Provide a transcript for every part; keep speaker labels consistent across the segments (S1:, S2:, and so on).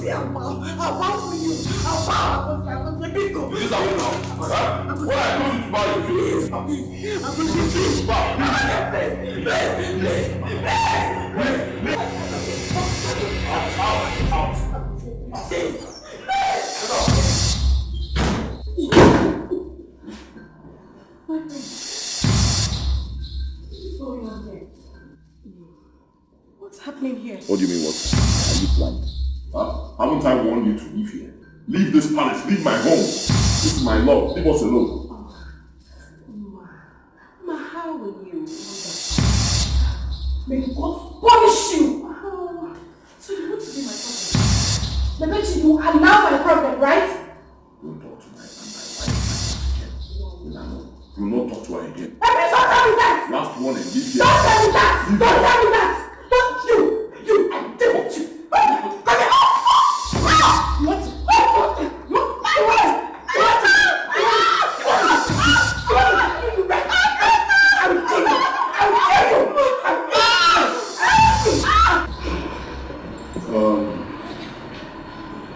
S1: say I'll bow for you. I'll bow. I'm going to be good.
S2: This is how you know. What I do to bow you?
S1: Please. I'm going to please.
S2: Bow.
S1: What's happening here?
S2: What do you mean, what? Are you blind? Huh? Haven't I warned you to leave here? Leave this palace, leave my home. This is my love, leave us alone.
S1: Ma, how will you? May God punish you! So you want to be my problem? The bet you are now my problem, right?
S2: Don't talk to my wife again. Do not talk to her again.
S1: Please don't tell me that!
S2: Last warning, leave here.
S1: Don't tell me that! Don't tell me that! Don't you! I dare you! Come here! What?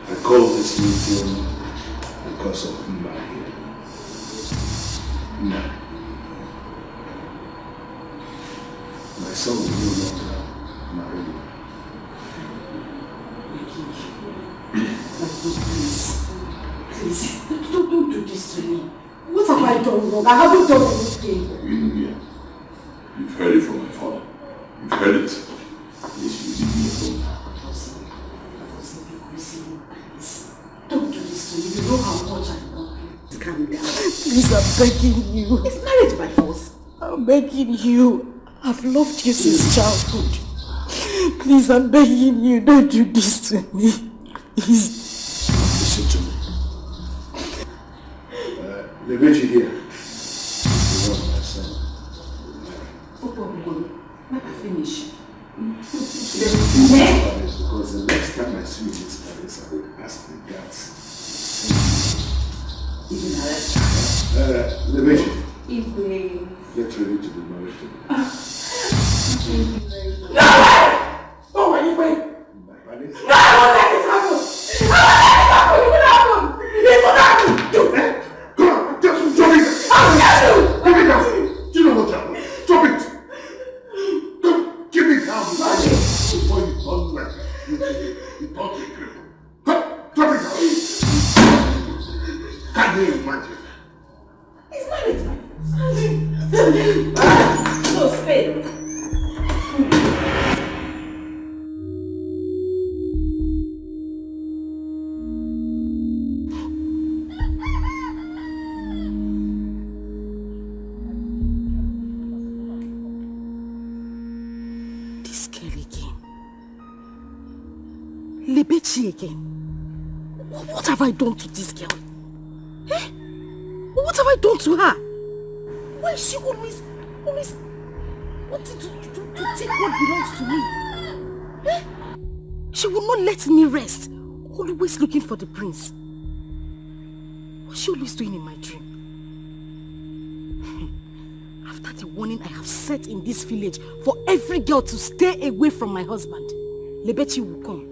S2: I called this meeting because of Ima here. Ima. My son will no longer marry you.
S1: Please, don't do this to me. What have I done wrong? I haven't done anything.
S2: You've heard it from my father. You've heard it. Please, you leave me alone.
S1: Don't do this to me. You know how much I love you. Calm down. Please, I'm begging you. Is marriage by force? I'm begging you. I've loved you since childhood. Please, I'm begging you. Don't do this to me. Please.
S2: Listen to me. The bitch here. You want my son.
S1: Let me finish.
S2: Because the next time I see this palace, I will ask the guards.
S1: Even arrest
S2: The bitch.
S1: Get
S2: ready to be married to me.
S1: Oh, are you wait?
S2: My palace?
S1: No, I won't let it happen! I won't let it happen! It will happen! It will happen!
S2: Come on, just drop it!
S1: I'll get you!
S2: Give it down! Do you know what happened? Drop it! Don't give it down! Before you turn like you talk to cripple. Drop it down! Can you imagine?
S1: It's marriage, my no, stay. This girl again. Lebechi again. What have I done to this girl? Eh? What have I done to her? Why is she always wanting to take what belongs to me? Eh? She will not let me rest. Always looking for the prince. What's she always doing in my dream? After the warning I have set in this village for every girl to stay away from my husband, Lebechi will come,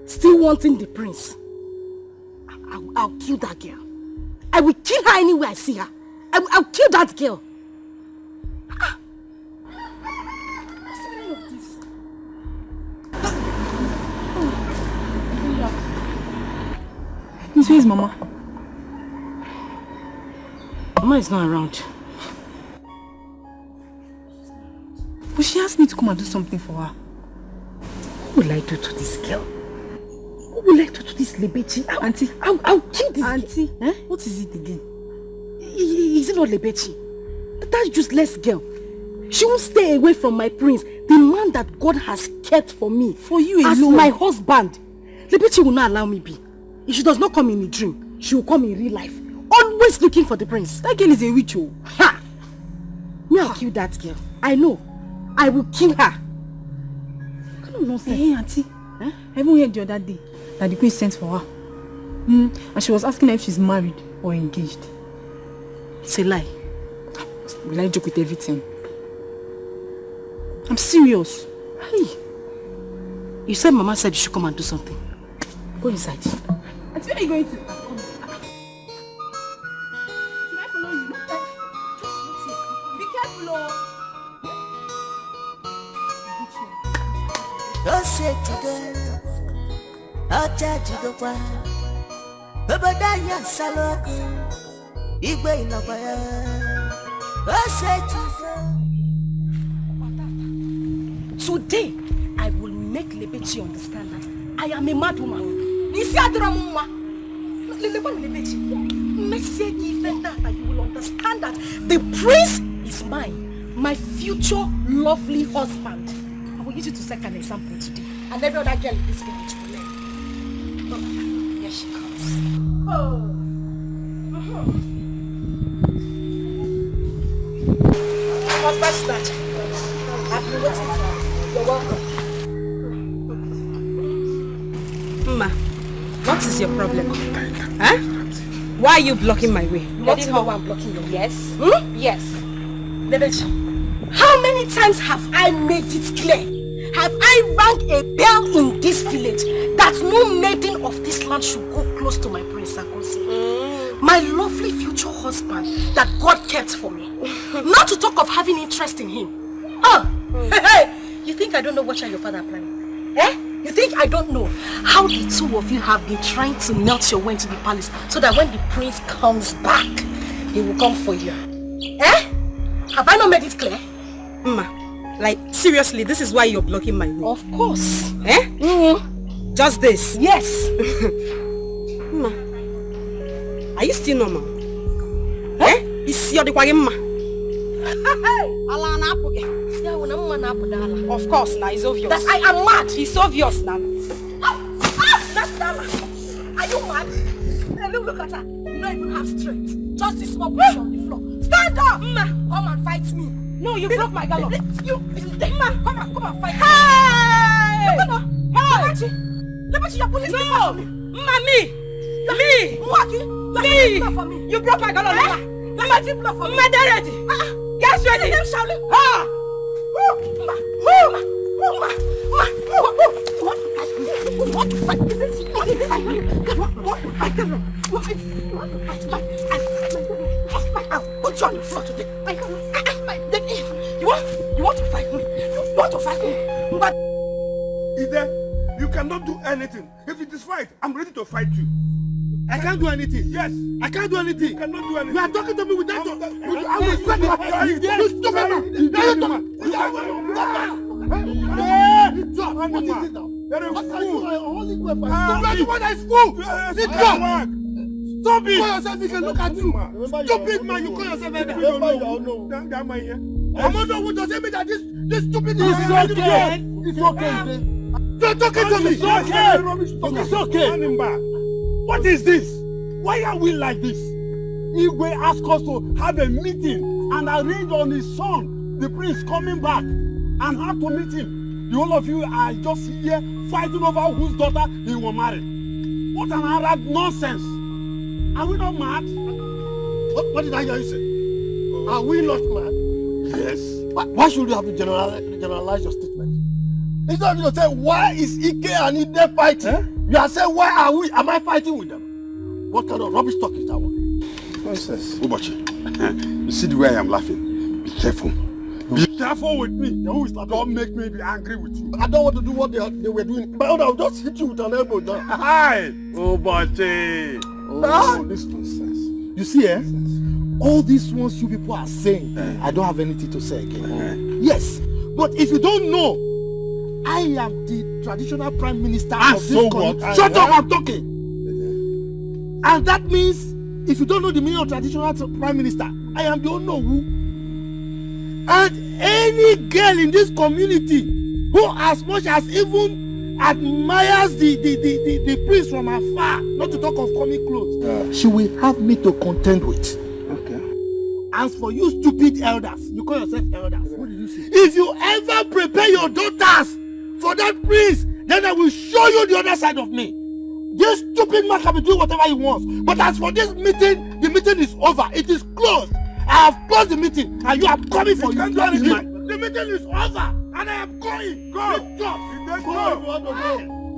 S1: still wanting the prince. I'll kill that girl. I will kill her anywhere I see her. I'll kill that girl. What's the meaning of this?
S3: Miss, where is Mama?
S1: Mama is not around.
S3: But she asked me to come and do something for her.
S1: What will I do to this girl? What will I do to this Lebechi?
S3: Auntie.
S1: I'll kill this
S3: Auntie,
S1: girl. Eh?
S3: What is it again?
S1: Is it not Lebechi? That useless girl. She won't stay away from my prince, the man that God has kept for me.
S3: For you alone.
S1: As my husband. Lebechi will not allow me be. If she does not come in a dream, she will come in real life. Always looking for the prince.
S3: That girl is a witch. Oh.
S1: Ha! Me, I'll kill that girl. I know. I will kill her. What kind of nonsense?
S3: Hey, Auntie. Huh? I even heard the other day that the queen sent for her. And she was asking her if she's married or engaged.
S1: It's a lie.
S3: Will I joke with everything? I'm serious.
S1: Hey. You said Mama said you should come and do something. Go inside.
S3: Auntie, where are you going to? Should I follow you?
S1: Just wait here.
S3: Be careful, oh.
S4: Don't say today, I'll charge you the one. Babadaya Saloko, Igwe in a fire. Don't say
S1: Today, I will make Lebechi understand that I am a mad woman. Nisi Adramuma. Lebechi. Message even that you will understand that the prince is mine, my future lovely husband. I will use you to set an example today, and every other girl in this village will learn. Oh, here she comes. Husband snatcher. I've been waiting for you. You're welcome.
S3: Ma, what is your problem? Huh? Why are you blocking my way?
S1: You want to know why I'm blocking your way?
S3: Yes.
S1: Yes. Lebechi, how many times have I made it clear? Have I rang a bell in this village that no maiden of this land should go close to my prince Akosi? My lovely future husband that God kept for me. Not to talk of having interest in him. Hey, you think I don't know what your father are planning? Eh? You think I don't know how the two of you have been trying to melt your way into the palace so that when the prince comes back, he will come for you? Eh? Have I not made it clear?
S3: Ma, like seriously, this is why you're blocking my way.
S1: Of course.
S3: Eh? Just this?
S1: Yes.
S3: Ma, are you still normal? Eh? Is your ma? Of course, now it's obvious.
S1: That I am mad.
S3: It's obvious now.
S1: That's Dala. Are you mad? Hey, look at her. You don't even have strength. Just this small push on the floor. Stand up! Ma, come and fight me.
S3: No, you broke my gallop.
S1: You, Ma, come and fight me.
S3: Hey!
S1: Hey! Lebechi, you're pulling me for me.
S3: Me!
S1: You broke my gallop. Lebechi, blow for me.
S3: Ma, they're ready. Get ready.
S1: Them shouting. You want to fight? Put you on the floor today. You want to fight me? You want to fight me? But
S2: Ide, you cannot do anything. If it is fight, I'm ready to fight you. I can't do anything. Yes. I can't do anything. You cannot do anything. You are talking to me with that. I will sweat my head. You stupid man. What is it now? There is fool. What is fool? Stop it. Call yourself, you can look at you. Stupid man, you call yourself that. That man here. I'm not who does it mean that this stupid is okay. It's okay. You're talking to me. It's okay. It's okay. What is this? Why are we like this? Igwe asked us to have a meeting and arrange on his son, the prince, coming back, and have to meet him. The whole of you are just here fighting over whose daughter he will marry. What an Arab nonsense! Are we not mad? What did I hear you say? Are we not mad? Yes. Why should you have to generalize your statement? Instead of you say, why is Ike and Ide fighting? You are saying, why are we? Am I fighting with them? What kind of rubbish talk is that one?
S5: Nonsense. Ubochi, you see the way I am laughing? Be careful.
S2: Be careful with me. Don't make me be angry with you.
S5: I don't want to do what they were doing. But I'll just hit you with an elbow down.
S2: Hi! Ubochi!
S5: Oh, this nonsense. You see, all these ones you people are saying, I don't have anything to say again. Yes, but if you don't know, I am the traditional prime minister of this country. Shut up, I'm talking. And that means, if you don't know the meaning of traditional prime minister, I am the Onowu. And any girl in this community who as much as even admires the prince from afar, not to talk of coming close, she will have me to contend with.
S2: Okay.
S5: As for you stupid elders, you call yourself elders. What did you say? If you ever prepare your daughters for that prince, then I will show you the other side of me. This stupid man can be doing whatever he wants. But as for this meeting, the meeting is over. It is closed. I have closed the meeting and you are coming for you. The meeting is over and I am going. Go. Go.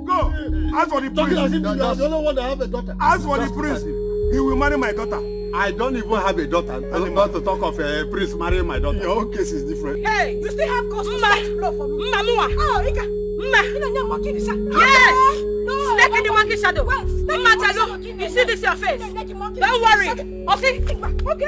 S2: Go. Ask for the
S5: Talking as
S2: prince.
S5: if you are the only one that have a daughter.
S2: Ask for the prince. He will marry my daughter.
S5: I don't even have a daughter. I'm about to talk of a prince marrying my daughter. Your own case is different.
S1: Hey, you still have cause to set blow for me. Oh, Ika.
S6: Yes! Snake in the monkey shadow. You see this your face? Don't worry. Okay?
S1: Okay.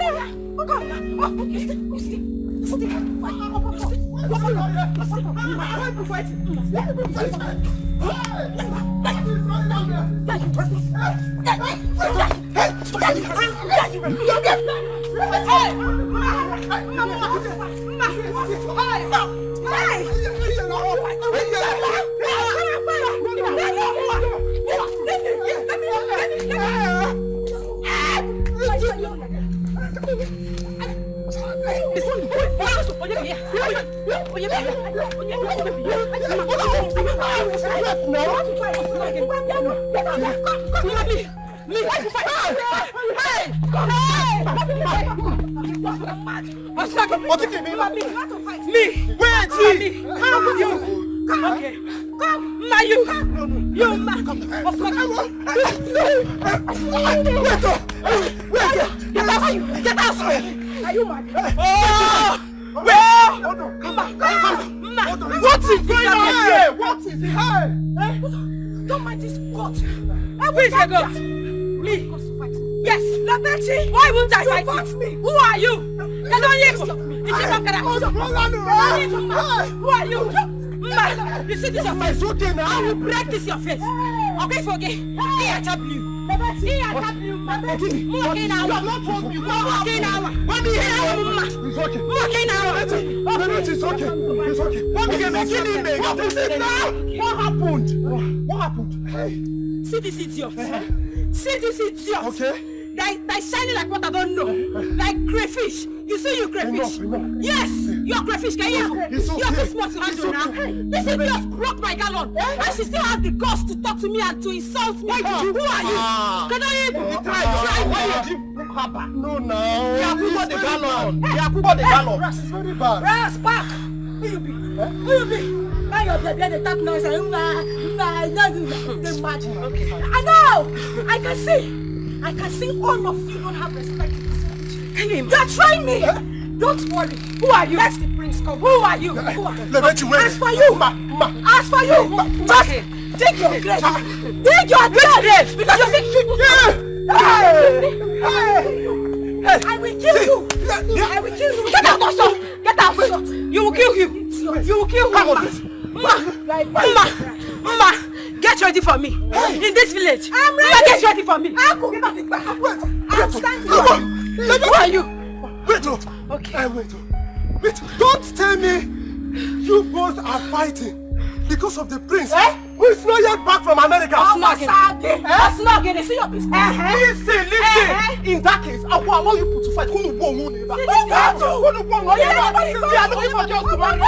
S1: Don't mind this goat.
S6: Who is a goat? Me. Yes. Why won't I fight you? Who are you? Who are you? You see this your face? I will break this your face. Okay, forget. He attacked you. You have not told me. It's okay. What happened? Hey. See this idiot. Okay. They shining like what I don't know. Like crayfish. You see you crayfish? Enough. Yes, you're crayfish. Can you? You're too smart to handle now. This idiot broke my gallon. And she still has the guts to talk to me and to insult me. Who are you? Can I hear you?
S5: No, no.
S6: The gallon.
S5: It's very bad.
S1: Ras, back. Who you be? Now you're behind the top noise. I know. I can see all of you don't have respect. You're trying me. Don't worry. Who are you? Let the prince come. Who are you? As for you. Just dig your grave. Dig your grave. Because you think I will kill you. Get out also. Get out. You will kill him. Mama, get ready for me. In this village. I'm ready. Mama, get ready for me. I'm standing. Who are you?
S5: Wait.
S6: Okay.
S5: Wait. Don't tell me you both are fighting because of the prince who is not yet back from America.
S1: That's not getting. See your business.
S5: Listen. In that case, I will allow you to fight. Who will win? We are looking for girls to marry.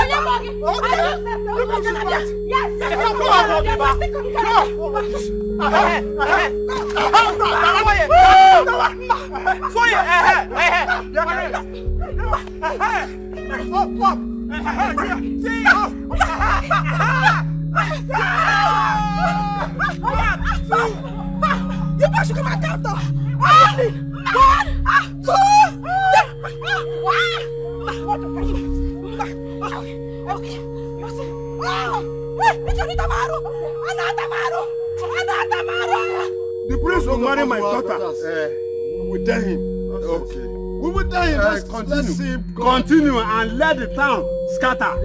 S1: You boys should come and count. 1, 2, 3.
S2: The prince will marry my daughter. We will tell him. Okay. We will tell him. Let's continue and let the town scatter.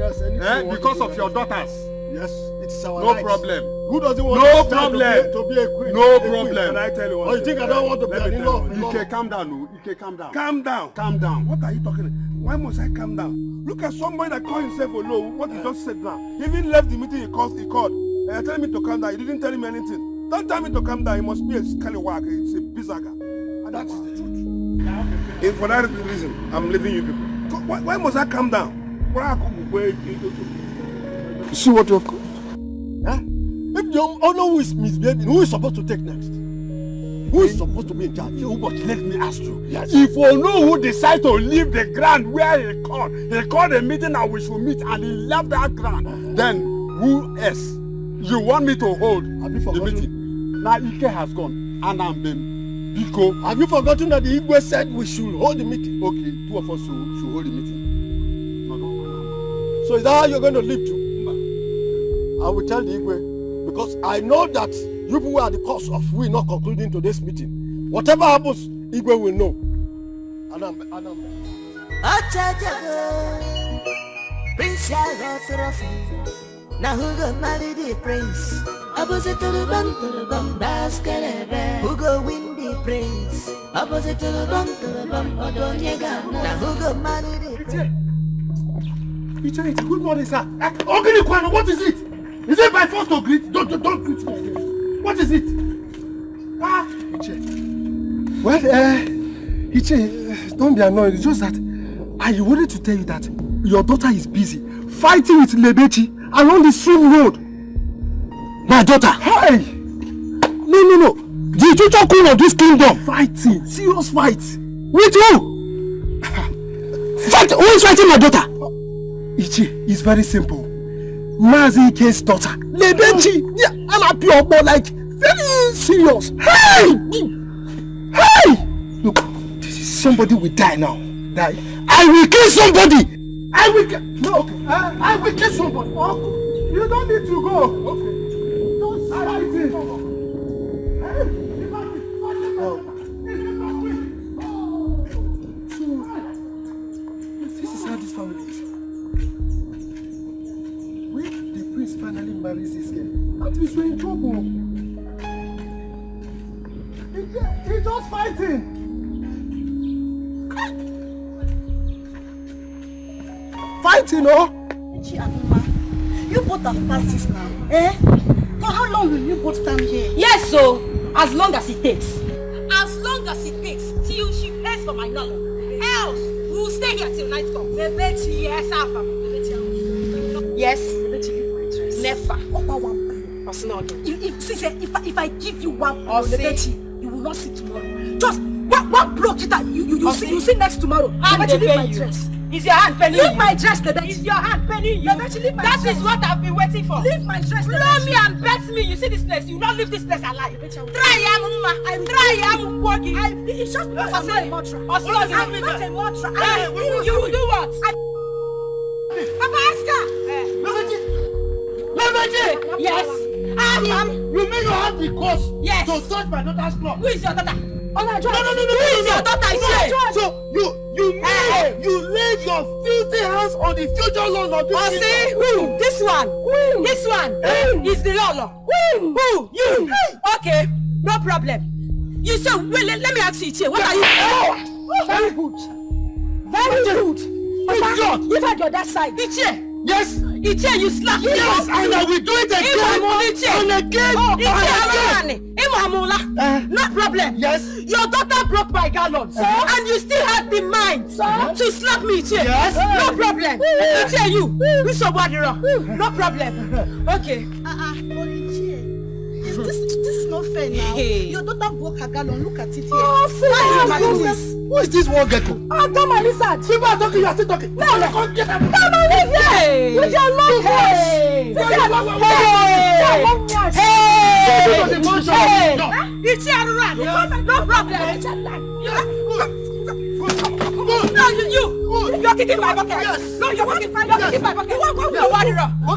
S2: Because of your daughters.
S5: Yes, it's our
S2: No problem.
S5: Who doesn't want
S2: No
S5: to
S2: problem.
S5: to be a queen?
S2: No problem. Can I tell you one
S5: Oh, you think I don't want to be
S2: Let
S5: an
S2: me
S5: in-law?
S2: tell you. Dikeh, calm down. Calm down. What are you talking about? Why must I calm down? Look at somebody that called himself Olo. What he just said now. He even left the meeting he called. Telling me to calm down. He didn't tell him anything. Don't tell me to calm down. He must be a scallywag. It's a bizaga. And that is the truth. And for that reason, I'm leaving you people. Why must I calm down?
S5: You see what you have caused? If the owner who is misbehaving, who is supposed to take next? Who is supposed to be in charge?
S2: But let me ask you.
S5: Yes.
S2: If Ono who decide to leave the ground where he called a meeting and we should meet and he left that ground, then who else
S5: You want me to hold the meeting? Now Ike has gone and I'm been Biko.
S2: Have you forgotten that the Igwe said we should hold the meeting?
S5: Okay, 2 of us should hold the meeting. No.
S2: So is that how you're going to live too? I will tell the Igwe, because I know that you people are the cause of we not concluding today's meeting. Whatever happens, Igwe will know.
S4: Prince Trophy. Now who go marry the prince? Opposite to the bum, basket. Who go win the prince? Opposite to the bum, now who go marry the prince?
S5: Good morning, sir. Okay, what is it? Is it by force to greet? Don't greet me. What is it?
S7: Well, Iche, don't be annoyed. It's just that I wanted to tell you that your daughter is busy fighting with Lebechi along the same road. My daughter? Hey! No. The future queen of this kingdom fighting. Serious fight. With who? Fight! Who is fighting my daughter? Ichi, it's very simple. Mazi Ike's daughter. Lebechi! Yeah, I'm a pure boy, like, very serious. Hey! Look, somebody will die now. Die. I will kill somebody! I will kill somebody. Oh, you don't need to go. Okay. Don't fight it. So, this is how this family is. When the prince finally marries this girl, that means we're in trouble. He's just fighting. Fighting, oh?
S1: You both have passed this now. For how long will you both stand here?
S6: Yes, so as long as it takes. As long as it takes till she pays for my number. Else, we will stay here till night comes. Yes, Alpha. Yes. Never.
S1: If I give you one, you will not see tomorrow. Just one block it out. You see next tomorrow. Leave my dress.
S6: Is your hand penny?
S1: Leave my dress, Lebechi.
S6: Is your hand penny? That is what I've been waiting for.
S1: Leave my dress,
S6: Blow me and bet me. You see this place? You don't leave this place alive. Try,
S1: It's just not a mantra. I'm not a mantra.
S6: You will do what?
S1: Papa, ask her.
S2: Lebechi!
S6: Yes.
S2: You mean you have the cause
S6: Yes.
S2: to touch my daughter's club?
S6: Who is your daughter?
S2: No.
S6: Who is your daughter?
S2: So you laid your filthy hands on the future loan of this
S6: see who? This one. This one is the Lolo. Who? You. Okay, no problem. You say, well, let me ask you, Ichie, what are you?
S1: Very good. Very good. Papa, give her your that side.
S6: Ichie.
S2: Yes.
S6: Ichie, you slap me.
S2: Yes, and I will do it again and again.
S6: No problem.
S2: Yes.
S6: Your daughter broke my gallons, and you still had the mind to slap me, Ichie.
S2: Yes.
S6: No problem. Ichie, you somebody wrong. No problem. Okay.
S1: This is not fair now.
S6: Hey.
S1: Your daughter broke her gallon. Look at it here.
S2: Why are you this? Who is this one gecko?
S1: Come on, listen.
S2: People are talking, you are still talking.
S1: No.
S2: Come get them.
S1: Come on, listen.
S6: Hey.
S1: With your long hair. This is a long hair.
S6: It's your run. No problem. No, you're kicking my bucket.
S2: Yes.
S6: No, you're kicking my bucket. No problem. You somebody run.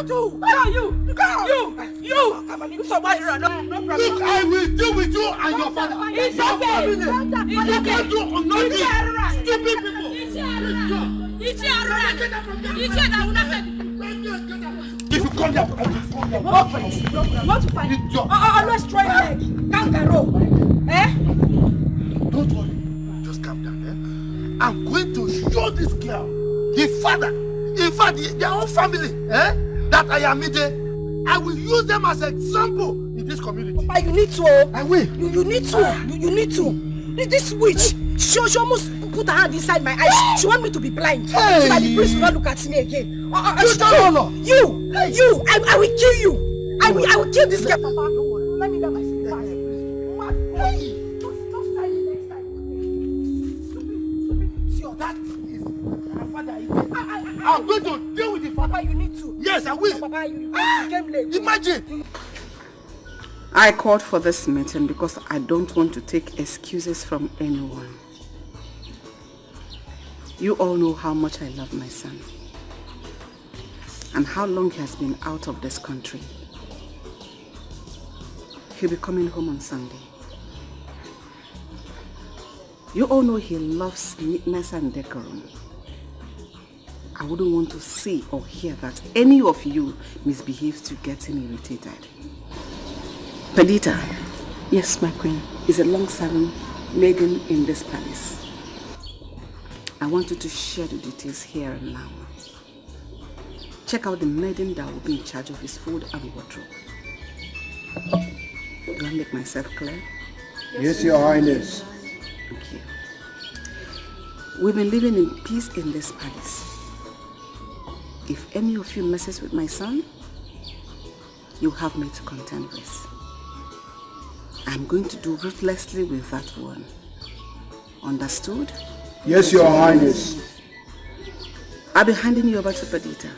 S6: No, you. Somebody run. No problem.
S2: Look, I will deal with you and your father.
S6: It's okay.
S2: You can't do nothing. Stupid people. If you come here,
S1: Want to fight? Always try leg. Kangaroo.
S2: don't worry. Just calm down. I'm going to show this girl, the father, in fact, their whole family, that I am Ide. I will use them as example in this community.
S1: But you need to.
S2: I will.
S1: You need to. You need to. This witch, she almost put her hand inside my eyes. She want me to be blind.
S2: Hey.
S1: So that the priest will not look at me again.
S2: You don't know.
S1: You. I will kill you. I will kill this girl. Papa, don't worry. Let me get my slippers. Hey. Just try it next time. Stupid.
S2: That is my father. I'm going to deal with the father.
S6: Papa, you need to.
S5: Yes, I will.
S6: Papa, you came late.
S5: Imagine.
S1: I called for this meeting because I don't want to take excuses from anyone. You all know how much I love my son and how long he has been out of this country. He'll be coming home on Sunday. You all know he loves neatness and decorum. I wouldn't want to see or hear that any of you misbehaves to get him irritated. Perdita, yes, my queen, is a long-serving maiden in this palace. I want you to share the details here and now. Check out the maiden that will be in charge of his food and wardrobe. Do I make myself clear?
S7: Yes, Your Highness.
S1: Thank you. We've been living in peace in this palace. If any of you messes with my son, you have me to contend with. I'm going to do ruthlessly with that one. Understood?
S7: Yes, Your Highness.
S1: I'll be handing you over to Perdita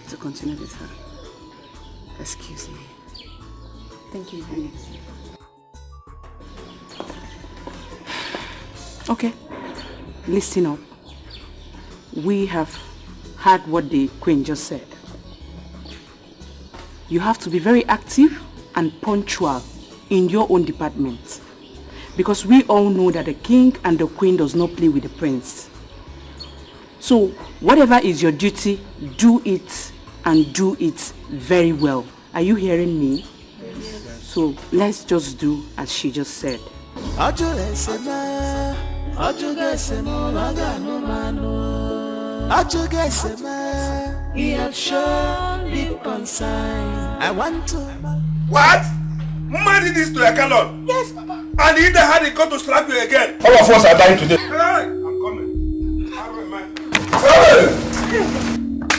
S1: to continue with her. Excuse me. Thank you, Highness.
S8: Okay, listen up. We have heard what the Queen just said. You have to be very active and punctual in your own department, because we all know that the King and the Queen does not play with the Prince. So whatever is your duty, do it, and do it very well. Are you hearing me? Yes. So let's just do as she just said.
S4: He has shown deep concern. I want to.
S2: What? Mama did this to your Calon?
S6: Yes, Papa.
S2: And he had it come to slap you again.
S7: All of us are dying today.
S2: Hey, I'm coming. Hey!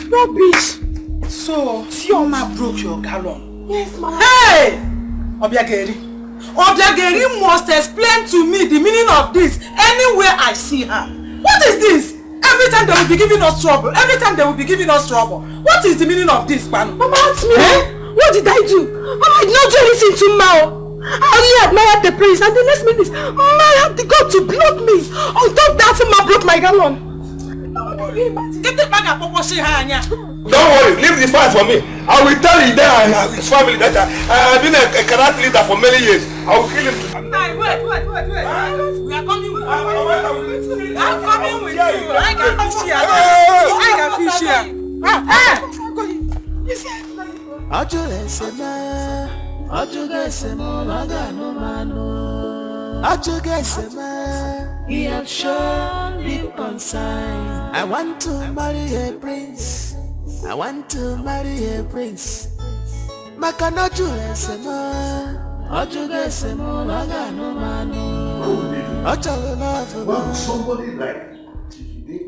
S6: Rubbish.
S9: So, Fiona broke your gallon.
S6: Yes, Mama.
S9: Hey! Obiageri. Obiageri must explain to me the meaning of this anywhere I see her. What is this? Every time they will be giving us trouble. Every time they will be giving us trouble. What is the meaning of this, Panu?
S6: Mama, ask me. What did I do? Mama, I did not do anything to Mao. I only admired the prince, and the next minute, Mao had the God to block me. On top of that, Mao broke my gallon.
S9: Get it back and Popo Hanya.
S2: Don't worry, leave the fight for me. I will tell you there and his family that I've been a karate leader for many years. I will kill him.
S9: Hey, wait. We are coming with you. I'm coming with you. I can fish here. I can fish here.
S4: He has shown deep concern. I want to marry a prince. I want to marry a prince.
S2: Why would somebody like Tikide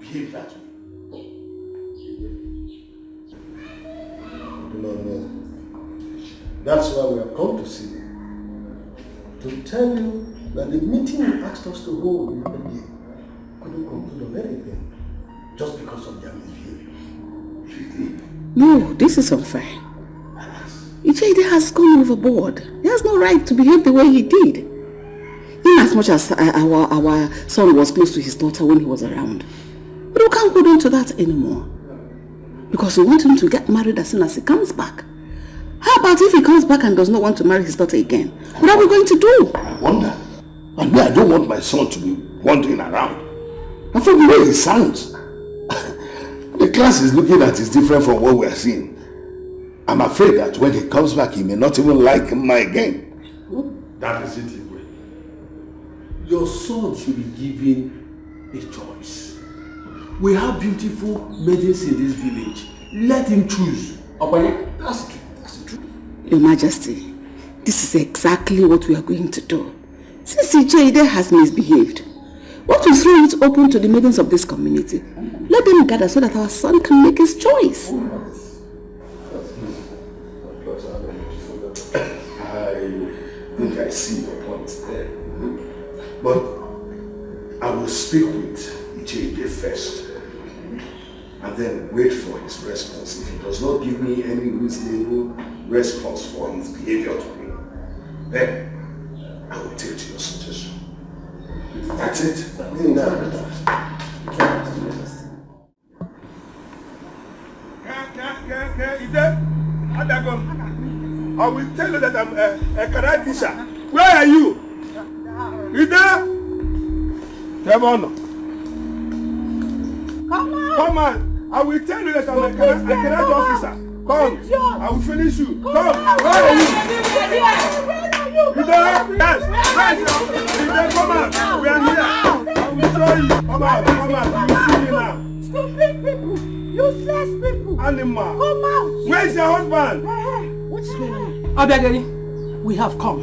S2: behave that way?
S5: No. That's why we have come to see you. To tell you that the meeting you asked us to hold the other day couldn't conclude on anything just because of their misbehavior.
S1: No, this is unfair. Ijede has gone overboard. He has no right to behave the way he did. In as much as our son was close to his daughter when he was around. But we can't hold on to that anymore. Because we want him to get married as soon as he comes back. How about if he comes back and does not want to marry his daughter again? What are we going to do?
S2: I wonder. And I don't want my son to be wandering around. And from the way he sounds, the class is looking at is different from what we are seeing. I'm afraid that when he comes back, he may not even like Mma again. That is it, Igwe.
S10: Your son should be given a choice. We have beautiful maidens in this village. Let him choose. That's the truth.
S1: Your Majesty, this is exactly what we are going to do. Since Ijede has misbehaved, what we throw it open to the maidens of this community. Let them gather so that our son can make his choice.
S2: I think I see your point there. But I will speak with Ijede first. and then wait for his response. If he does not give me any reasonable response for his behavior to me, then I will take to your suggestion. That's it.
S7: I will tell you that I'm a karate teacher. Where are you? Ida? Come on. Come on. I will tell you that I'm a karate officer. Come. I will finish you. Come. Where are you? Ida? Yes. Ida, come on. We are here. I will show you. Come on. You see me now.
S6: Stupid people. Useless people.
S7: Animal.
S6: Come out.
S7: Where's your husband?
S6: What's going on?
S9: Obiageli, we have come.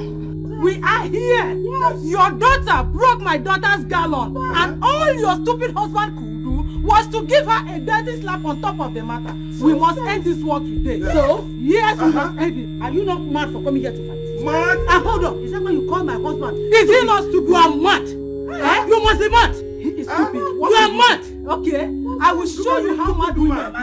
S9: We are here. Yes. Your daughter broke my daughter's gallon, and all your stupid husband could do was to give her a dirty slap on top of the matter. We must end this war today.
S7: Yes.
S9: So, yes, we must end it. Are you not mad for coming here to fight?
S7: Mad?
S9: And hold on, is that why you call my husband? Is he not stupid? You are mad. You must be mad. He is stupid. You are mad. Okay, I will show you how mad we are.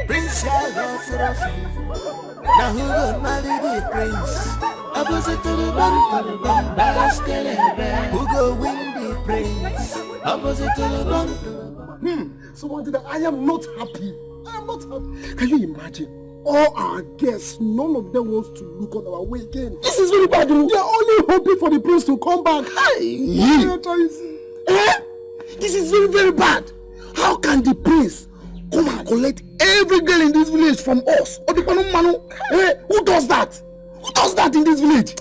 S4: Prince now who got marry the prince? Opposite to the bum, who go win the prince? Opposite to the bum.
S5: So what did I am not happy. I am not happy. Can you imagine? All our guests, none of them wants to look on our way again. This is very bad. They are only hoping for the prince to come back. This is very, very bad. How can the prince come and collect every girl in this village from us? Who does that? Who does that in this village?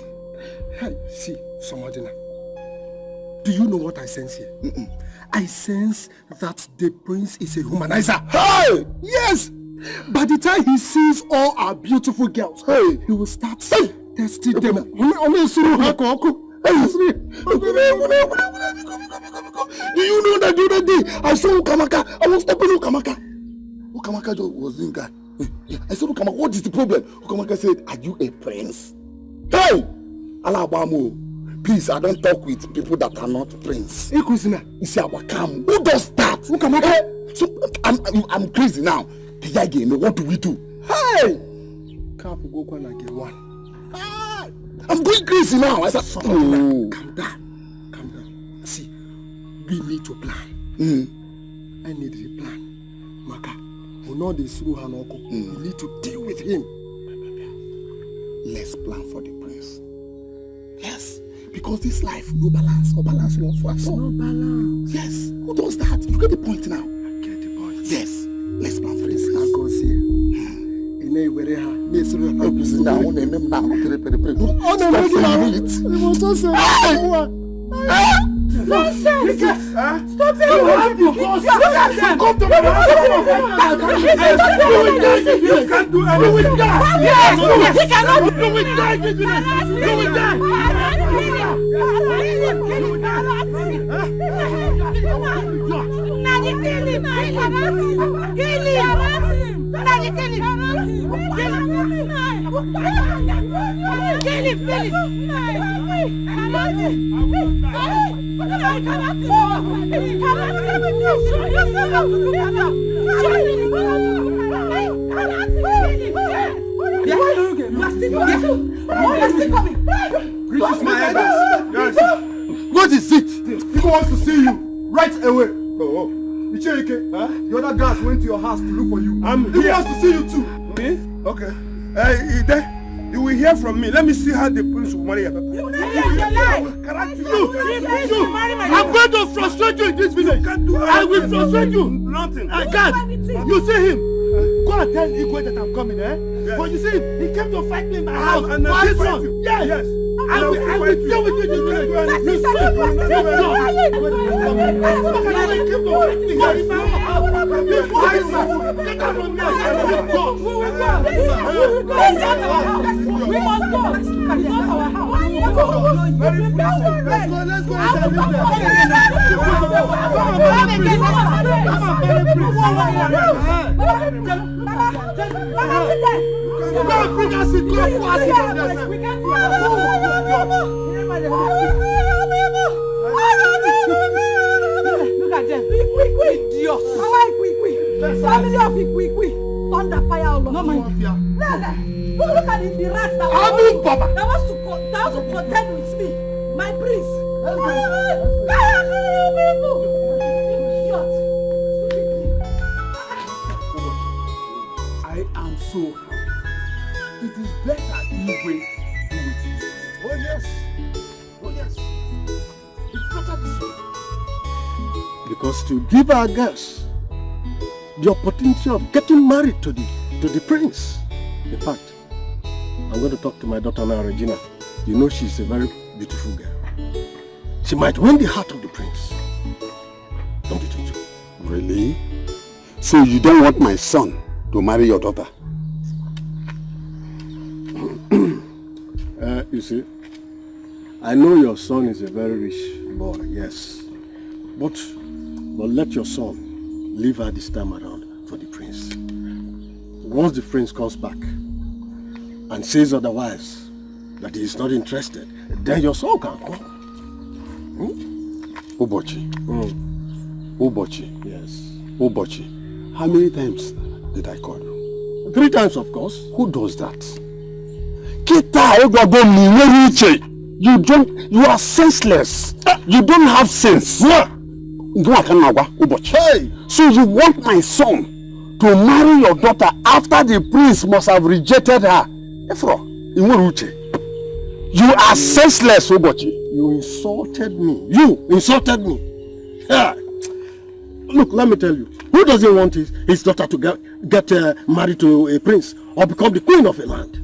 S5: Hey, see, Somadina, do you know what I sense here? I sense that the prince is a humanizer. Hey! Yes! By the time he sees all our beautiful girls, he will start testing them. Do you know that the other day I saw Ukamaka? I was stopping Ukamaka. Ukamaka was doing that. I said, Ukamaka, what is the problem? Ukamaka said, are you a prince? Hey! Alabamo. Please, I don't talk with people that are not prince. Hey, Kusina. Who does that? Ukamaka. So I'm crazy now. What do we do? Hey! I'm going crazy now. I said, calm down. See, we need to plan. I need a plan. Maka, we know this through Hanoko. We need to deal with him. Let's plan for the prince. Yes, because this life, no balance. No balance not for us. No balance. Yes, who does that? You get the point now. I get the point. Yes, let's plan for this. I go see. Nonsense! Stop it! You can't do anything! Yes! He cannot do it! You will die! You will die! What is it? People want to see you right away. Icheke, the other guys went to your house to look for you. He wants to see you too. Me? Okay. Ide, you will hear from me. Let me see how the prince will marry your papa. I'm going to frustrate you in this village. I will frustrate you. Nothing. I can't. You see him. Go and tell Igwe that I'm coming, Yes. But you see him, he came to fight me in my house. And this one. Yes. I will deal with you in this village.
S6: Look at them. Quick. Idiot. Family of quick. Thunder fire all of them. Look at the rats that wants to contend with me. My prince.
S10: I am so happy. It is better this way do it.
S5: Oh yes. It's better this way. Because to give our girls the opportunity of getting married to the prince. In fact, I'm going to talk to my daughter now, Regina. You know she's a very beautiful girl. She might win the heart of the prince. Don't you think so?
S2: Really? So you don't want my son to marry your daughter?
S5: You see, I know your son is a very rich boy, yes. But let your son leave her this time around for the prince. Once the prince comes back and says otherwise, that he is not interested, then your son can come.
S2: Ubochi. Ubochi.
S5: Yes.
S2: Ubochi. How many times did I call you?
S5: 3 times, of course.
S2: Who does that? You are senseless. You don't have sense.
S5: Hey!
S2: So you want my son to marry your daughter after the prince must have rejected her? You are senseless, Ubochi.
S5: You insulted me. You insulted me. Yeah. Look, let me tell you. Who doesn't want his daughter to get married to a prince or become the queen of a land?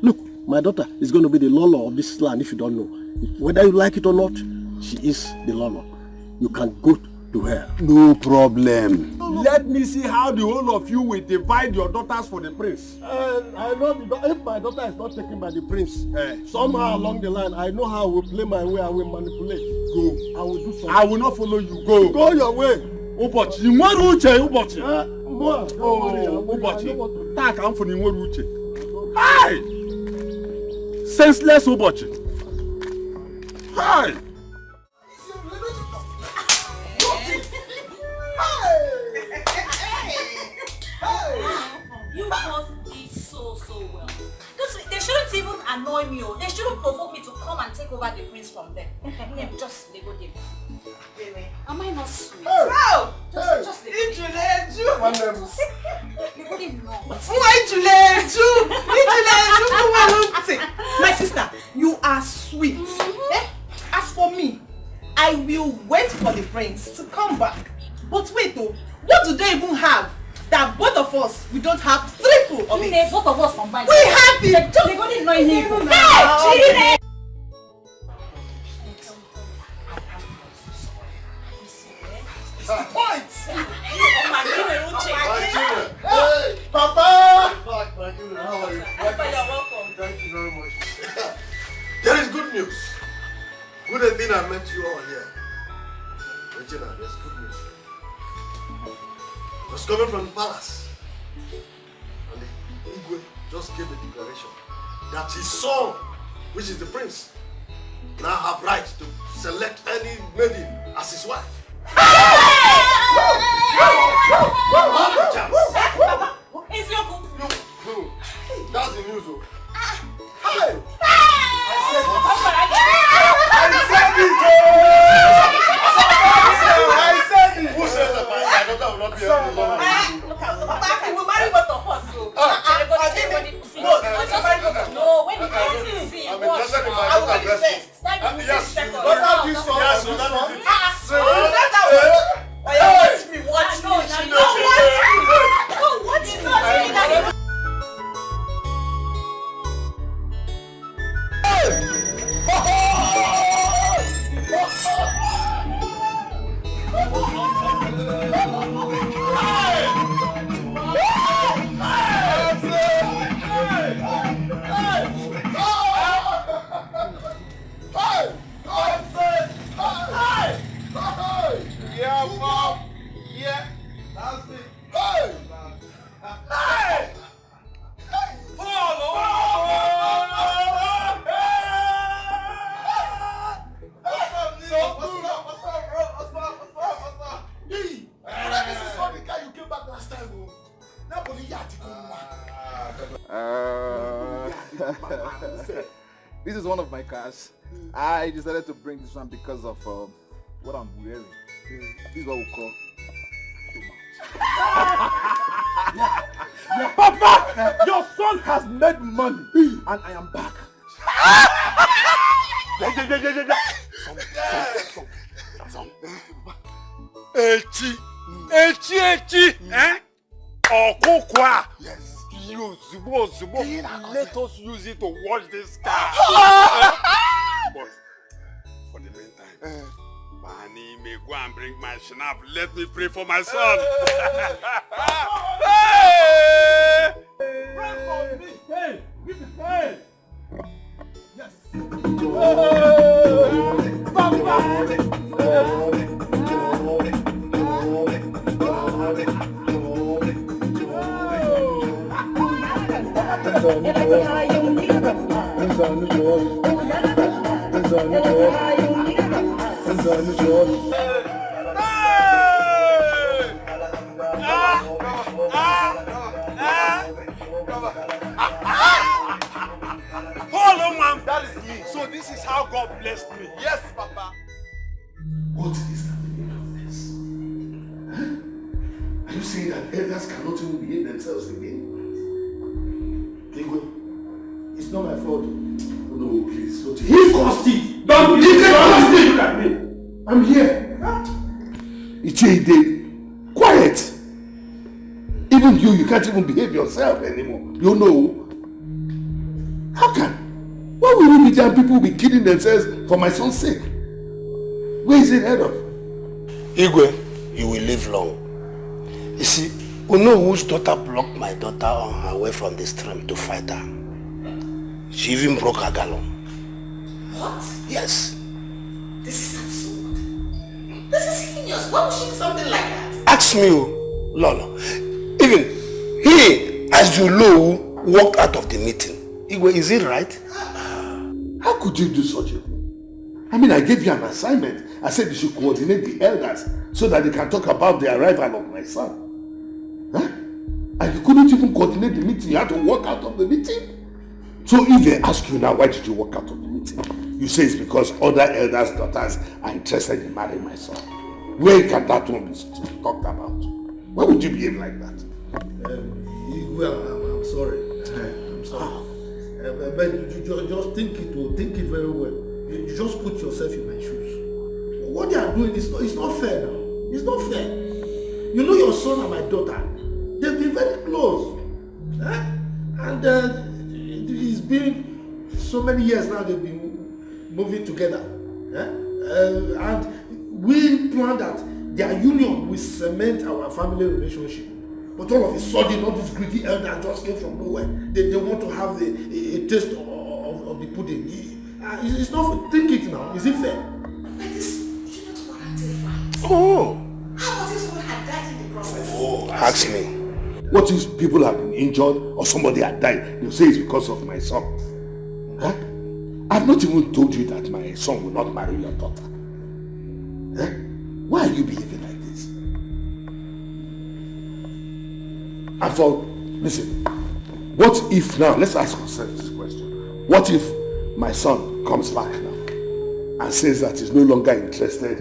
S5: Look, my daughter is going to be the Lolo of this land if you don't know. Whether you like it or not, she is the Lolo. You can go to her.
S2: No problem.
S5: Let me see how the whole of you will divide your daughters for the prince. I know if my daughter is not taken by the prince, somehow along the line, I know how I will play my way, I will manipulate.
S2: Go.
S5: I will do something.
S2: I will not follow you. Go.
S5: Go your way.
S2: Ubochi, you want Uche, Ubochi.
S5: Ubochi.
S2: Tak am for you Uche. Hi! Senseless Ubochi. Hi!
S11: You must be so well. They shouldn't even annoy me. They shouldn't provoke me to come and take over the prince from them. Just they go there. Am I not sweet?
S9: Oh!
S11: Just they go there.
S9: My sister, you are sweet. As for me, I will wait for the prince to come back. But wait though, what do they even have that both of us, we don't have triple of it?
S11: Both of us combined.
S9: We have it!
S11: They go there annoy me.
S9: Hey!
S2: Hey, Papa!
S11: How are you? You're welcome.
S2: Thank you very much. There is good news. Good thing I met you all here. Regina, there's good news. I was coming from the palace. And the Igwe just gave a declaration that his son, which is the prince, now have right to select any maiden as his wife.
S11: It's your book.
S2: That's the news.
S11: Hey!
S2: I said it! Who says that my daughter will not be able to love me?
S11: We'll marry both of us. No, when you get to see,
S2: I'm interested in my daughter best. Yes,
S12: This is one of my cars. I decided to bring this one because of what I'm wearing. This is what we call
S5: Yeah. Papa, your son has made money and I am back.
S2: Echi, eh? Okokwa. Yes. Let us use it to wash this car. But for the meantime, Bani may go and bring my schnapp. Let me pray for my son. Hey!
S5: Pray for me. Hey, give it. Hey. Yes.
S2: That is me. So this is how God blessed me. Yes, Papa. What is the meaning of this? Huh? Are you saying that elders cannot even behave themselves again?
S5: It's not my fault.
S2: No, please. Don't
S5: He caused it.
S2: Don't look at me.
S5: I'm here.
S2: Ichide, quiet. Even you can't even behave yourself anymore. You know. How can? Why will Nigerian people be killing themselves for my son's sake? Where is it head of?
S10: Igwe, you will live long. You see, we know whose daughter blocked my daughter on her way from the stream to fight her. She even broke her gallon.
S11: What?
S10: Yes.
S11: This is absurd. This is heinous. Why would she do something like that?
S10: Ask me, Lolo. Even he, as you know, walked out of the meeting. Igwe, is it right?
S2: How could you do such a thing? I mean, I gave you an assignment. I said you should coordinate the elders so that they can talk about the arrival of my son. Huh? And you couldn't even coordinate the meeting. You had to walk out of the meeting. So if they ask you now, why did you walk out of the meeting? You say it's because other elders' daughters are interested in marrying my son. Where can that one be talked about? Why would you behave like that?
S5: I'm sorry. I'm sorry. But you just think it very well. You just put yourself in my shoes. What they are doing is not fair now. It's not fair. You know your son and my daughter, they've been very close. And it's been so many years now they've been moving together. And we planned that their union will cement our family relationship. But all of a sudden, all these greedy elders just came from nowhere. They want to have a taste of the pudding. It's not, think it now. Is it fair?
S11: But this shouldn't warrant a fight.
S10: Oh.
S11: How about if someone had died in the process?
S10: Oh, ask me.
S2: What if people have been injured or somebody had died? They'll say it's because of my son. Huh? I've not even told you that my son will not marry your daughter. Huh? Why are you behaving like this? And listen, what if now, let's ask ourselves this question. What if my son comes back now and says that he's no longer interested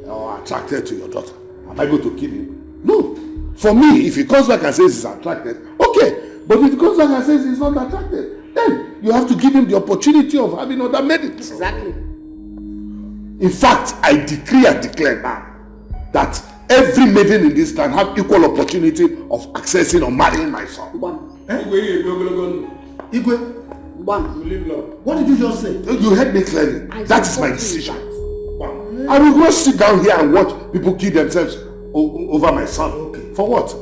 S2: or attracted to your daughter? Am I going to kill him? No. For me, if he comes back and says he's attracted, okay. But if he comes back and says he's not attracted, then you have to give him the opportunity of having other medicine.
S8: Exactly.
S2: In fact, I decree and declare now that every maiden in this land have equal opportunity of accessing or marrying my son.
S5: Igwe, what did you just say?
S2: You heard me clearly. That is my decision. I will not sit down here and watch people kill themselves over my son. Okay. For what?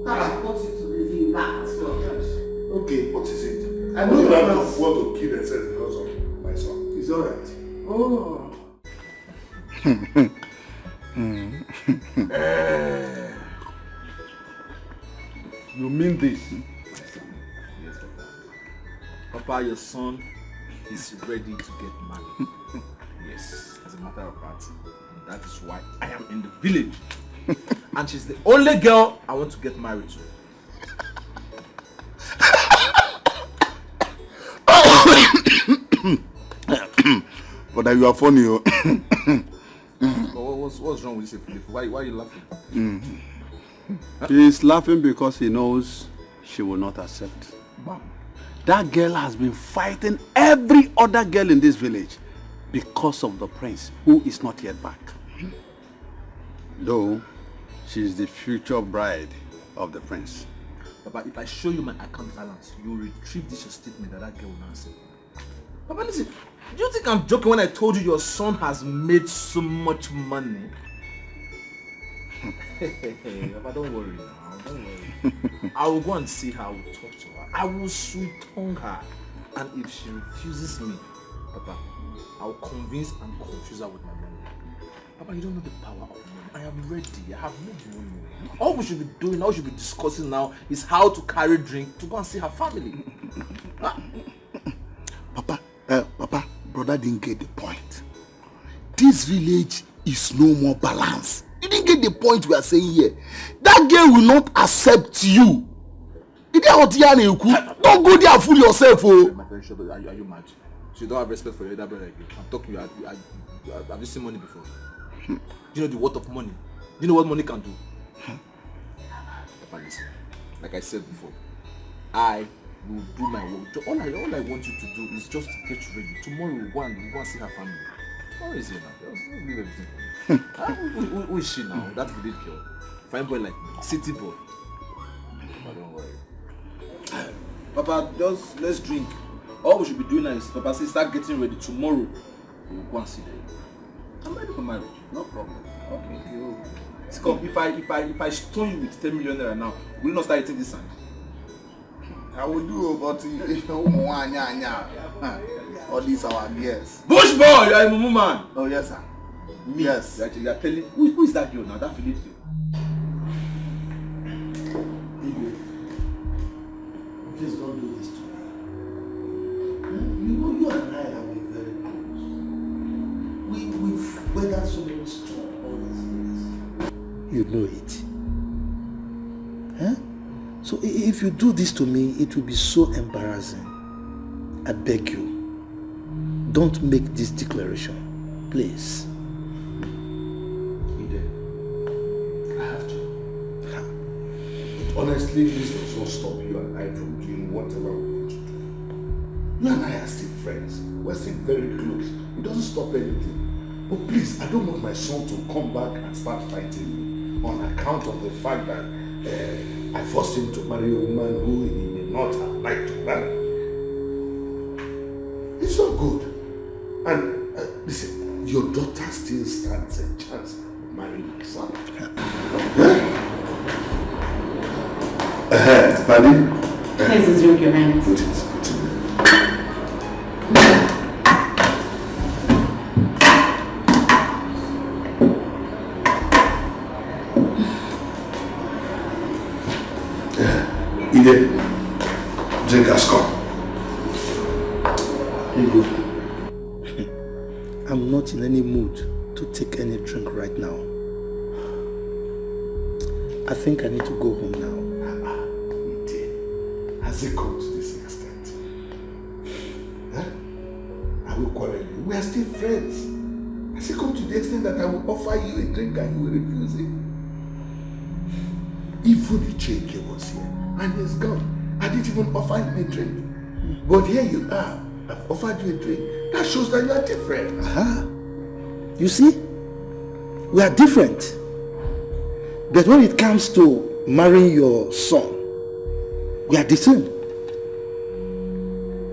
S1: I want you to review that as well.
S2: Okay, what is it? I know you don't want to kill themselves because of my son. It's alright.
S5: Oh.
S12: You mean this? Yes, Papa. Papa, your son is ready to get married. Yes, as a matter of fact, that is why I am in the village. And she's the only girl I want to get married to.
S2: But you are funny.
S12: What's wrong with this? Why are you laughing?
S10: He's laughing because he knows she will not accept.
S12: Bam.
S10: That girl has been fighting every other girl in this village because of the prince, who is not yet back. Though, she is the future bride of the prince.
S12: Papa, if I show you my account balance, you will retrieve this your statement that girl will not accept. Papa, listen, do you think I'm joking when I told you your son has made so much money? Papa, don't worry now, don't worry. I will go and see her, I will talk to her, I will sweet tongue her, and if she refuses me, Papa, I will convince and confuse her with my money. Papa, you don't know the power of money. I am ready, I have no money. All we should be doing, all we should be discussing now is how to carry drink to go and see her family.
S2: Papa, brother didn't get the point. This village is no more balanced. You didn't get the point we are saying here. That girl will not accept you. Don't go there and fool yourself. Oh.
S12: My friend, are you mad? So you don't have respect for your elder brother again. I'm talking to you. Have you seen money before? Do you know the worth of money? Do you know what money can do? Papa, listen. Like I said before, I will do my work. All I want you to do is just to get ready. Tomorrow we'll go and see her family. What is it now? Just leave everything. Who is she now? That village girl. Fine boy like me. City boy. Papa, don't worry. Papa, just let's drink. All we should be doing now is Papa say start getting ready. Tomorrow we'll go and see them. I'm ready for marriage. No problem. Okay. Come, if I stone you with 10 million naira now, will you not start eating this sand?
S2: I will do, but all these our girls.
S12: Bush boy, you are a mumu man.
S2: Oh yes, sir.
S12: Me?
S2: Yes.
S12: You are telling who is that girl now? That village girl.
S10: Please don't do this to me. You know you and I have been very close. We've weathered so many storms all these years. You know it. Huh? So if you do this to me, it will be so embarrassing. I beg you, don't make this declaration, please.
S2: I have to. Honestly, this does not stop you and I from doing whatever we want to do. You and I are still friends. We're still very close. It doesn't stop anything. But please, I don't want my son to come back and start fighting me on account of the fact that I forced him to marry a woman who he may not have liked to marry. It's not good. And listen, your daughter still stands a chance of marrying my son. Buddy?
S8: Please resume your hand.
S2: Put it. Ide, drink has come.
S10: I'm not in any mood to take any drink right now. I think I need to go home now.
S2: Has it come to this extent? Huh? I will quarrel you. We are still friends. Has it come to the extent that I will offer you a drink and you will refuse it? Even the Cheke was here and he's gone. I didn't even offer him a drink. But here you are. I've offered you a drink. That shows that you are different.
S10: You see? We are different. But when it comes to marrying your son, we are the same.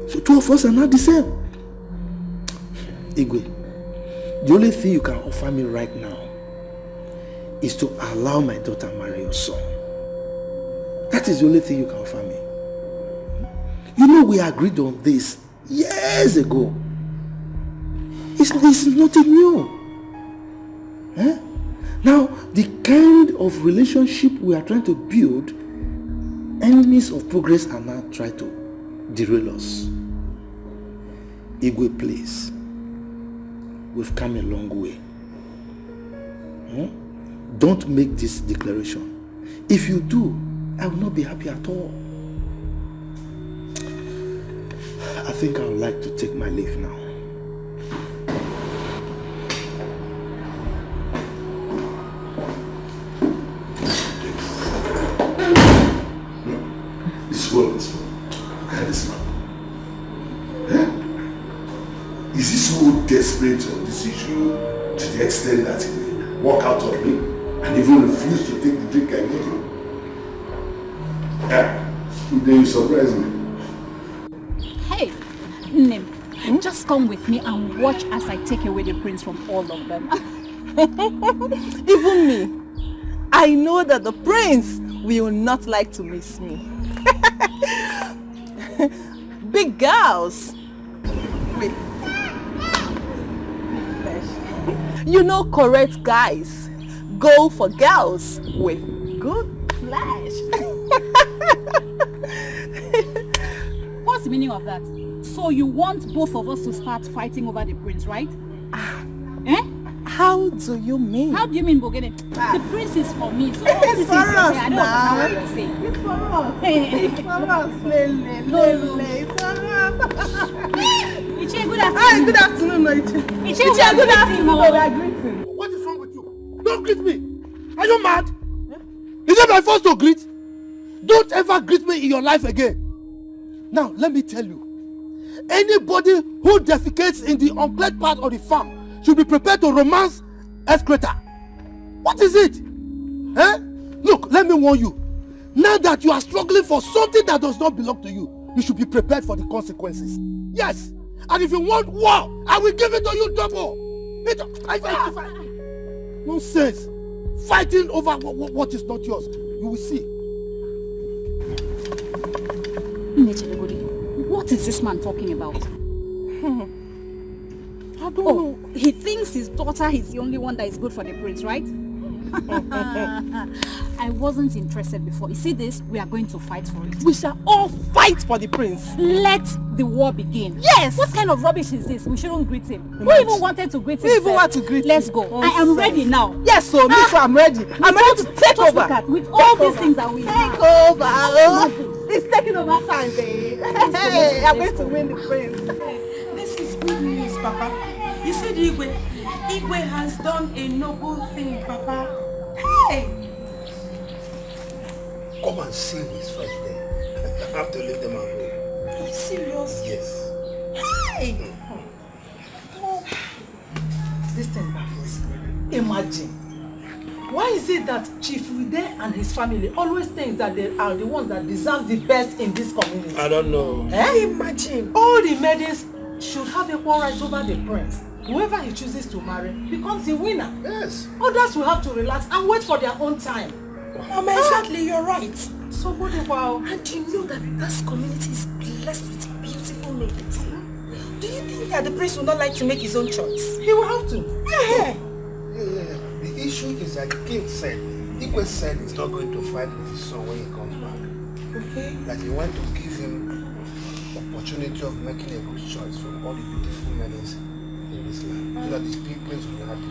S10: So two of us are not the same. Igwe, the only thing you can offer me right now is to allow my daughter marry your son. That is the only thing you can offer me. You know we agreed on this years ago. It's nothing new. Huh? Now, the kind of relationship we are trying to build, enemies of progress are now trying to derail us. Igwe, please. We've come a long way. Don't make this declaration. If you do, I will not be happy at all. I think I would like to take my leave now.
S2: Look at this man. Huh? Is he so desperate on this issue to the extent that he will walk out on me and even refuse to take the drink I gave him? Yeah, then you surprise me.
S11: Hey, Nim, just come with me and watch as I take away the prince from all of them.
S9: Even me, I know that the prince will not like to miss me. Big girls. Wait. You know, correct guys go for girls with good flesh.
S11: What's the meaning of that? So you want both of us to start fighting over the prince, right? Eh?
S9: How do you mean?
S11: How do you mean, Bogene? The prince is for me, so all this is for us. I don't understand what you're saying.
S9: It's for us. It's for us, Lele.
S11: No.
S9: It's for us.
S11: Iche, good afternoon.
S9: Hi, good afternoon, Iche.
S11: Iche, good afternoon.
S5: What is wrong with you? Don't greet me. Are you mad? Is it my first to greet? Don't ever greet me in your life again. Now, let me tell you. Anybody who defecates in the uncleared part of the farm should be prepared to romance excreta. What is it? Eh? Look, let me warn you. Now that you are struggling for something that does not belong to you, you should be prepared for the consequences. Yes. And if you want war, I will give it to you double. Nonsense. Fighting over what is not yours. You will see.
S11: What is this man talking about?
S9: I don't know.
S11: He thinks his daughter is the only one that is good for the prince, right? I wasn't interested before. You see this? We are going to fight for it.
S9: We shall all fight for the prince.
S11: Let the war begin.
S9: Yes!
S11: What kind of rubbish is this? We shouldn't greet him. Who even wanted to greet him?
S9: Who even want to greet him?
S11: Let's go. I am ready now.
S9: Yes, so me too, I'm ready. I'm ready to take over.
S11: With all these things that we have.
S9: Take over. It's taking over time, babe. Hey, I'm going to win the prince.
S6: This is good news, Papa. You see the Igwe? Igwe has done a noble thing, Papa. Hey!
S2: Come and see his friends there. I have to leave them alone.
S6: Are you serious?
S2: Yes.
S6: Hey! Oh.
S9: This thing baffles me. Imagine. Why is it that Chief Ude and his family always think that they are the ones that deserve the best in this community?
S10: I don't know.
S9: Imagine. All the maidens should have equal rights over the prince. Whoever he chooses to marry becomes the winner.
S2: Yes.
S9: Others will have to relax and wait for their own time.
S6: Mama, exactly, you're right.
S9: So what about...
S6: And you know that this community is blessed with beautiful maidens. Do you think that the prince will not like to make his own choice?
S9: He will have to.
S2: Yeah. The issue is that the king said, Igwe said he's not going to fight with his son when he comes back.
S6: Okay.
S2: That he wants to give him the opportunity of making a good choice from all the beautiful maidens in this land. So that his people will be happy.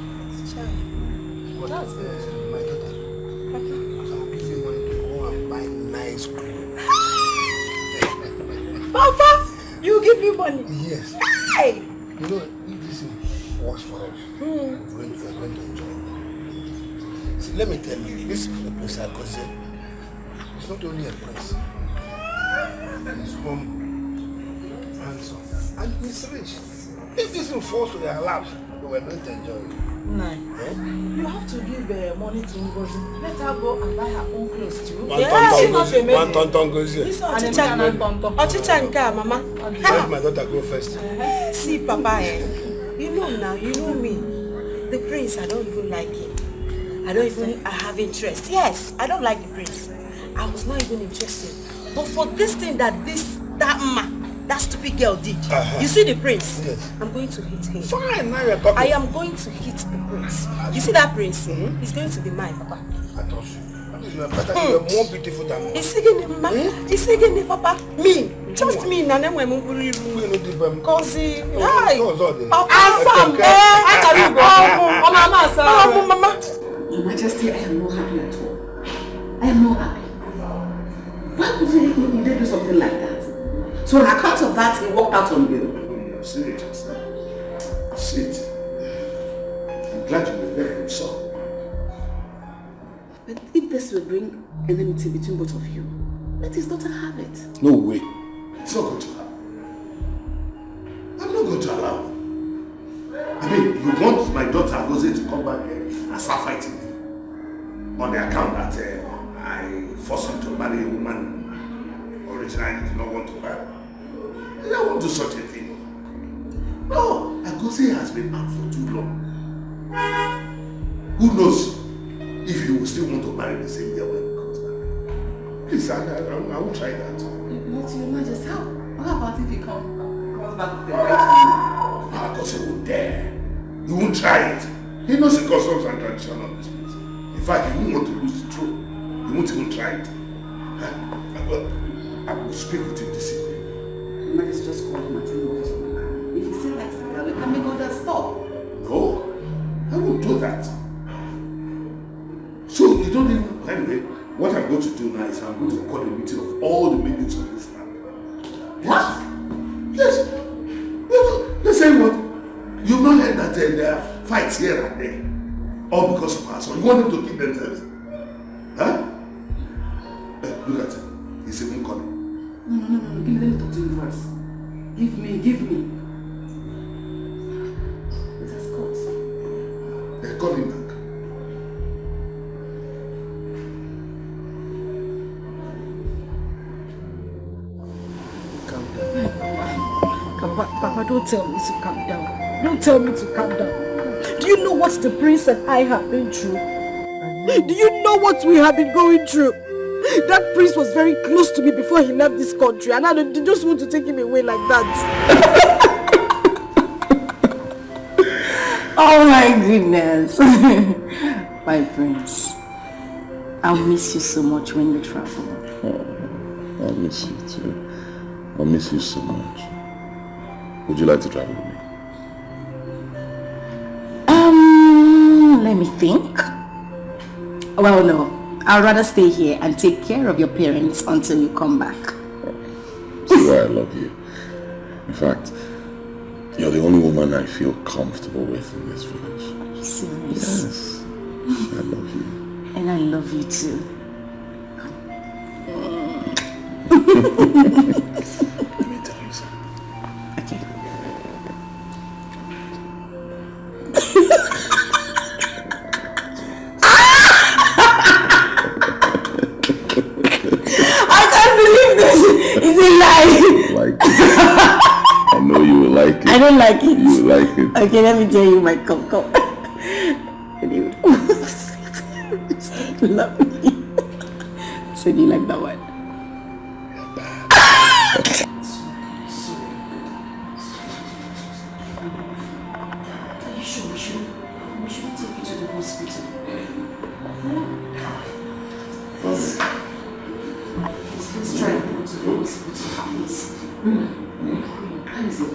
S2: But
S9: That's good.
S2: My daughter, I'll give you money to go and buy nice clothes.
S6: Papa, you give me money?
S2: Yes.
S6: Hey!
S2: You know, if this thing works for us, we're going to enjoy it. See, let me tell you, this is the place I consider. It's not only a place. It's humble, handsome, and it's rich. If this thing falls to their laps, we're going to enjoy it.
S9: Nah. You have to give money to Ngozi. Let her go and buy her own clothes too.
S2: One tonton goes here.
S6: This Ochicha Nka, Mama.
S2: Let my daughter go first.
S6: See, Papa, you know now, you know me. The prince, I don't even like him. I don't even have interest. Yes, I don't like the prince. I was not even interested. But for this thing that that stupid girl did, you see the prince?
S2: Yes.
S6: I'm going to hit him.
S2: Fine, now you're talking.
S6: I am going to hit the prince. You see that prince? He's going to be mine, Papa.
S2: I thought so. You're better, you're more beautiful than me.
S6: He's singing Mama. He's singing Papa. Me. Just me. Nane mwe munguri. Kosi. Hi. Papa.
S8: Mama. Your Majesty, I am not happy at all. I am not happy. Why would you do something like that? So on account of that, he walked out on you.
S2: No, see it. See it. I'm glad you were there yourself.
S8: But if this will bring enmity between both of you, let his daughter have it.
S2: No way. It's not going to happen. I'm not going to allow it. I mean, you want my daughter Jose to come back and start fighting me on the account that I forced him to marry a woman originally did not want to marry. I don't want to do such a thing. No, Agose has been out for too long. Who knows if he will still want to marry the same girl when he comes back. Please, I won't try that.
S6: Not your Majesty. How about if he comes back with the right
S2: No, Agose won't dare. He won't try it. He knows the customs and tradition of this place. In fact, he won't want to lose the throne. He won't even try it. I will speak with him this evening.
S6: You might just call him and tell him what's going on. If he still likes the girl, we can make all that stop.
S2: No, I won't do that. So you don't even, anyway, what I'm going to do now is I'm going to call a meeting of all the minions of this land. What? Yes. Let's say what? You've not heard that there are fights here and there. All because of us. So you want them to kill themselves? Huh? Look at him. He's even calling.
S6: No. Let me talk to you first. Give me. It has cut.
S2: They're calling back.
S1: Papa, don't tell me to calm down. Don't tell me to calm down. Do you know what the prince and I have been through? Do you know what we have been going through? That prince was very close to me before he left this country, and I just want to take him away like that.
S6: Oh my goodness. My prince. I'll miss you so much when you travel.
S2: Oh, I'll miss you too. I'll miss you so much. Would you like to travel with me?
S6: Let me think. Well, no. I'd rather stay here and take care of your parents until you come back.
S2: See why I love you. In fact, you're the only woman I feel comfortable with in this village.
S6: Are you serious?
S2: Yes. I love you.
S6: And I love you too.
S2: Let me tell you something.
S6: Okay. It's a lie.
S2: Like it. I know you will like it.
S6: I don't like it.
S2: You will like it.
S6: Okay, let me tell you my come. Love me. So do you like that one? Are you sure we should take you to the hospital? Let's try and go to the hospital, please. How is it?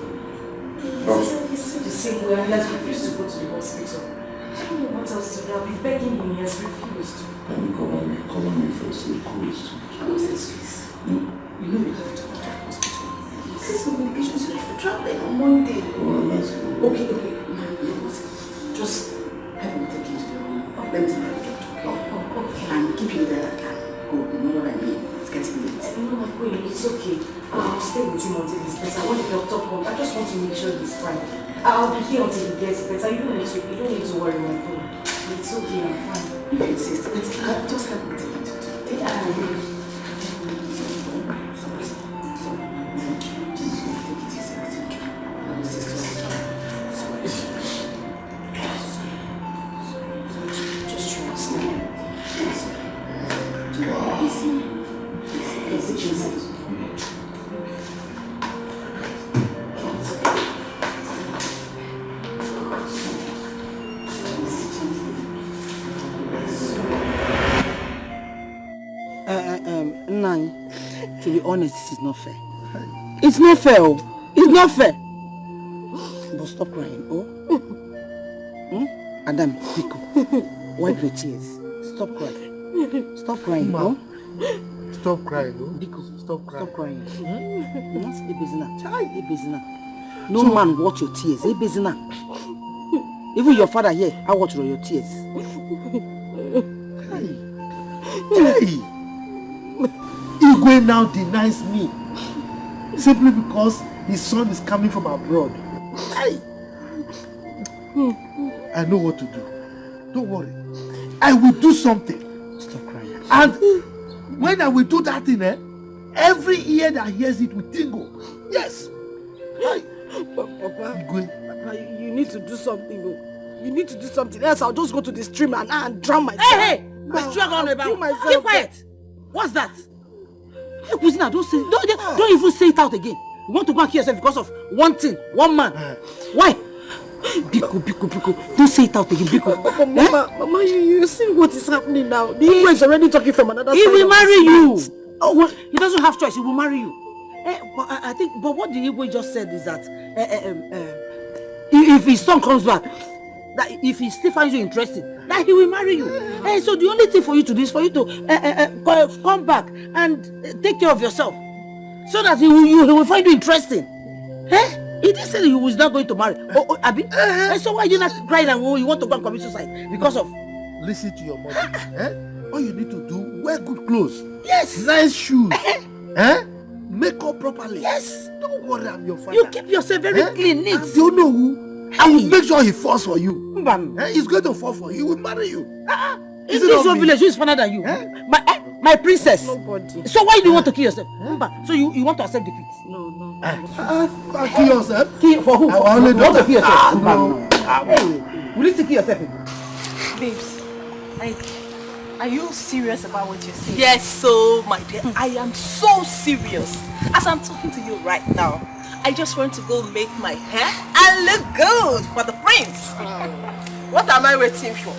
S6: He's still the same way, and he has refused to go to the hospital. I don't know what else to do. I'll be begging him, he has refused.
S2: Call on me first. You're cool.
S6: How is this, please? You know we have to go to the hospital. This is communications, you have to travel on Monday.
S2: Well, let's go.
S6: Okay. Just help me take you to the room. Let me see my doctor. Okay. And keep you there. Go. You know what I mean? It's getting late. No, it's okay. I'll stay with him until he's better. I want the doctor home. I just want to make sure he's fine. I'll be here until he gets better. You don't need to worry, my phone. It's okay, I'm fine. If you insist, just help me take it to take it. Just trust me.
S1: To be honest, this is not fair. It's not fair. It's not fair. But stop crying, Adam, Biko, wipe your tears. Stop crying. Stop crying,
S5: Stop crying,
S1: Biko,
S5: stop crying.
S1: Stop crying. No man watch your tears. Even your father here, I watch your tears.
S5: Igwe now denies me simply because his son is coming from abroad. I know what to do. Don't worry. I will do something.
S10: Stop crying.
S5: And when I will do that thing, every ear that hears it will tingle. Yes.
S1: Papa, you need to do something. You need to do something else. I'll just go to the stream and drown myself.
S6: Hey! Keep quiet. What's that?
S1: Hey, Kuzina, don't even say it out again. You want to go and kill yourself because of one thing, one man. Why? Biko. Don't say it out again, Biko. Mama, you see what is happening now? The Igbo is already talking from another side.
S6: He will marry you.
S1: Oh, well, he doesn't have choice. He will marry you. But I think, but what the Igbo just said is that if his son comes back, that if he still finds you interesting, that he will marry you. So the only thing for you to do is for you to come back and take care of yourself, so that he will find you interesting. He didn't say that he was not going to marry. Abi? So why are you not crying and you want to go and commit suicide because of?
S5: Listen to your mother. All you need to do, wear good clothes.
S1: Yes.
S5: Nice shoes. Make up properly.
S1: Yes.
S5: Don't worry, I'm your father.
S1: You keep yourself very clean, neat.
S5: You know who? I will make sure he falls for you. He's going to fall for you. He will marry you.
S1: In this one village, who is funner than you? My princess.
S6: Nobody.
S1: So why do you want to kill yourself? So you want to accept defeat?
S6: No.
S5: Kill yourself?
S1: Kill for who?
S5: I will only
S1: you want to kill yourself?
S5: No.
S1: Hey, will you still kill yourself?
S6: Babes, are you serious about what you're saying?
S9: Yes, so my dear, I am so serious. As I'm talking to you right now, I just want to go make my hair and look good for the prince. What am I waiting for?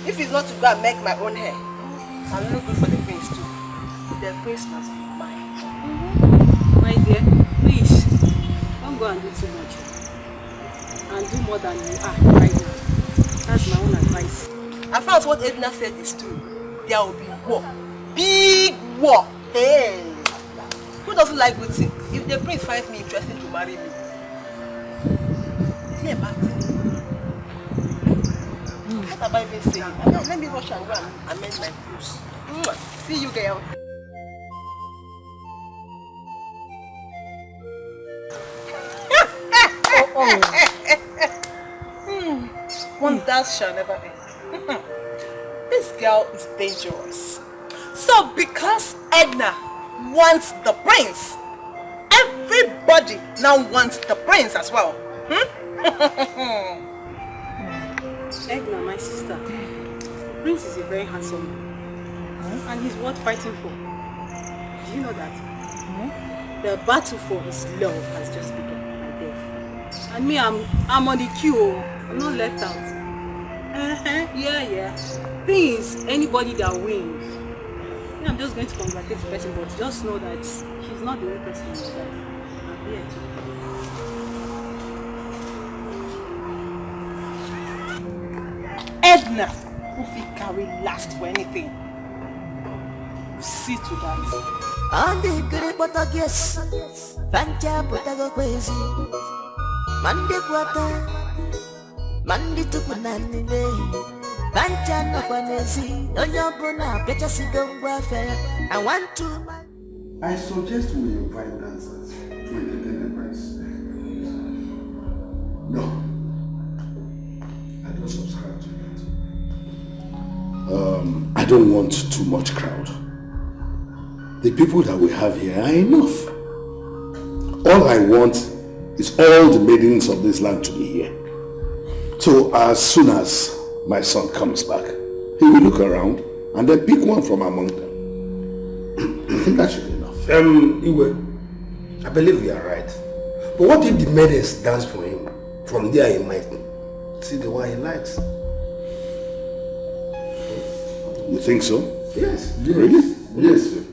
S9: If it's not to go and make my own hair, I'll look good for the prince too. The prince must be mine.
S3: My dear, please, don't go and do too much. And do more than you are right now. That's my own advice.
S9: I found what Edna said is true. There will be war. Big war. Hey! Who doesn't like good things? If the prince finds me interesting to marry me, it's not a bad thing. What am I even saying? Let me rush and go and amend my clothes. See you, girl. Wonders shall never end. This girl is dangerous. So because Edna wants the prince, everybody now wants the prince as well.
S3: Edna, my sister, the prince is a very handsome man. And he's worth fighting for. Do you know that? The battle for his love has just begun, my dear. And me, I'm on the queue. I'm not left out. Yeah. Things, anybody that wins. I'm just going to congratulate the person, but just know that she's not the only person in my life. I'm here too.
S9: Edna, if he carry last for anything, see to that.
S4: And the great but I guess Pancha Potago crazy Mandi Quata Mandi Tupunani Pancha no Panesi Onyabona Petasigo Warfare. I want to.
S2: I suggest we invite dancers to entertain the prince. No, I don't subscribe to that. I don't want too much crowd. The people that we have here are enough. All I want is all the maidens of this land to be here. So as soon as my son comes back, he will look around and then pick one from among them. I think that should be enough.
S13: Iwe, I believe you are right. But what if the maidens dance for him? From there he might see the one he likes.
S2: You think so?
S13: Yes.
S2: Really?
S13: Yes, sir.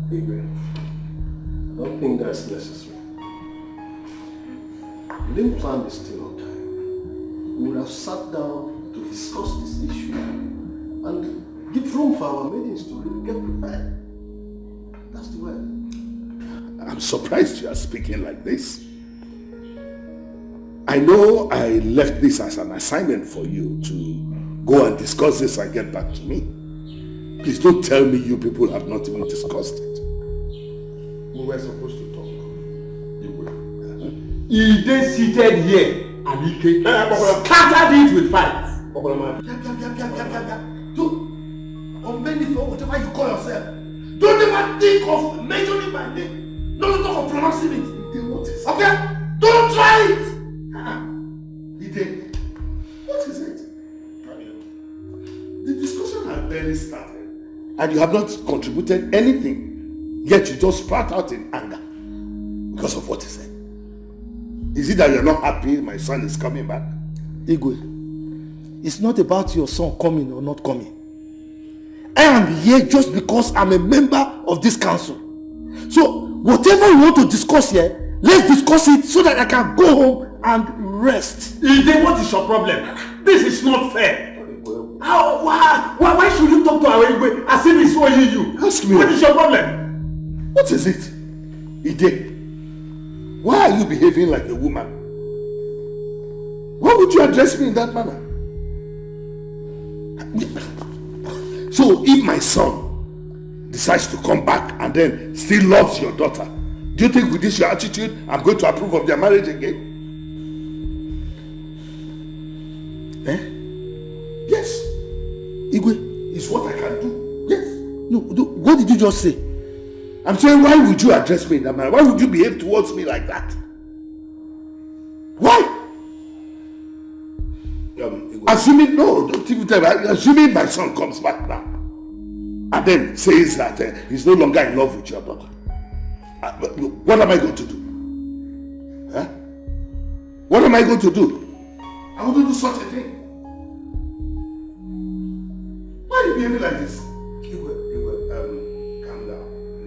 S13: Iwe, I don't think that's necessary. We didn't plan this thing on time. We would have sat down to discuss this issue and give room for our maidens to get prepared. That's the way.
S2: I'm surprised you are speaking like this. I know I left this as an assignment for you to go and discuss this and get back to me. Please don't tell me you people have not even discussed it. We were supposed to talk.
S12: He then seated here and he came scattered it with fights.
S2: On many for whatever you call yourself. Don't ever think of mentioning my name. Don't talk of pronouncing it. Okay? Don't try it! Ide, what is it? The discussion has barely started. And you have not contributed anything. Yet you just sprout out in anger. Because of what he said. Is it that you're not happy my son is coming back?
S5: Igwe, it's not about your son coming or not coming. I am here just because I'm a member of this council. So, whatever you want to discuss here, let's discuss it so that I can go home and rest.
S12: Ide, what is your problem? This is not fair. Why should you talk to our Igwe as if he's owing you?
S2: Ask me.
S12: What is your problem?
S2: What is it? Ide, why are you behaving like a woman? Why would you address me in that manner? So if my son decides to come back and then still loves your daughter, do you think with this your attitude I'm going to approve of their marriage again? Yes.
S5: Igwe,
S2: it's what I can do. Yes.
S5: No, what did you just say?
S2: I'm saying, why would you address me in that manner? Why would you behave towards me like that? Why? Assuming my son comes back now and then says that he's no longer in love with your daughter, what am I going to do? Huh? What am I going to do? I wouldn't do such a thing. Why are you behaving like this? Calm down.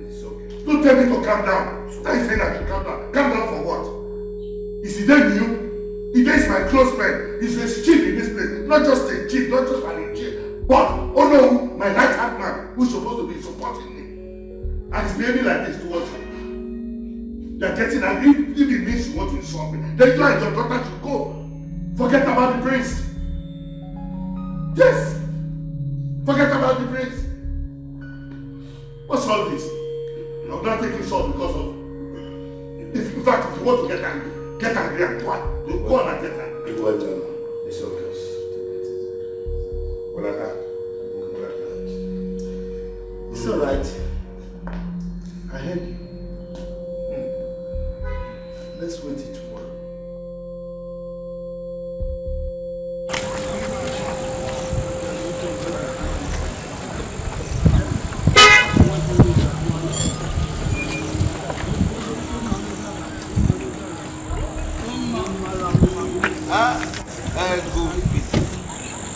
S2: It's okay. Don't tell me to calm down. Why are you saying I should calm down? Calm down for what? Is he there you? He is my close friend. He's a chief in this place. Not just a chief, not just an chief. But, oh no, my right hand man who's supposed to be supporting me. And he's behaving like this towards me. They're getting angry. If it means you want to insult me, then you and your daughter should go. Forget about the prince. Yes. Forget about the prince. What's all this? I'm not taking salt because of... In fact, if you want to get angry and what? Go on and get angry.
S13: It's okay.
S2: It's alright. I heard you. Let's wait till tomorrow.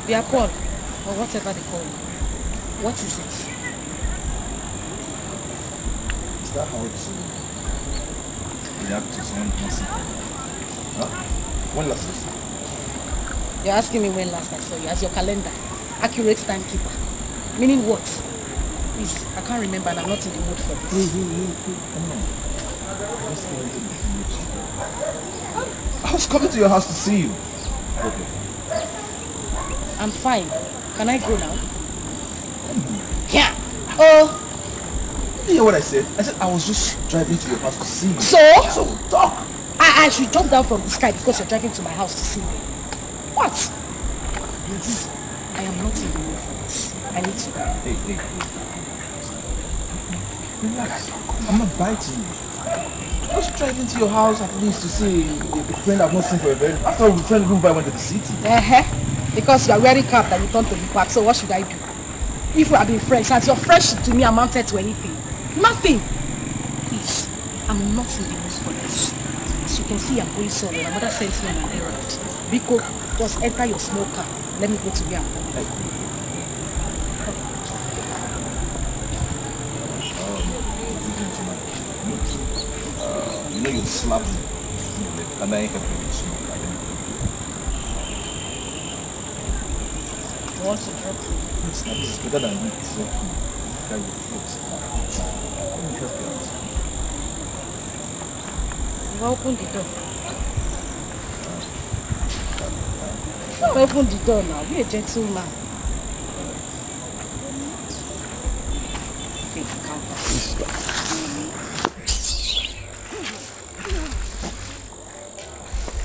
S1: They are Paul, or whatever they call you. What is it?
S12: Is that how to react to someone missing? Huh? When last I saw you?
S1: You're asking me when last I saw you, as your calendar. Accurate timekeeper. Meaning what? Please, I can't remember and I'm not in the mood for this.
S12: I was coming to your house to see you. Okay.
S1: I'm fine. Can I go now? Yeah. Oh.
S12: You hear what I said? I said I was just driving to your house to see you.
S1: So
S12: talk.
S1: I should jump down from the sky because you're driving to my house to see me. What? Please. I am not in the mood for this. I need to go.
S12: Hey. Relax. I'm not biting you. Just driving to your house at least to see a friend I've not seen for a very long. After all, the friend went to the city.
S1: Because you are wearing cap that you turn to the back, so what should I do? If we have been friends, and your friendship to me amounted to anything. Nothing. Please, I'm not in the mood for this. As you can see, I'm going somewhere. My mother sent me on an errand. Biko, just enter your small car. Let me go to where I'm going.
S12: You know you slapped me. And I ain't helping you smoke.
S1: You want to drop me?
S12: It's better than me. So, carry your foot. Let me help you out.
S1: You open the door. Open the door now. Be a gentleman.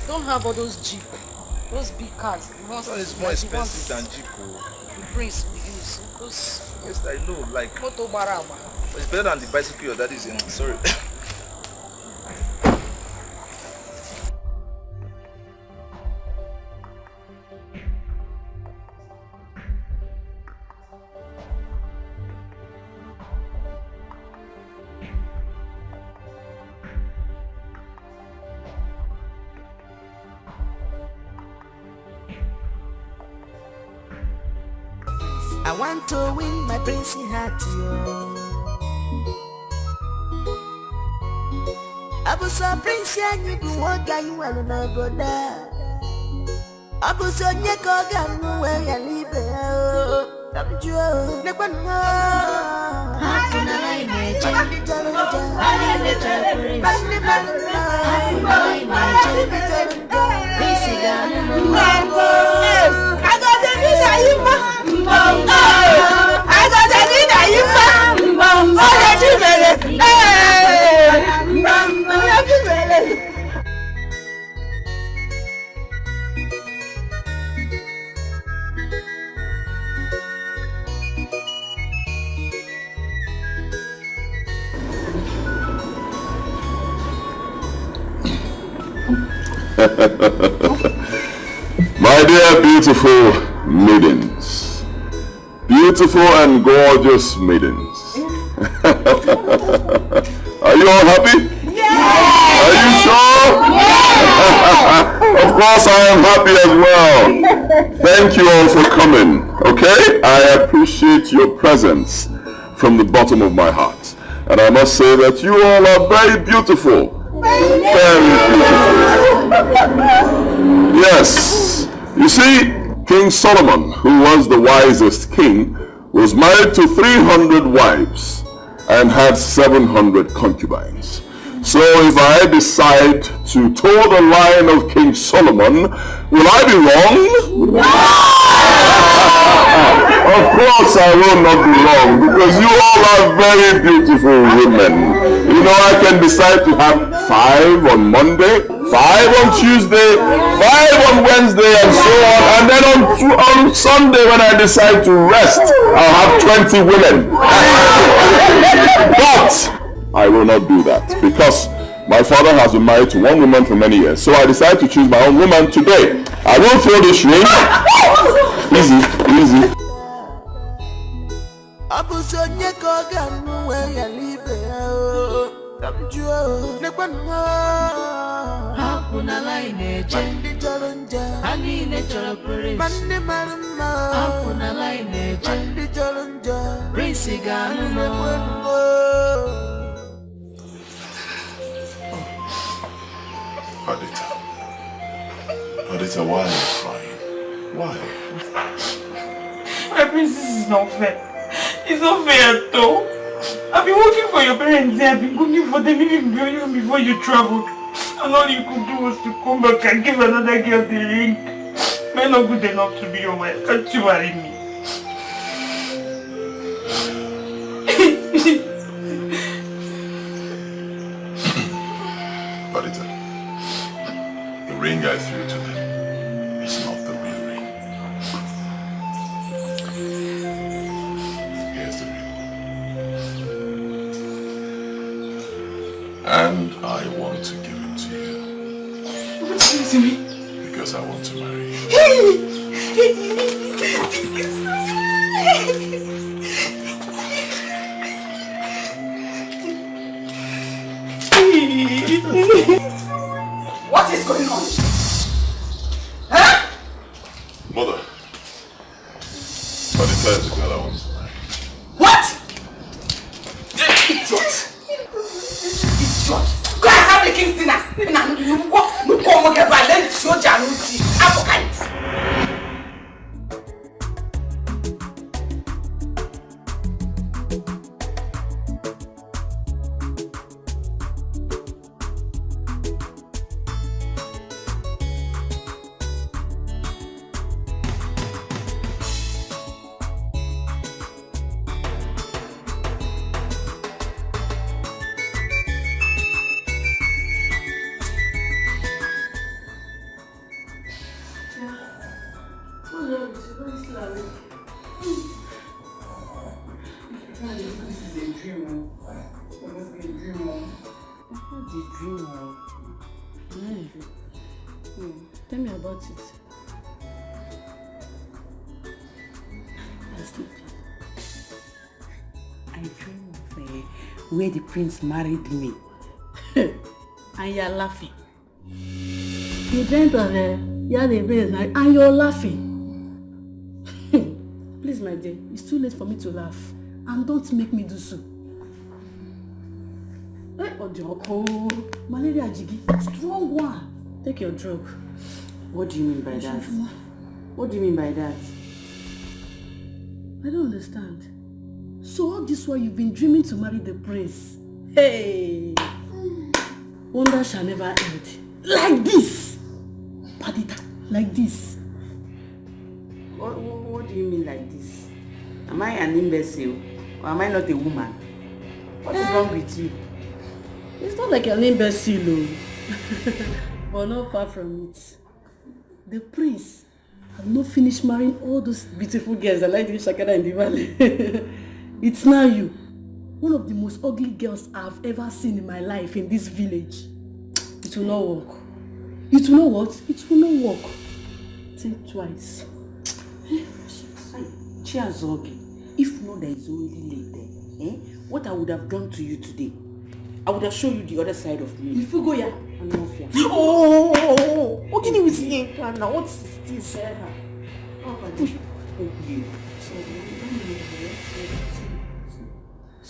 S6: don't have all those Jeep. Those big cars.
S12: This one is more expensive than Jeep.
S6: The Prince will use. Those...
S12: Yes, I know. Like...
S6: Moto Barama.
S12: It's better than the bicycle your daddy is in. Sorry.
S4: I want to win my princey heart, yo. I was a prince and you do what you want to go there. I was on your gun where you live. I'm Joe. The one
S2: My dear beautiful maidens, beautiful and gorgeous maidens. Are you all happy? Yeah! Are you sure? Yeah! Of course I am happy as well. Thank you all for coming, okay? I appreciate your presence from the bottom of my heart. And I must say that you all are very beautiful. Very beautiful. Yes. You see, King Solomon, who was the wisest king, was married to 300 wives and had 700 concubines. So if I decide to toe the line of King Solomon, will I be wrong? No! Of course I will not be wrong, because you all are very beautiful women. You know, I can decide to have 5 on Monday, 5 on Tuesday, 5 on Wednesday, and so on. And then on Sunday, when I decide to rest, I'll have 20 women. But I will not do that, because my father has been married to one woman for many years. So I decided to choose my own woman today. I will throw this ring. Easy, easy.
S13: Adita, why are you crying? Why?
S6: My prince, this is not fair. It's not fair at all. I've been working for your parents here. I've been cooking for them even before you traveled. And all you could do was to come back and give another girl the ring. Men are good enough to be your wife. Can't you marry me?
S13: Adita, the ring I threw to them is not the real ring. Here's the ring. And I want to give it to you.
S6: What do you mean?
S13: Because I want to marry you.
S6: What is going on? Huh?
S13: Mother, Adita is the girl I want to marry.
S6: What? Idiot! Idiot! Go and have the king's dinner!
S8: Oh.
S1: Tell me about it.
S8: I dream of where the prince married me.
S1: And you're laughing. You dreamt of you're the prince and you're laughing. Please, my dear, it's too late for me to laugh. And don't make me do so. Malaria jiggy, strong one. Take your drug.
S8: What do you mean by that? What do you mean by that?
S1: I don't understand. So all this while you've been dreaming to marry the prince. Hey! Wonder shall never end. Like this! Padita, like this.
S8: What do you mean like this? Am I an imbecile? Or am I not a woman? What is wrong with you?
S1: It's not like an imbecile, but not far from it. The prince have not finished marrying all those beautiful girls that like the Shakara in the valley. It's now you. One of the most ugly girls I've ever seen in my life in this village. It will not work. It will not what? It will not work. Think twice.
S8: Chiazogi, if not there is already late there, what I would have done to you today, I would have shown you the other side of me.
S1: If you go here,
S8: I'm not fair.
S1: What can you with me now? What is this?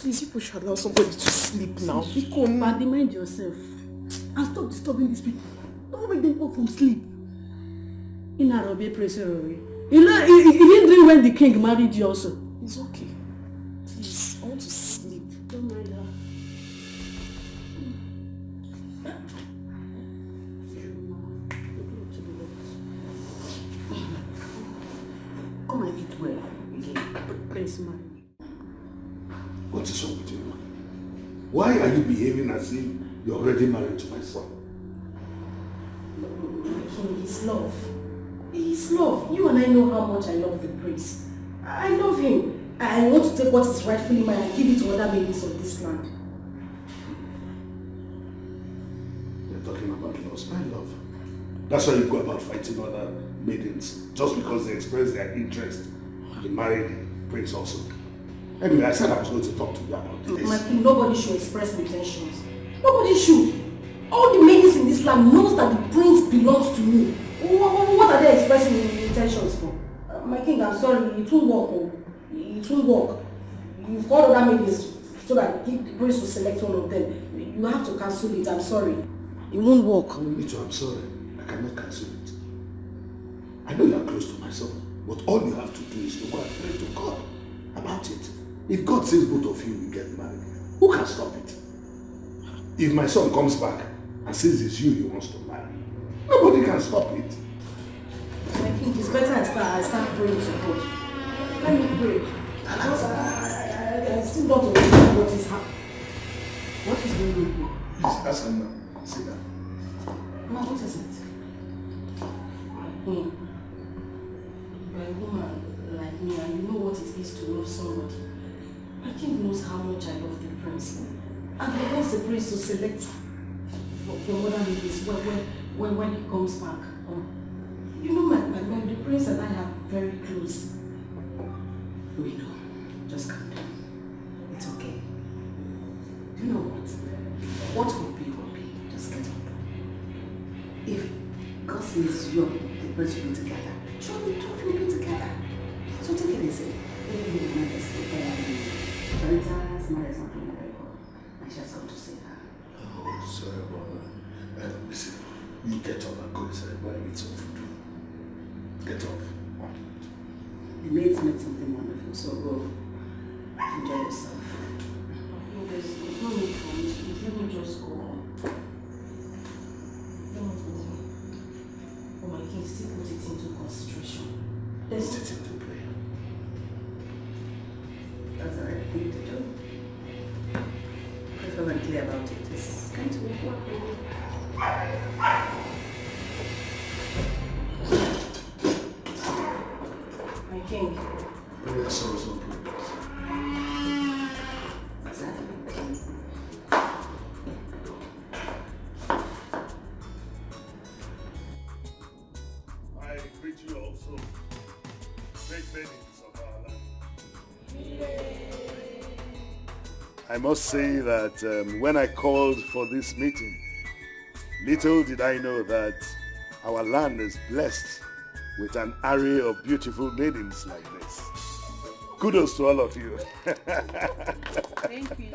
S6: Please, people should allow somebody to sleep now.
S1: But mind yourself. And stop disturbing these people. Don't wake them up from sleep. In Arabic, you know, he didn't dream when the king married you also.
S6: It's okay. Please, I want to sleep.
S1: Don't mind her.
S8: Come and eat well again.
S1: Prince man.
S2: What is wrong with you? Why are you behaving as if you're already married to my son?
S1: His love. His love. You and I know how much I love the prince. I love him. I want to take what is rightfully mine and give it to other babies of this land.
S2: You're talking about love, my love. That's why you go about fighting other maidens, just because they express their interest in marrying the prince also. Anyway, I said I was going to talk to you about this.
S1: My king, nobody should express intentions. Nobody should. All the maidens in this land knows that the prince belongs to me. What are they expressing intentions for? My king, I'm sorry, it won't work. It won't work. You've called other maidens so that the prince will select one of them. You have to cancel it, I'm sorry. It won't work.
S2: Me too, I'm sorry. I cannot cancel it. I know you're close to my son, but all you have to do is to go and pray to God about it. If God says both of you will get married, who can stop it? If my son comes back and says it's you he wants to marry, nobody can stop it.
S1: I think it's better I start praying to God. Let me pray. I still don't understand what is happening. What is going on here?
S2: Please ask him now. Sit down.
S1: Ma, what is it? You're a woman like me and you know what it is to love somebody. My king knows how much I love the prince. And he wants the prince to select from other ladies when he comes back. You know, the prince and I are very close.
S8: We know. Just calm down. It's okay. You know what? What will be will be. Just get up. If God says you and the prince will be together, surely the two will be together. So take it easy. Charita's married something very good. I just want to say that.
S2: Oh, sorry about that. Listen, you get up and go inside while I eat some food. Get up.
S8: The maids made something wonderful, so go enjoy yourself.
S1: No, there's no need for me. Let me just go on. Don't go. Oh my king, still put it into consideration.
S2: Let's put it into prayer.
S8: That's the right thing to do. If we're very clear about it, it's going to work.
S1: My king.
S2: Prayer solves all problems.
S8: Exactly.
S2: maidens of our land. I must say that when I called for this meeting, little did I know that our land is blessed with an array of beautiful maidens like this. Kudos to all of you.
S3: Thank you.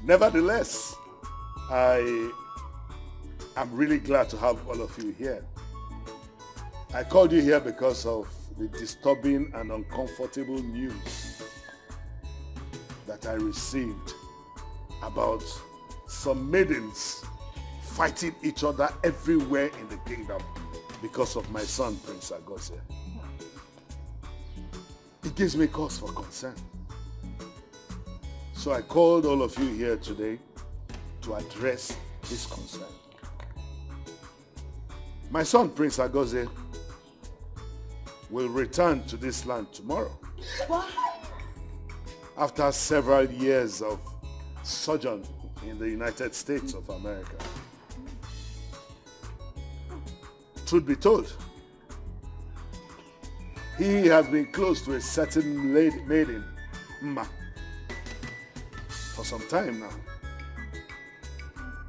S2: Nevertheless, I am really glad to have all of you here. I called you here because of the disturbing and uncomfortable news that I received about some maidens fighting each other everywhere in the kingdom because of my son, Prince Agozie. It gives me cause for concern. So I called all of you here today to address this concern. My son, Prince Agozie, will return to this land tomorrow.
S3: What?
S2: After several years of sojourn in the United States of America. Truth be told, he has been close to a certain maiden, Mma, for some time now.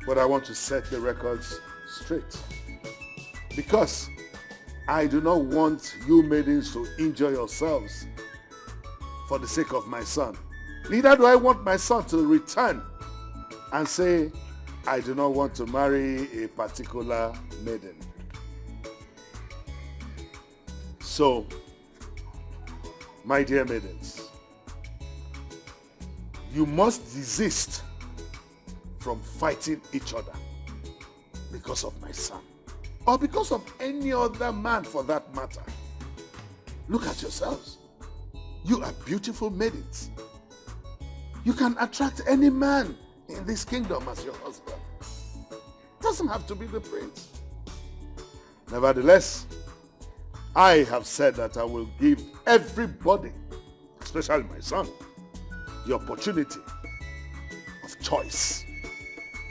S2: But I want to set the records straight. Because I do not want you maidens to injure yourselves for the sake of my son. Neither do I want my son to return and say, I do not want to marry a particular maiden. So, my dear maidens, you must desist from fighting each other because of my son, or because of any other man for that matter. Look at yourselves. You are beautiful maidens. You can attract any man in this kingdom as your husband. Doesn't have to be the prince. Nevertheless, I have said that I will give everybody, especially my son, the opportunity of choice.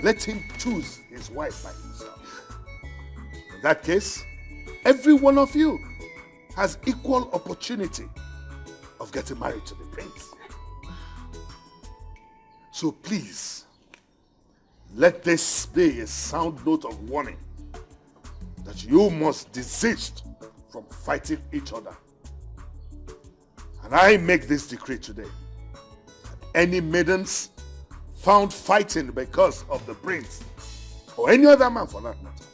S2: Let him choose his wife by himself. In that case, every one of you has equal opportunity of getting married to the prince. So please, let this be a sound note of warning that you must desist from fighting each other. And I make this decree today. Any maidens found fighting because of the prince, or any other man for that matter,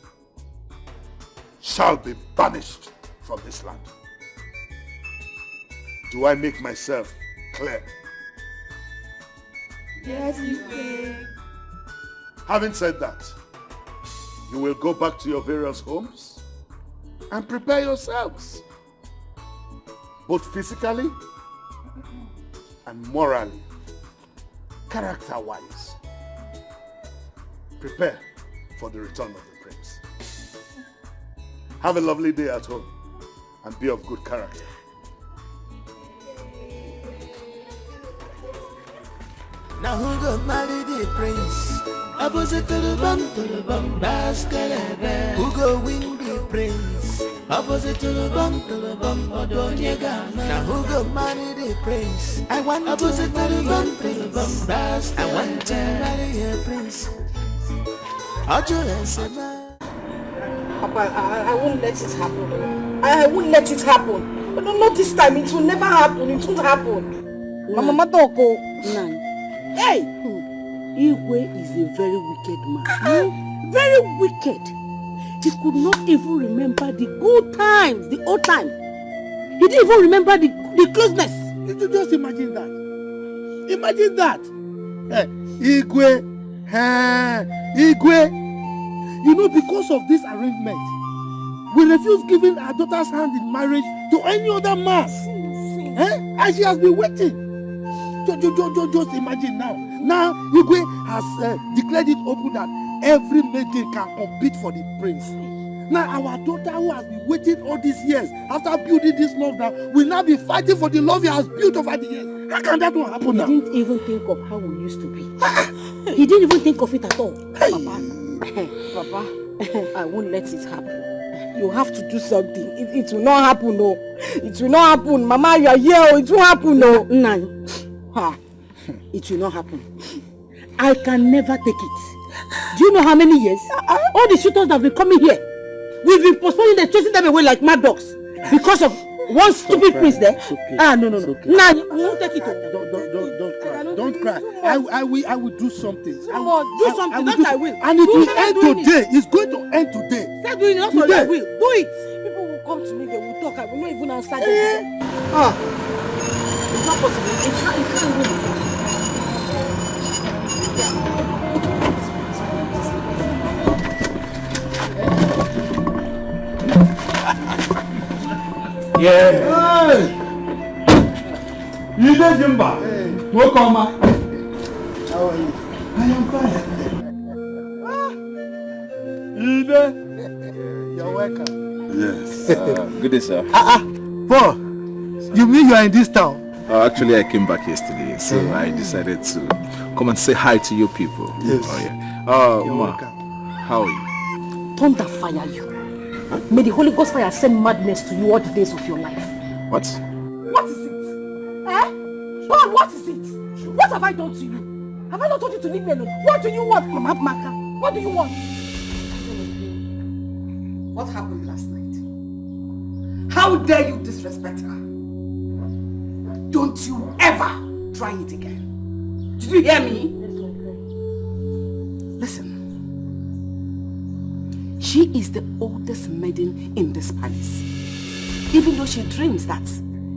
S2: shall be banished from this land. Do I make myself clear?
S6: Yes, you will.
S2: Having said that, you will go back to your various homes and prepare yourselves, both physically and morally, character-wise. Prepare for the return of the prince. Have a lovely day at home and be of good character.
S4: Now who go marry the prince? Opposite to the bum, baskelebe. Who go win the prince? Opposite to the bum, odonyega. Now who go marry the prince? I want opposite to the bum, baskelebe. I want to marry a prince.
S1: Papa, I won't let it happen. I won't let it happen. But not this time. It will never happen. It won't happen.
S8: Mama Matoko. Hey! Igwe is a very wicked man. Very wicked. He could not even remember the good times, the old time. He didn't even remember the closeness.
S5: Did you just imagine that? Imagine that. Igwe. Igwe. You know, because of this arrangement, we refuse giving our daughter's hand in marriage to any other man. And she has been waiting. Just imagine now. Now, Igwe has declared it open that every maiden can compete for the prince. Now, our daughter who has been waiting all these years, after building this love now, will now be fighting for the love he has built over the years. How can that one happen now?
S8: He didn't even think of how we used to be. He didn't even think of it at all. Papa, I won't let it happen.
S6: You have to do something. It will not happen, no. It will not happen. Mama, you are here. It will happen, no.
S1: Nani. It will not happen. I can never take it. Do you know how many years? All the shooters that have been coming here, we've been postponing them, chasing them away like mad dogs because of one stupid prince there.
S5: Okay.
S1: No. Nah, you won't take it.
S5: Don't cry. I will do something.
S1: Do something, that I will.
S5: And it will end today. It's going to end today.
S1: Start doing it, that's what I will. Do it. People will come to me, they will talk. I will not even answer them. It's not possible. It can't really.
S12: Yeah. Hey. You did Jimba. Welcome. How
S5: are you?
S12: I am fine. Ida.
S5: You're welcome.
S12: Yes. Good day, sir.
S5: Paul, you mean you are in this town?
S12: Actually, I came back yesterday, so I decided to come and say hi to you people.
S5: Yes.
S12: Oh, yeah.
S5: You're
S12: Ma,
S5: welcome.
S12: how are you?
S1: Thunder fire you. May the Holy Ghost fire send madness to you all the days of your life.
S12: What?
S1: What is it? Paul, what is it? What have I done to you? Have I not told you to leave me alone? What do you want, Mama Maka? What do you want?
S6: What happened last night? How dare you disrespect her? Don't you ever try it again. Did you hear me?
S8: Listen. She is the oldest maiden in this palace. Even though she dreams that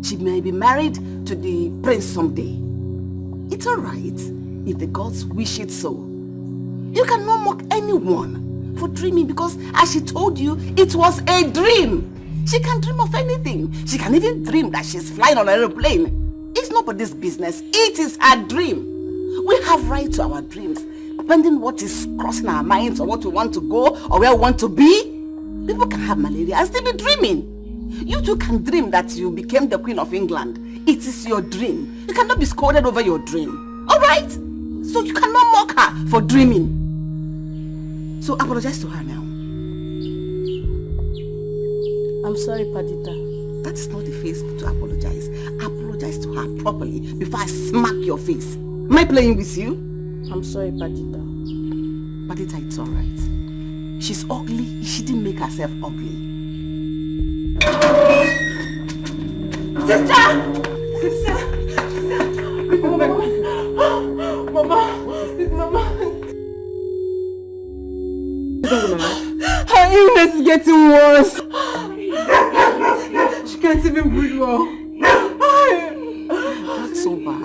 S8: she may be married to the prince someday. It's alright if the gods wish it so. You cannot mock anyone for dreaming because, as she told you, it was a dream. She can dream of anything. She can even dream that she's flying on an aeroplane. It's nobody's business. It is her dream. We have right to our dreams. Depending what is crossing our minds or what we want to go or where we want to be. People can have malaria and still be dreaming. You too can dream that you became the Queen of England. It is your dream. You cannot be scolded over your dream. Alright? So you cannot mock her for dreaming. So apologize to her now.
S1: I'm sorry, Padita.
S8: That is not the face to apologize. Apologize to her properly before I smack your face. Am I playing with you?
S1: I'm sorry, Padita.
S8: Padita, it's alright. She's ugly. She didn't make herself ugly.
S6: Sister! Mama! Her illness is getting worse. She can't even breathe well.
S8: That's so bad.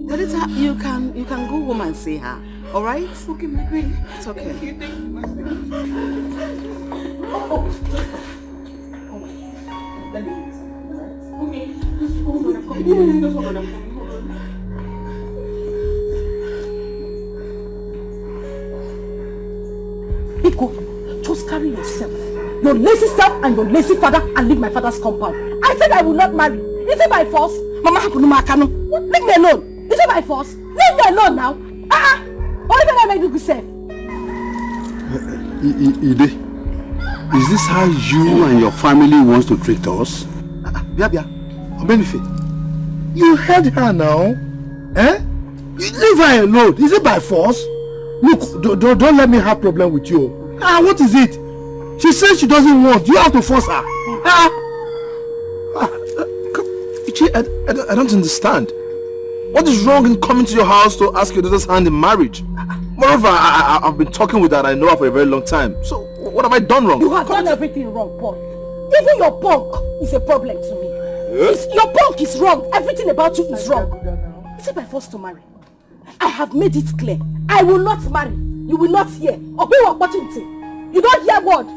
S8: But it's you can go home and see her. All right?
S6: Okay, my queen.
S8: It's okay.
S6: Thank you. Let me do something, alright? Okay. Just hold on. Just hold on.
S1: Iko, just carry yourself, your lazy self and your lazy father, and leave my father's compound. I said I will not marry. Is it by force? Mama Hakunuma Akano. Leave me alone. Is it by force? Leave me alone now. What if I made you say?
S13: Ide, is this how you and your family wants to treat us?
S5: Bia, you heard her now. You leave her alone. Is it by force? Look, don't let me have problem with you. What is it? She says she doesn't want. You have to force her.
S12: I don't understand. What is wrong in coming to your house to ask your daughter's hand in marriage? Moreover, I've been talking with her and I know her for a very long time. So, what have I done wrong?
S1: You have done everything wrong, Paul. Even your punk is a problem to me. Your punk is wrong. Everything about you is wrong. Is it by force to marry? I have made it clear. I will not marry. You will not hear. Or be opportunity. You don't hear word.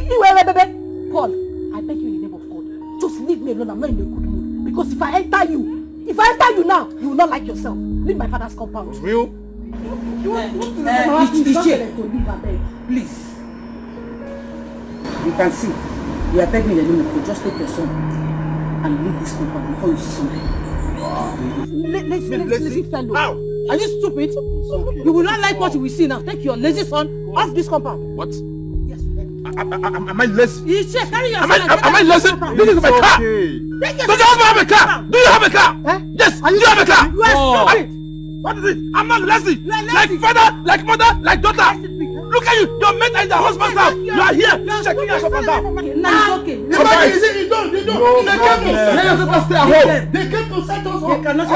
S1: You baby. Paul, I beg you in the name of God. Just leave me alone. I'm not in a good mood. Because if I enter you now, you will not like yourself. Leave my father's compound.
S12: Real?
S1: Please. You can see. You are begging me in the name of God. Just take your son and leave this compound before you see something. Lazy fellow.
S12: How?
S1: Are you stupid? You will not like what you will see now. Take your lazy son off this compound.
S12: What?
S1: Yes.
S5: Am I lazy?
S6: Carry
S5: Am I lazy? This is my car. Does your husband have a car? Do you have a car? Yes. Do you have a car?
S6: You are stupid.
S5: What is it? I'm not lazy. Like father, like mother, like daughter. Look at you. Your mate and your husband's house. You are here checking us up and down.
S6: Now it's okay.
S5: You don't. They came to stay at home.
S13: They came to set us up.
S6: They cannot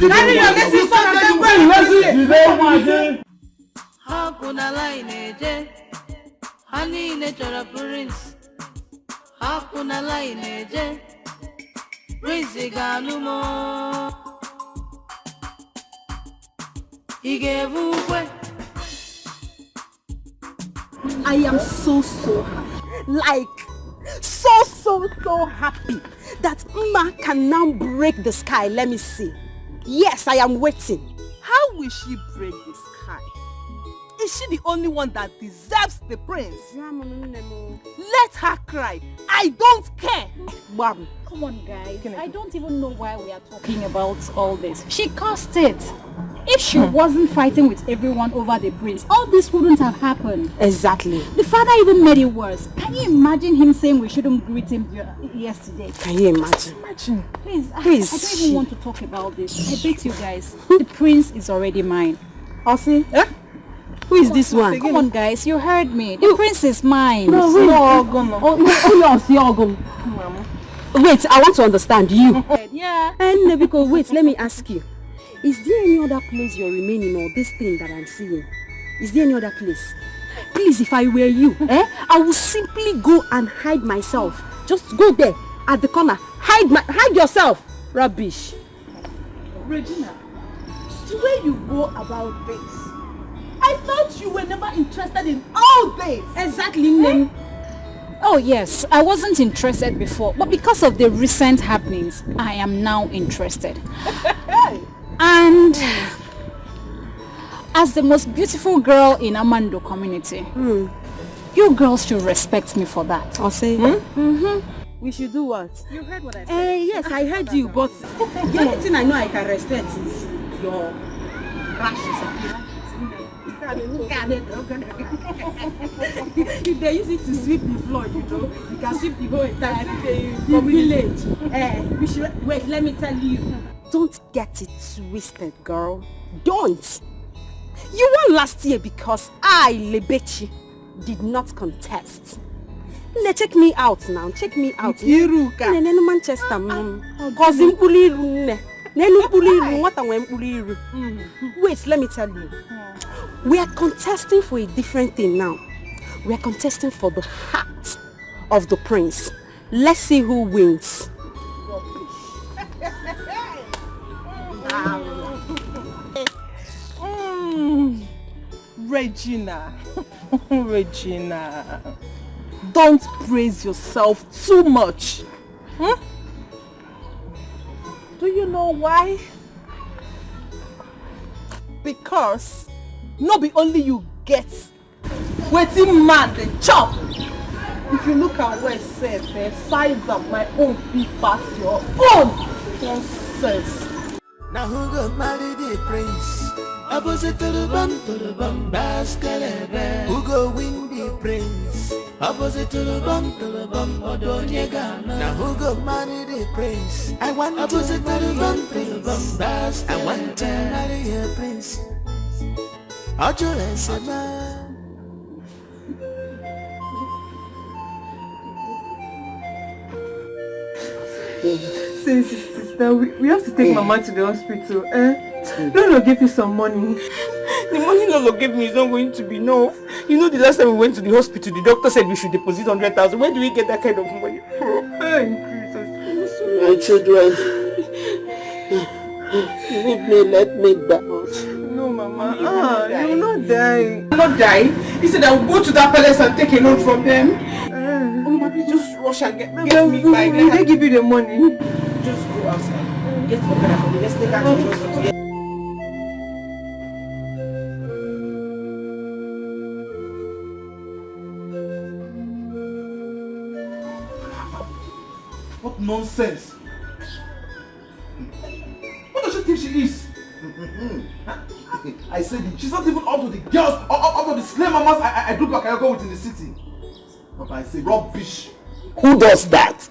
S5: Carry
S6: your lazy son and go lazy.
S5: You know what again?
S4: Hakuna line eje, hani ne chora prince. Hakuna line eje, prince ganumo. Igevukwe.
S1: I am so happy. Like, so happy that Mma can now break the sky. Let me see. Yes, I am waiting.
S6: How will she break the sky? Is she the only one that deserves the prince? Let her cry. I don't care.
S1: Bam.
S14: Come on, guys. I don't even know why we are talking about all this. She caused it. If she wasn't fighting with everyone over the prince, all this wouldn't have happened.
S1: Exactly.
S14: The father even made it worse. Can you imagine him saying we shouldn't greet him yesterday?
S1: Can you imagine?
S14: Please. I don't even want to talk about this. I beg you guys. The prince is already mine.
S1: Osi? Who is this one?
S14: Come on, guys. You heard me. The prince is mine.
S1: Wait, I want to understand you.
S14: Yeah.
S1: And because wait, let me ask you. Is there any other place you're remaining or this thing that I'm seeing? Is there any other place? Please, if I were you, I would simply go and hide myself. Just go there at the corner. Hide yourself. Rubbish.
S6: Regina, the way you go about this, I thought you were never interested in all this.
S1: Exactly.
S14: Oh yes, I wasn't interested before, but because of the recent happenings, I am now interested. And as the most beautiful girl in Amando community, you girls should respect me for that.
S1: I'll say we should do what?
S14: You heard what I said?
S1: Yes, I heard you, but the only thing I know I can respect is your rashes. If they use it to sweep the floor, you can sweep the whole entire village. We should wait. Let me tell you. Don't get it twisted, girl. Don't. You won last year because I, Lebechi, did not contest. Check me out now. Check me out. Manchester. Wait, let me tell you. We are contesting for a different thing now. We are contesting for the heart of the prince. Let's see who wins.
S6: Regina, don't praise yourself too much. Do you know why? Because not be only you get waiting man the chop. If you look at where it says the size of my own feet past your own nonsense.
S4: Now who go marry the prince? Opposite to the bum, baskelebe. Who go win the prince? Opposite to the bum, odonyega. Now who go marry the prince? I want opposite to the bum, baskelebe. I want to marry a prince.
S6: Sister, we have to take Mama to the hospital. Lolo gave you some money.
S9: The money Lolo gave me is not going to be enough. You know, the last time we went to the hospital, the doctor said we should deposit 100,000. Where do we get that kind of money from?
S13: My children, leave me, let me die.
S6: No, Mama. You will not die.
S9: You will not die? He said I will go to that palace and take a loan from them. Mama, please just rush and get me back.
S6: They give you the money.
S9: Just go outside. Get for me. Let's take out the hospital.
S5: What nonsense! What does she think she is?
S12: I said she's not even up to the girls, up to the slave mamas I do bakayoko with in the city. Papa, I say rubbish.
S10: Who does that?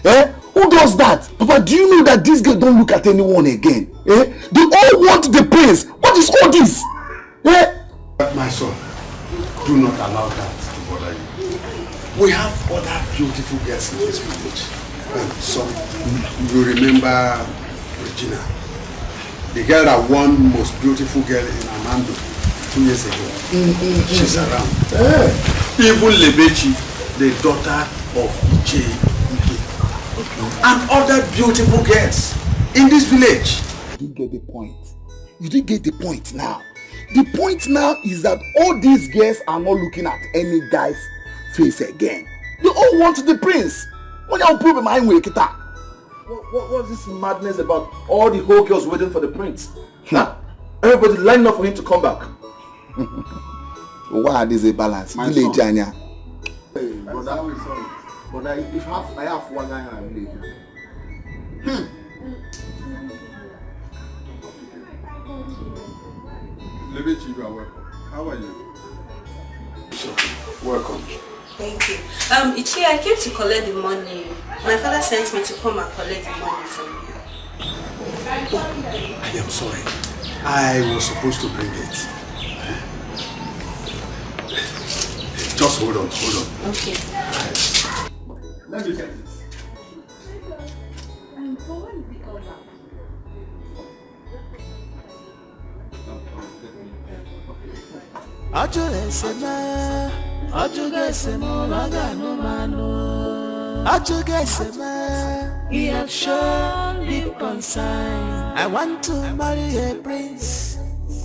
S10: Who does that? Papa, do you know that these girls don't look at anyone again? They all want the prince. What is all this?
S13: My son, do not allow that to bother you. We have other beautiful girls in this village. Some, you remember Regina, the girl that won most beautiful girl in Amando 2 years ago. She's around. Even Lebechi, the daughter of Iche, and other beautiful girls in this village.
S10: You didn't get the point. You didn't get the point now. The point now is that all these girls are not looking at any guy's face again. They all want the prince. What's
S12: this madness about all the whole girls waiting for the prince? Everybody lining up for him to come back.
S10: Why is a balance?
S12: My
S10: Village
S12: son.
S10: Anya.
S12: Hey, brother, if I have one guy in village.
S13: Lebechi, you are welcome. How are you? Welcome.
S11: Thank you. Ichi, I came to collect the money. My father sent me to come and collect the money from you.
S13: I am sorry. I was supposed to bring it. Just hold on.
S11: Okay.
S13: Let me get this.
S4: He have shown deep concern. I want to marry a prince.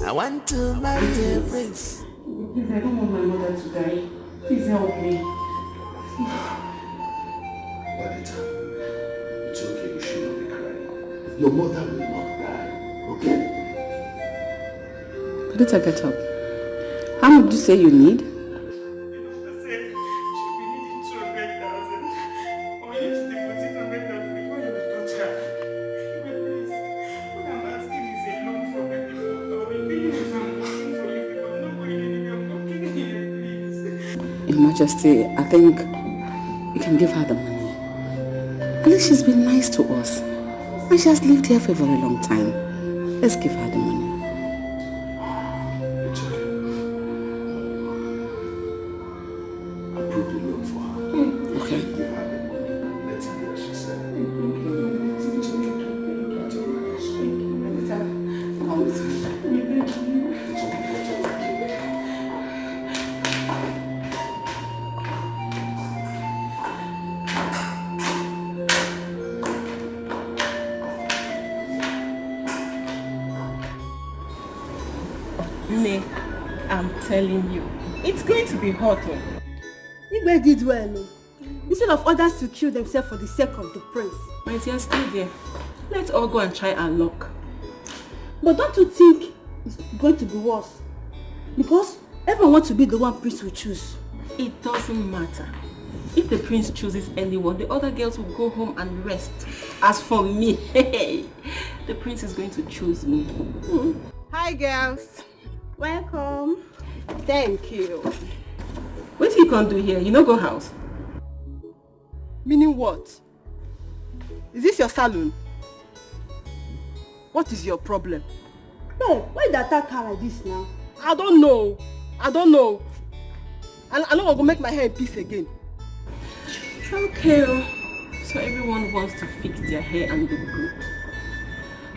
S4: I want to marry a prince.
S8: Please, I don't want my mother to die. Please help me.
S13: Badita, it's okay, you should not be crying. Your mother will not die, okay?
S8: Badita, get up. How much do you say you need? Your Majesty, I think you can give her the money. At least she's been nice to us. And she has lived here for a very long time. Let's give her the money.
S13: It's okay. Approve the loan for her.
S8: Okay.
S13: Give her the money. Let's see what she said. It's okay. That's all right. It's okay.
S6: Nne, I'm telling you, it's going to be hot.
S3: Igwe did well. Instead of others to kill themselves for the sake of the prince.
S8: My dear, stay there. Let's all go and try our luck.
S3: But don't you think it's going to be worse? Because everyone wants to be the one prince will choose.
S8: It doesn't matter. If the prince chooses anyone, the other girls will go home and rest. As for me, the prince is going to choose me.
S3: Hi girls. Welcome. Thank you.
S8: What you can do here? You no go house?
S3: Meaning what? Is this your salon? What is your problem? No, why did you attack her like this now? I don't know. And I'm not going to make my hair in peace again.
S8: Okay. So everyone wants to fix their hair and look good.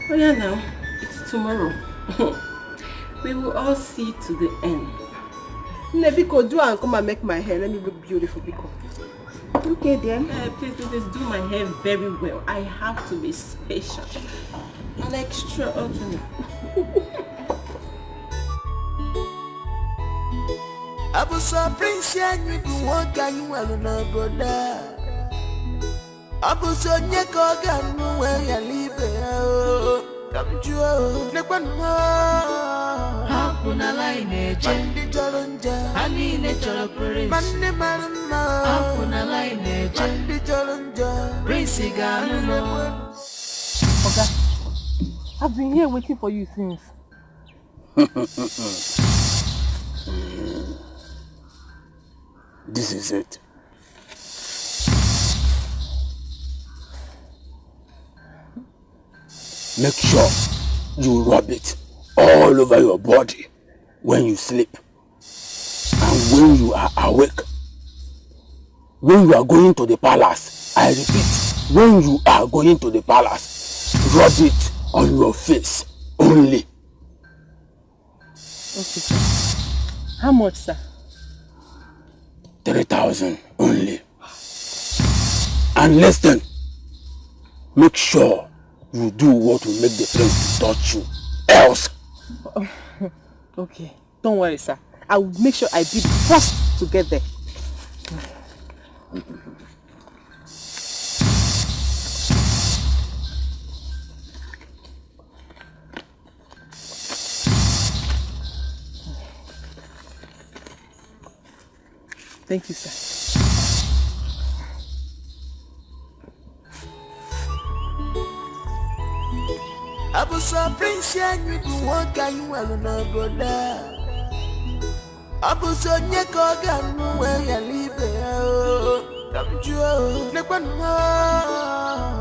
S8: Oh yeah, now. It's tomorrow. We will all see to the end.
S3: Nebiko, do and come and make my hair. Let me look beautiful, Biko. Okay, then.
S8: Please do my hair very well. I have to be special and extraordinary.
S4: Abusa prince yanyu kuwoga yuwalu na broda. Abusa nyeko ganu we ya libe o. Kamjuo nekwanu. Hakuna line eje. Mandi jolonja. Ani ne jolo prince. Mandi maruma. Hakuna line eje. Mandi jolonja. Prince ganu no.
S6: Oga, I've been here waiting for you since.
S15: This is it. Make sure you rub it all over your body when you sleep and when you are awake. When you are going to the palace, I repeat, when you are going to the palace, rub it on your face only.
S8: Okay, sir. How much, sir?
S15: 3,000 only. And listen, make sure you do what will make the prince touch you. Else.
S8: Okay, don't worry, sir. I will make sure I be the first to get there. Thank you, sir.
S4: I was so prince and you do what can you alone brother. I was so near Kogan where you live. Come to Nepano.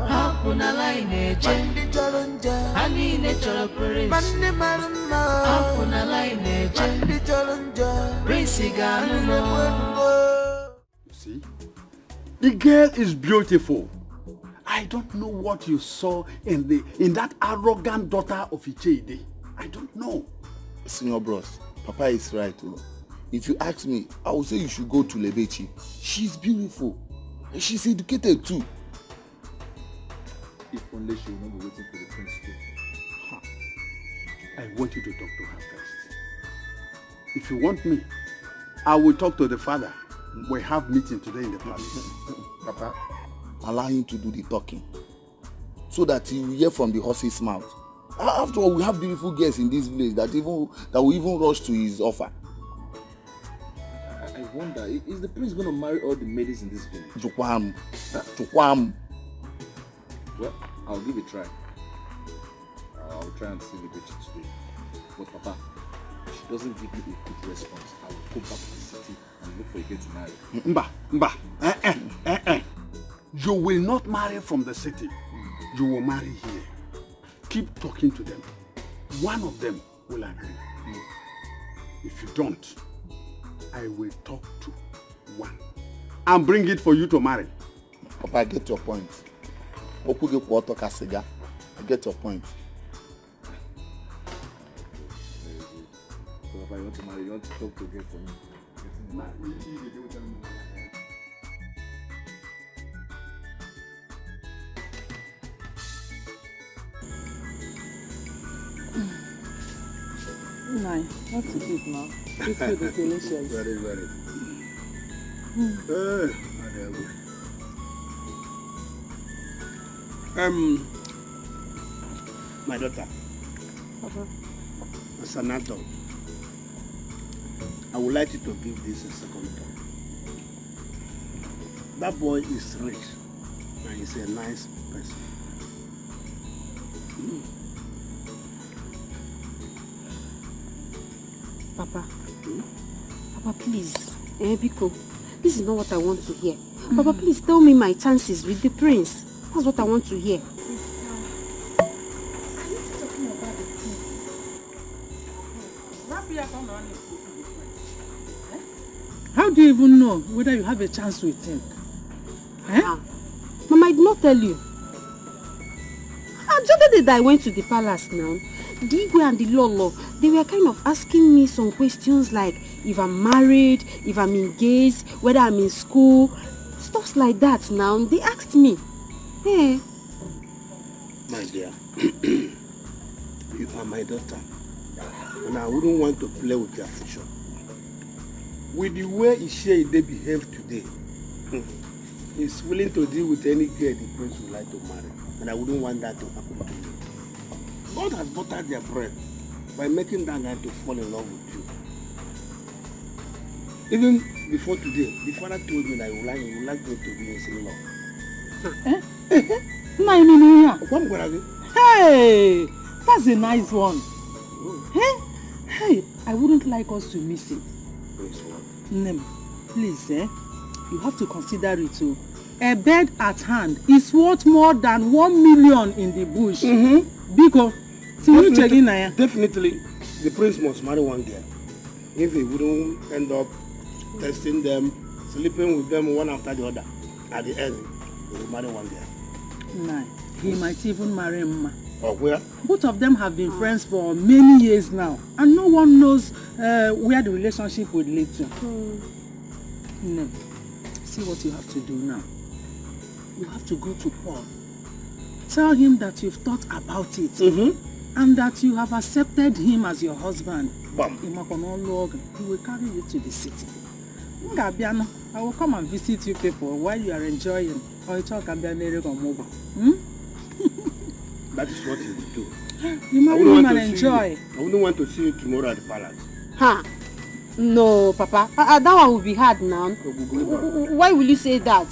S4: Hapuna line, Chendi Chalanja, Hani Natural Prince, Mande Maruna, Hapuna line, Chendi Chalanja, Prince Gano.
S2: You see, the girl is beautiful. I don't know what you saw in that arrogant daughter of Ichede. I don't know.
S10: Senior bros, Papa is right. If you ask me, I would say you should go to Lebechi. She's beautiful. And she's educated too.
S12: If only she will not be waiting for the prince too.
S2: I want you to talk to her first. If you want me, I will talk to the father. We have meeting today in the palace.
S10: Papa, allow him to do the talking so that he will hear from the horse's mouth. After all, we have beautiful girls in this village that will even rush to his offer.
S12: I wonder, is the prince going to marry all the ladies in this village?
S10: Chukwam.
S12: Well, I'll give it a try. I'll try and see the bitch today. But Papa, if she doesn't give me a quick response, I will go back to the city and look for a girl to marry.
S2: You will not marry from the city. You will marry here. Keep talking to them. One of them will agree. If you don't, I will talk to one and bring it for you to marry.
S10: Papa, I get your point. I get your point.
S12: So Papa, you want to marry? You want to talk to a girl for me?
S8: Nine. What to eat now? This food is delicious.
S2: Very, very. My daughter.
S8: Papa.
S2: As an adult, I would like you to give this a second thought. That boy is rich and he's a nice person.
S1: Papa, Papa, please, Biko, this is not what I want to hear. Papa, please tell me my chances with the prince. That's what I want to hear.
S8: How do you even know whether you have a chance with him?
S1: Mama, I did not tell you. The other day that I went to the palace now, Dikeh and the Lolo, they were kind of asking me some questions like if I'm married, if I'm engaged, whether I'm in school, stuff like that now. They asked me. Hey.
S2: My dear, you are my daughter, and I wouldn't want to play with your future. With the way Ishie they behave today, he's willing to deal with any girl the prince would like to marry, and I wouldn't want that to happen to you. God has buttered their bread by making that guy to fall in love with you. Even before today, the father told me that he would like me to be his in-law.
S8: Hey, that's a nice one. Hey, I wouldn't like us to miss it.
S7: Prince what?
S8: Nem, please, you have to consider it too. A bird at hand is worth more than 1 million in the bush. Because,
S7: definitely, the prince must marry one girl. If he wouldn't end up testing them, sleeping with them one after the other, at the end, he will marry one girl.
S8: Nah, he might even marry Mma.
S7: Or where?
S8: Both of them have been friends for many years now, and no one knows where the relationship would lead to. No. See what you have to do now. You have to go to Paul. Tell him that you've thought about it, and that you have accepted him as your husband.
S7: Bam.
S8: He will carry you to the city. I will come and visit you people while you are enjoying.
S7: That is what you will do.
S8: You marry him and enjoy.
S7: I wouldn't want to see you tomorrow at the palace.
S6: Huh? No, Papa. That one will be hard now. Why will you say that?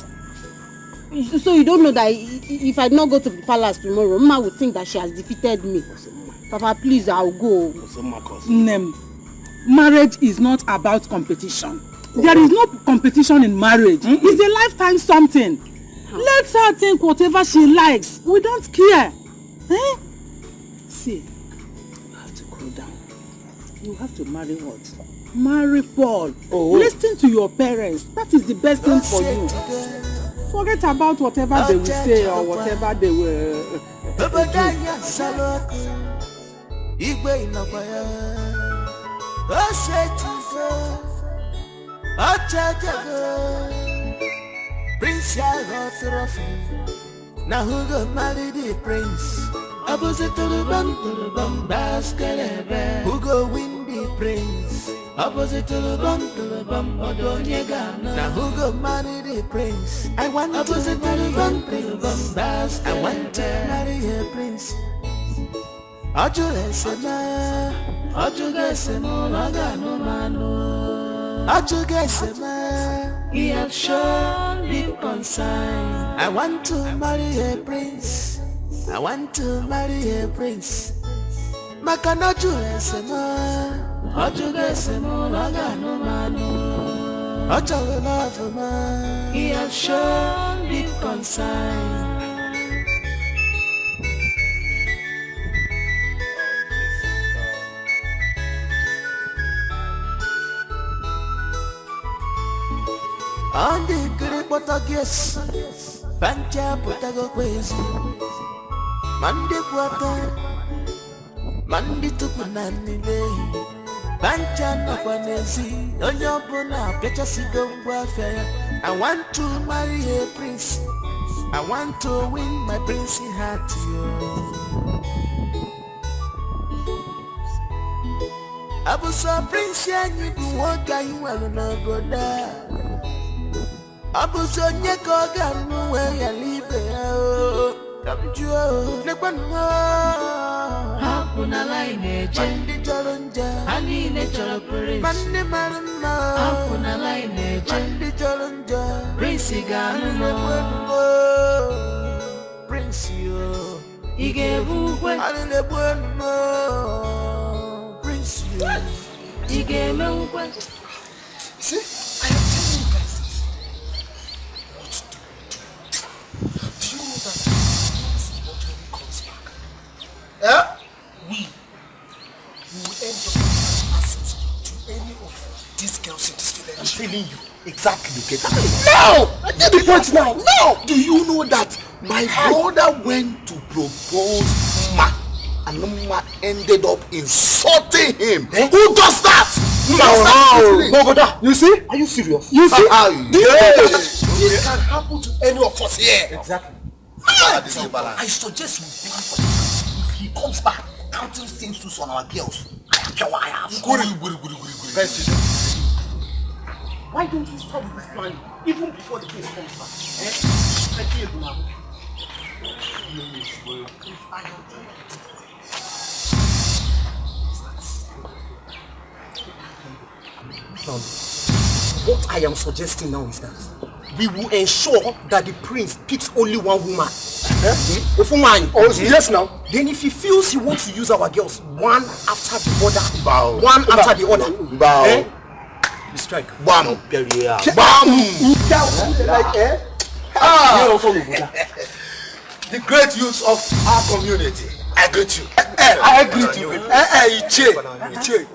S6: So you don't know that if I not go to the palace tomorrow, Mama would think that she has defeated me. Papa, please, I'll go.
S8: Nem, marriage is not about competition. There is no competition in marriage. It's a lifetime something. Let her think whatever she likes. We don't care. Eh? See, you have to cool down. You have to marry what? Marry Paul. Listen to your parents. That is the best thing for you. Forget about whatever they will say or whatever they will do.
S4: Prince now who go marry the prince? Opposite to the bum, basket. Who go win the prince? Opposite to the bum, Odonyega. Now who go marry the prince? I want opposite to the bum, basket. I want to marry a prince. Ajulesema, Agano mano. Ajulesema, he has shown deep concern. I want to marry a prince. I want to marry a prince. Makana Julesema, Agano mano. Ajulesema, he has shown deep concern. On the great Portuguese, Pancha Potago Quiz, Mandi Puata, Mandi Tupunani, Pancha Napanesi, Onyopona, Petasigo Warfare. I want to marry a prince. I want to win my princely heart. I was a prince and you do what I will not go there. Abuzonye koga nuwe ya libe Kamjua Nekwanwa Hakuna line je Mandi chalonja Hanine chalopere Mandi marama Hakuna line je Mandi chalonja Prince Ganuno Prince yo Igebuwe Hanine bueno Prince yo Igemewe
S2: See? We will end up access to any of these girls in this village. I'm telling you exactly. No! I get the point now. No! Do you know that my brother went to propose Ma and Ma ended up insulting him? Who does that?
S7: No, brother. You see?
S2: Are you serious?
S7: You see?
S2: Do you know that this can happen to any of us here?
S7: Exactly.
S2: I suggest we plan for this. If he comes back, counting things on our girls. Why don't you stop with this plan even before the case comes back? I feel now. What I am suggesting now is that we will ensure that the prince picks only one woman.
S7: Yes, now.
S5: Then if he feels he wants to use our girls one after the other, one after the other, we strike. Bam! Bam!
S13: The great youths of our community. I greet you.
S7: I greet you. Iche,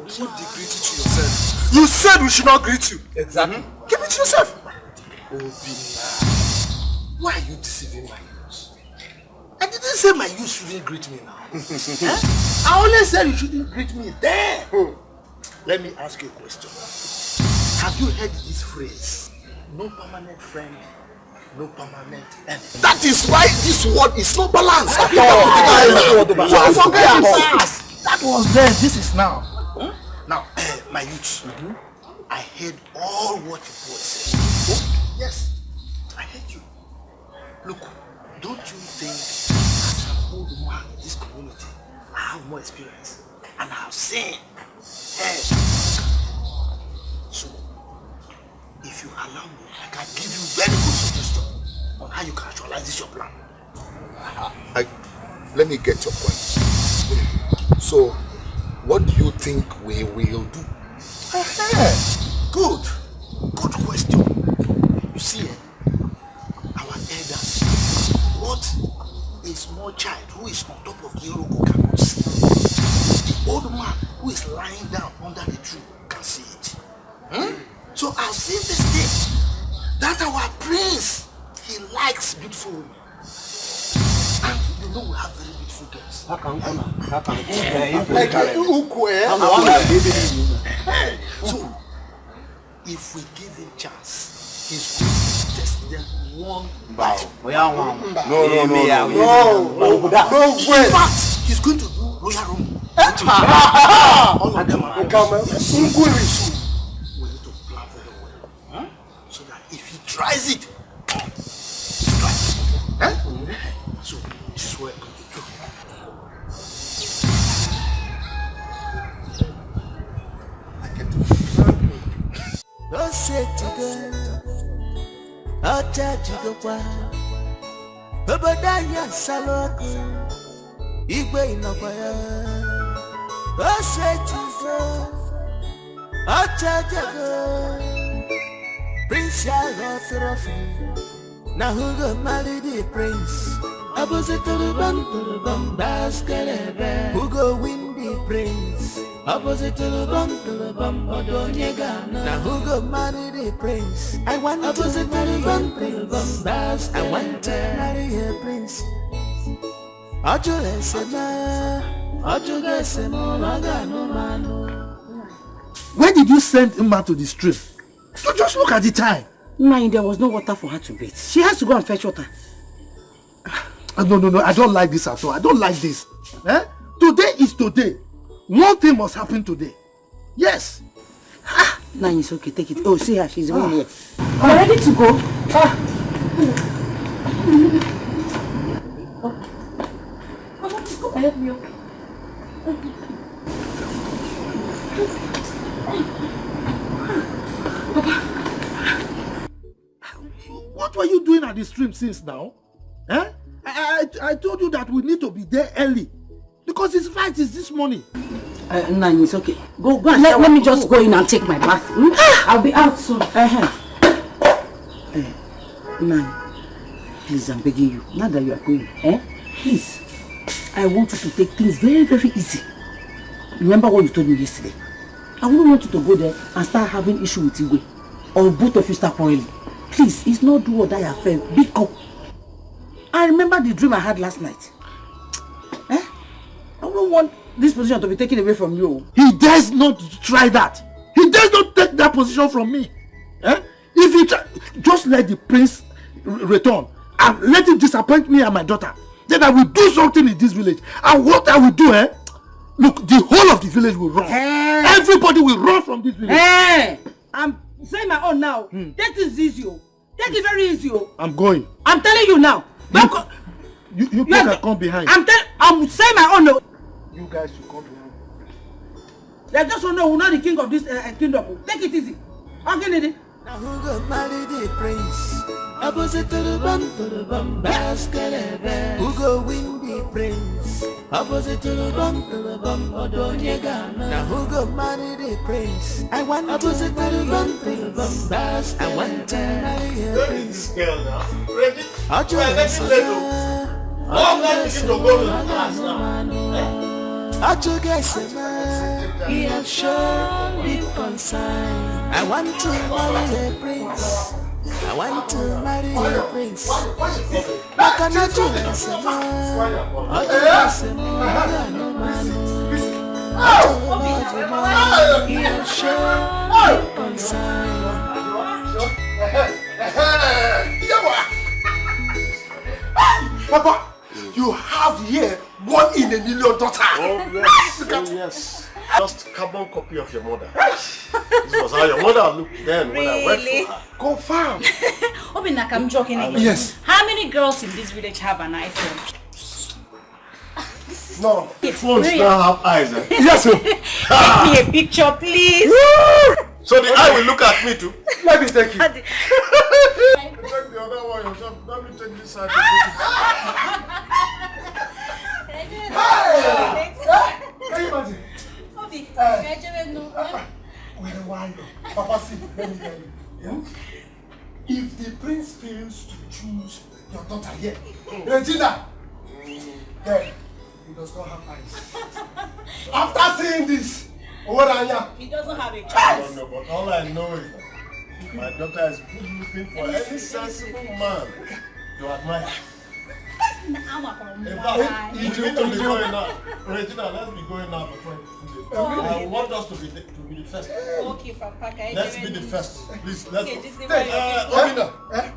S7: keep the greeting to yourself. You said we should not greet you.
S13: Exactly.
S7: Keep it to yourself.
S13: Obina, why are you deceiving my youth? I didn't say my youth shouldn't greet me now. I only said you shouldn't greet me there. Let me ask you a question. Have you heard this phrase? No permanent friend, no permanent enemy. That is why this word is not balanced.
S5: That was then, this is now.
S13: Now, my youth, I heard all what you boys said. Yes, I heard you. Look, don't you think as an old man in this community, I have more experience and I have seen. So, if you allow me, I can give you very good suggestion on how you can actualize this your plan. Let me get your point. So, what do you think we will do? Good question. You see, our elders, what a small child who is on top of the Iroko cannot see, the old man who is lying down under the tree can see it. So I've seen this thing, that our prince, he likes beautiful women. And you know we have very beautiful girls. So, if we give him chance, he's going to test them one by one. No. In fact, he's going to do royal room. All of them are yes. We need to plan very well. So that if he tries it, he's trying. So this is what I'm going to do.
S4: Don't say to go, I'll charge you the one. Obadaya Saloku, Igwe Inopaya. Don't say to go, I'll charge you go. Prince Yaro Trophy, now who go marry the prince? Opposite to the bum, basket. Who go win the prince? Opposite to the bum, Odonyega. Now who go marry the prince? I want opposite to the bum, basket. I want to marry a prince.
S5: Where did you send him out to the stream? So just look at the time.
S8: Nine, there was no water for her to bathe. She has to go and fetch water.
S5: No, I don't like this at all. I don't like this. Today is today. One thing must happen today. Yes.
S8: Nine, it's okay, take it. Oh, see her, she's going here. I'm ready to go.
S14: I want to go help you.
S5: What were you doing at the stream since now? I told you that we need to be there early. Because his flight is this morning.
S8: Nine, it's okay. Go and let me just go in and take my bath. I'll be out soon. Nine, please, I'm begging you. Now that you are going, please. I want you to take things very, very easy. Remember what you told me yesterday. I wouldn't want you to go there and start having issue with Igwe. Or both of you start quarreling. Please, it's not do or die affair. Big up. I remember the dream I had last night. I don't want this position to be taken away from you.
S5: He dares not try that. He dares not take that position from me. If he try, just let the prince return and let him disappoint me and my daughter. Then I will do something in this village. And what I will do, look, the whole of the village will run. Everybody will run from this village.
S6: I'm saying my own now. That is easy. That is very easy.
S5: I'm going.
S6: I'm telling you now.
S5: You can come behind.
S6: I'm saying my own now.
S5: You guys should come behind.
S6: They just don't know who's not the king of this kingdom. Take it easy. Okay, Nidi.
S4: Now who go marry the prince? Opposite to the bum, basket. Who go win the prince? Opposite to the bum, Odonyega. Now who go marry the prince? I want opposite to the bum, basket. I want to marry a prince. He has shown me concern. I want to marry a prince. I want to marry a prince. I cannot do this. He has shown me concern.
S13: Papa, you have here 1 in a million daughter.
S2: Oh yes. Just carbon copy of your mother. This was how your mother looked then when I worked for her.
S13: Confirm.
S11: Obinaka, I'm joking again.
S13: Yes.
S11: How many girls in this village have an iPhone?
S13: No.
S2: Phones now have eyes. Eh?
S13: Yes, sir.
S11: Take me a picture, please.
S2: So the eye will look at me too.
S13: Let me take you.
S2: Take the other one yourself. Let me take this side.
S13: Can you imagine? Papa, see, let me tell you. Yeah? If the prince fails to choose your daughter here, Regina, then he does not have eyes. After seeing this, what are you?
S11: He doesn't have a choice.
S2: No, but all I know is my daughter is looking for any sensible man to admire. In fact, we need to be going now. Regina, let's be going now before I want us to be the first.
S11: Okay, Papa.
S2: Let's be the first. Please, let's go.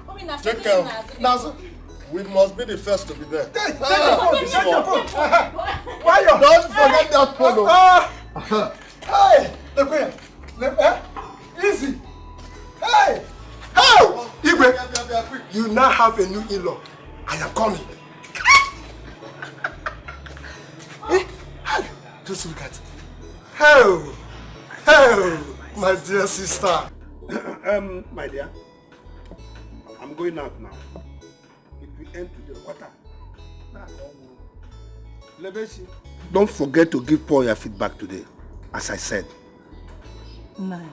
S11: Obina,
S2: Take care. Now, we must be the first to be there.
S13: Take your phone.
S2: Why you don't forget that phone?
S13: Hey, look here. Easy. Hey, how? Igwe, you now have a new in-law. I am coming. Just look at it. Oh, my dear sister.
S7: My dear, I'm going out now. If we end to the water, don't forget to give Paul your feedback today, as I said.
S9: I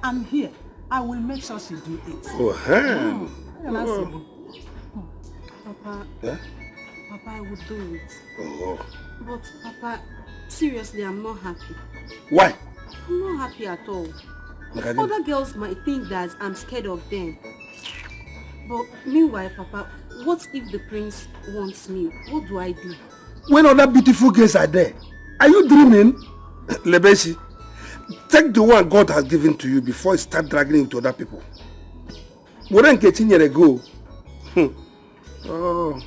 S9: am here. I will make sure she do it.
S14: Papa,
S7: Yeah?
S14: Papa, I would do it.
S7: Oh.
S14: But Papa, seriously, I'm not happy.
S7: Why?
S14: I'm not happy at all.
S7: Magadi.
S14: Other girls might think that I'm scared of them. But meanwhile, Papa, what if the prince wants me? What do I do?
S7: When other beautiful girls are there, are you dreaming? Lebeshi, take the one God has given to you before you start dragging it to other people. Wouldn't get in here ago. Oh.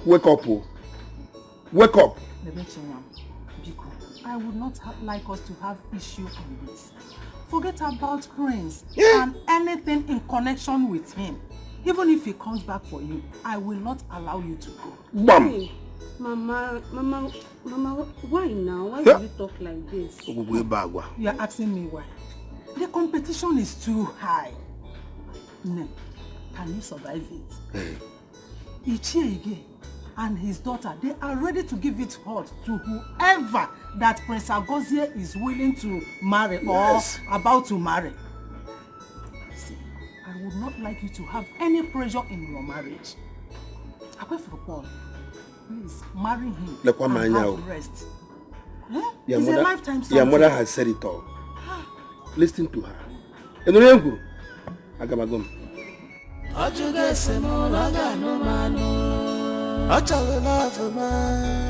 S7: Wake up, oh. Wake up.
S9: I would not like us to have issue on this. Forget about Prince and anything in connection with him. Even if he comes back for you, I will not allow you to go.
S7: Bam!
S14: Hey, Mama, why now? Why do you talk like this?
S9: You are asking me why. The competition is too high. No, can you survive it? Ichiege and his daughter, they are ready to give it hot to whoever that Prince Agozie is willing to marry or about to marry. See, I would not like you to have any pressure in your marriage. Apart from Paul, please marry him and have rest. It's a lifetime something.
S7: Your mother has said it all. Listen to her.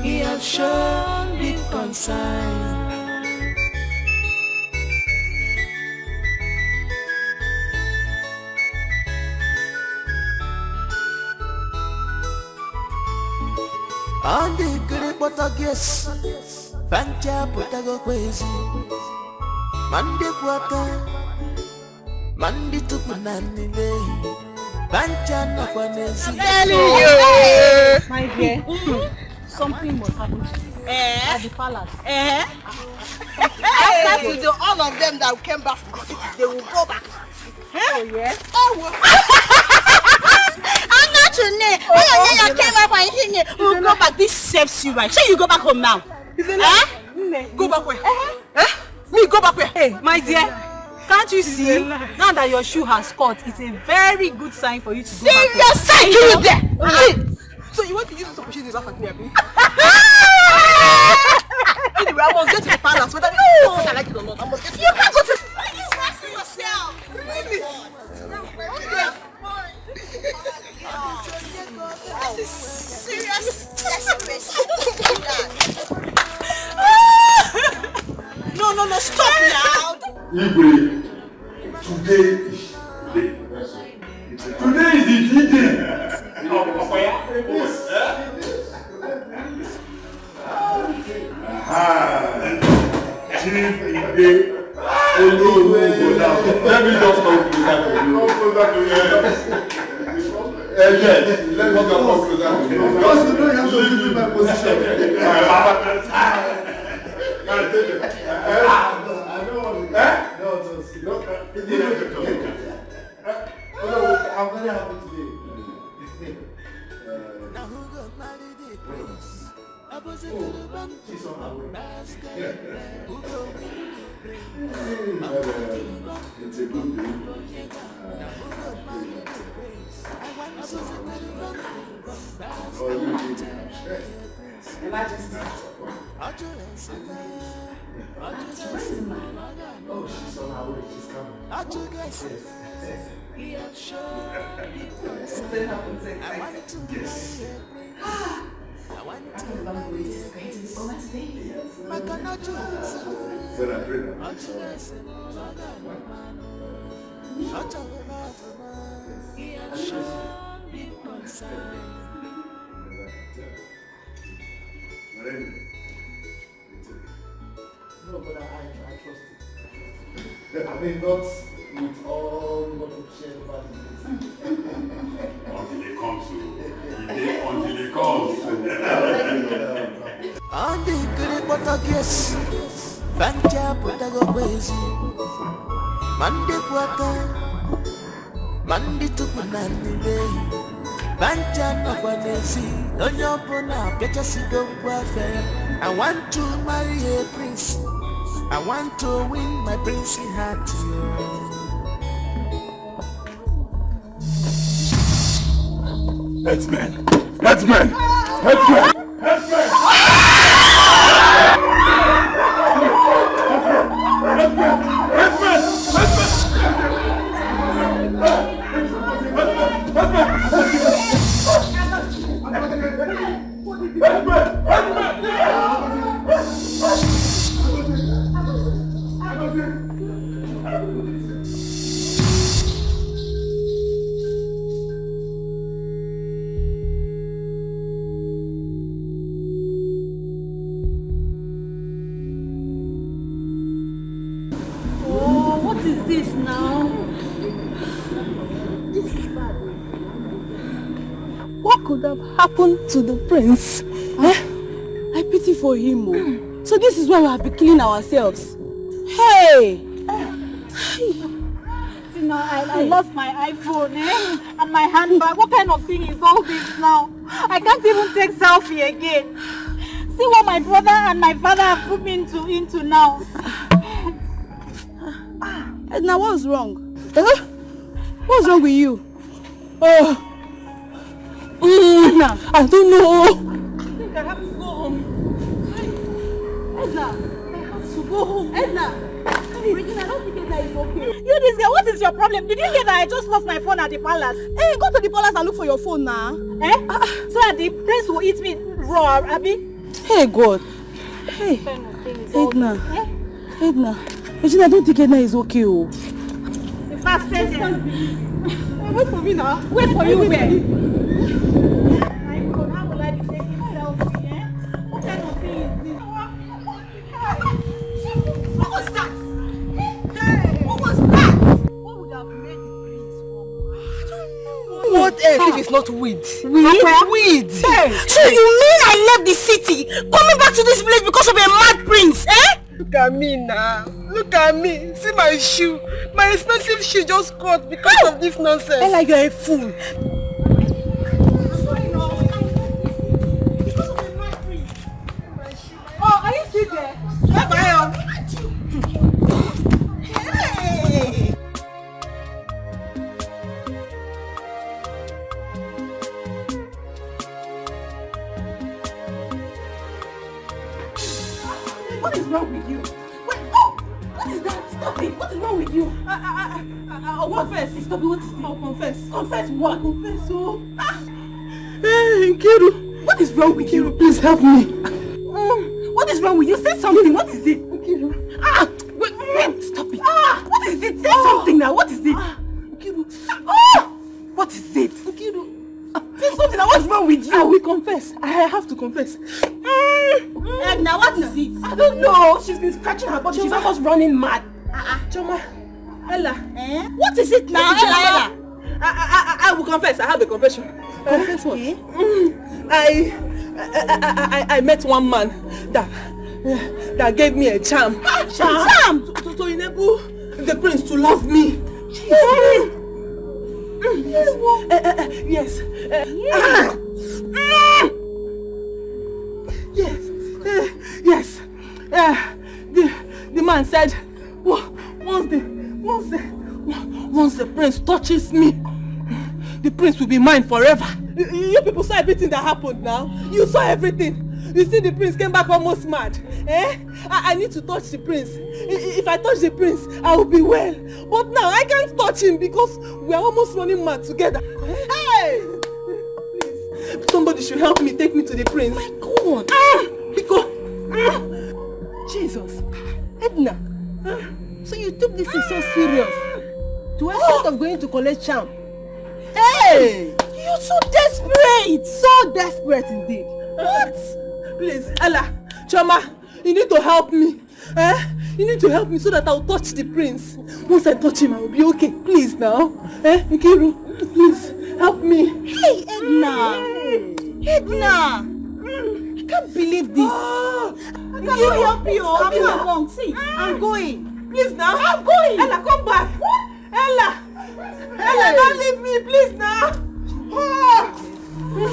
S4: He has shown big concern. On the great Portuguese, Pancha Potago crazy. Mandi Puata, Mandi Tupunani, Pancha Nakwanesi.
S6: My dear, something must happen at the palace. After all of them that came back from the city, they will go back. Oh, yes? Oh, I'm not your name. Oh, you came back and here. We'll go back. This saves you, right? So you go back home now. Go back where? Me, go back where?
S3: Hey, my dear. Can't you see? Now that your shoe has caught, it's a very good sign for you to go back.
S6: Serious sign? You there? So you want to use this opportunity to laugh at me, Abi? Anyway, I must get to the palace. Whether I like it or not, I must get to the palace. You can't go to... Why are you stressing yourself? Really? This is serious desperation. No, stop now.
S2: Igwe, today is the day. Today is the day. Chief Igwe, let me just come closer to you. Yes, let me come closer to you. Because you know you have to leave my position. I'm very happy today. She's on her way. It's a good day. Oh, she's on her way. She's coming. Yes. I want to be going to the summer today. When I pray now. No, but I trust it. I mean, not with all what we share about it. Until they come to until they come.
S4: And the great Portuguese, Bancha Potagoese, Mandi Puaka, Mandi Tupunani Bay, Bancha Napanesi, Onyopona, Petasigo Quafe. I want to marry a prince. I want to win my princely heart.
S2: Headsman! Headsman! Headsman! Headsman!
S8: Happened to the prince. I pity for him. So this is why we have been killing ourselves. Hey!
S14: See now, I lost my iPhone and my handbag. What kind of thing is all this now? I can't even take selfie again. See what my brother and my father have put me into now.
S8: Now what's wrong? What's wrong with you? Edna, I don't know.
S14: I think I have to go home. Edna, I have to go home. Edna, Regina, I don't think Edna is okay. You this girl, what is your problem? Did you hear that I just lost my phone at the palace?
S8: Hey, go to the palace and look for your phone now.
S14: So that the prince will eat me raw, Abby?
S8: Hey, God. Hey, Edna. Edna. Regina, I don't think Edna is okay.
S14: The fastest one. Wait for me now. Wait for you where? How will I be taking selfie, What kind of thing is this? What was that? Hey! What was that? What would have made the prince walk? I don't know.
S6: What else if it's not weed?
S14: Weed?
S6: Hey.
S14: So you mean I left the city, coming back to this village because of a mad prince,
S6: Look at me now. Look at me. See my shoe. My expensive shoe just caught because of this nonsense.
S9: Ella, you're a fool.
S6: Oh, are you still there? Bye-bye. Hey!
S9: What is wrong with you? Wait, oh! What is that? Stop it! What is wrong with you? I'll confess. Stop it, what is it? I'll confess. Confess what? Confess, oh.
S6: Hey, Nkiru.
S9: What is wrong with you?
S6: Please help me.
S9: What is wrong with you? Say something. What is it?
S6: Nkiru.
S9: Wait, stop it. What is it? Say something now. What is it?
S6: Nkiru.
S9: What is it?
S6: Nkiru.
S9: Say something now. What's wrong with you?
S6: I will confess. I have to confess.
S9: Now what is it? I don't know. She's been scratching her body. She's almost running mad.
S6: Choma. Ella.
S9: What is it now? Ella.
S6: I will confess. I have a confession.
S9: Confess what?
S6: I met one man that gave me a charm.
S9: Charm?
S6: To enable the prince to love me. Yes. Yes. The man said once the prince touches me, the prince will be mine forever. You people saw everything that happened now. You saw everything. You see the prince came back almost mad. I need to touch the prince. If I touch the prince, I will be well. But now I can't touch him because we are almost running mad together. Hey! Please, somebody should help me take me to the prince.
S9: My God!
S6: Because
S9: Jesus. Edna, so you took this thing so serious to extent of going to collect charm. Hey! You're so desperate! So desperate indeed.
S6: What? Please, Ella, Choma, you need to help me. You need to help me so that I'll touch the prince. Once I touch him, I will be okay. Please now. Nkiru, please, help me.
S9: Hey, Edna! Edna! I can't believe this. I can't help you. I'm not wrong. See, I'm going.
S6: Please now.
S9: I'm going.
S6: Ella, come back. Ella, don't leave me, please now.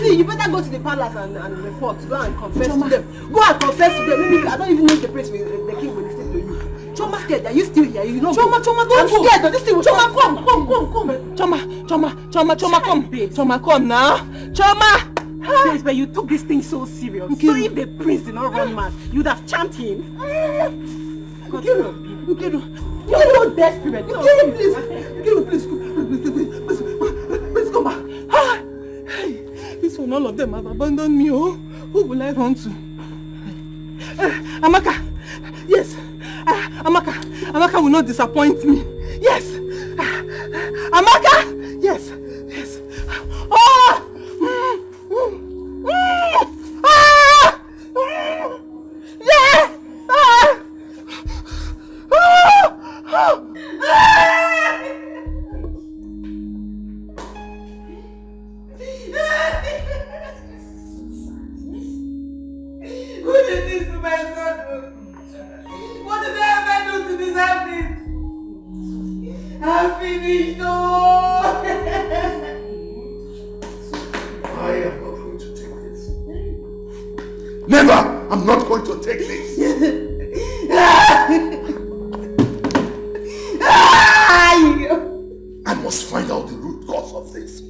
S9: See, you better go to the palace and report. Go and confess to them. Go and confess to them. Maybe I don't even know if the prince will, the king will listen to you. Choma, scared. Are you still here? You know.
S6: Choma, don't
S9: I'm
S6: go.
S9: scared. This thing will
S6: Choma, come. Choma, come. Choma, come now. Choma.
S9: Babes, but you took this thing so serious. So if the prince did not run mad, you'd have charmed him.
S6: Nkiru,
S9: you're so desperate.
S6: Please come back. This one, all of them have abandoned me. Oh, who will I run to? Amaka. Yes. Amaka will not disappoint me. Yes. Amaka. Yes. Oh. Yeah.
S9: Who did this to my son? What did I ever do to deserve this? I'm finished. Oh.
S2: I am not going to take this. Never! I'm not going to take this. I must find out the root cause of this.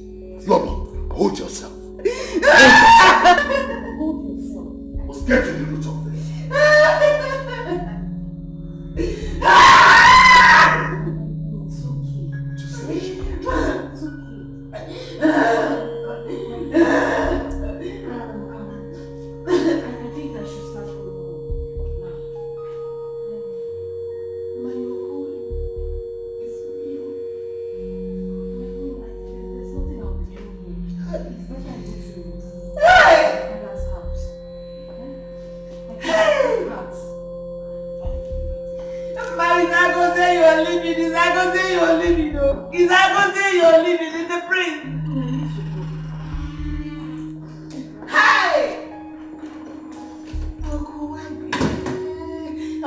S2: Lobo, hold yourself. Must get to the root of this.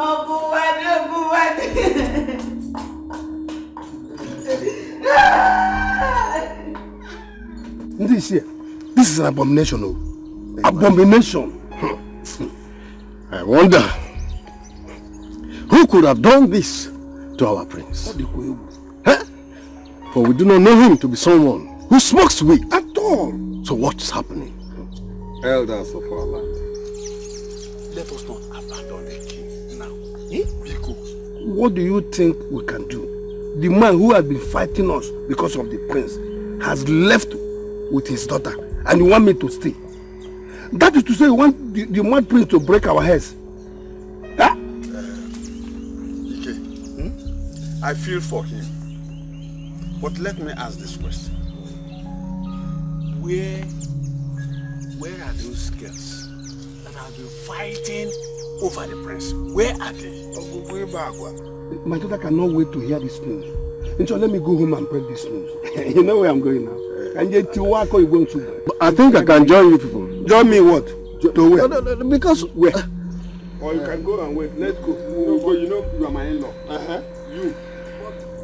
S9: Oh,
S5: This is an abomination, oh. Abomination. I wonder who could have done this to our prince. Huh? For we do not know him to be someone who smokes weed at all. So what's happening?
S13: Elders of our land,
S5: let us not abandon the king now. Biko, what do you think we can do? The man who has been fighting us because of the prince has left with his daughter, and you want me to stay? That is to say, you want the mad prince to break our heads. Huh?
S13: Dikeh, I feel for him. But let me ask this question. Where are those girls that have been fighting over the prince? Where are they?
S5: My daughter cannot wait to hear this news. And so let me go home and break this news. You know where I'm going now. And yet you are going to. I think I can join you people. Join me what? To where? No, because where?
S13: Or you can go and wait. Let's go. You know you are my in-law. You.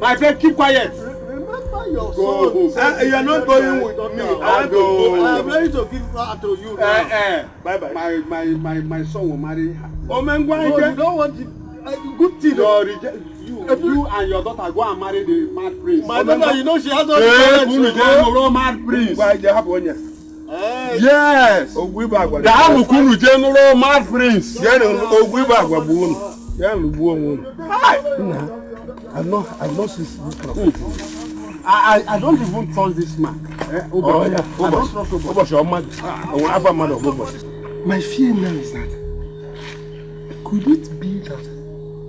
S13: My friend, keep quiet.
S5: Remember your
S13: son. You are not going with me. I'm
S5: ready to give her to you now.
S13: Bye-bye. My son will marry her.
S5: Oh, man, why?
S13: You don't want it. Good thing. You and your daughter go and marry the mad prince.
S5: My daughter, you know she has all the
S13: parents. Mad prince.
S5: Why they have one year?
S13: Yes. The Amukuru General Mad Prince.
S5: I've not seen this kind of
S13: I don't even trust this man.
S5: I don't trust
S7: My fear now is that could it be that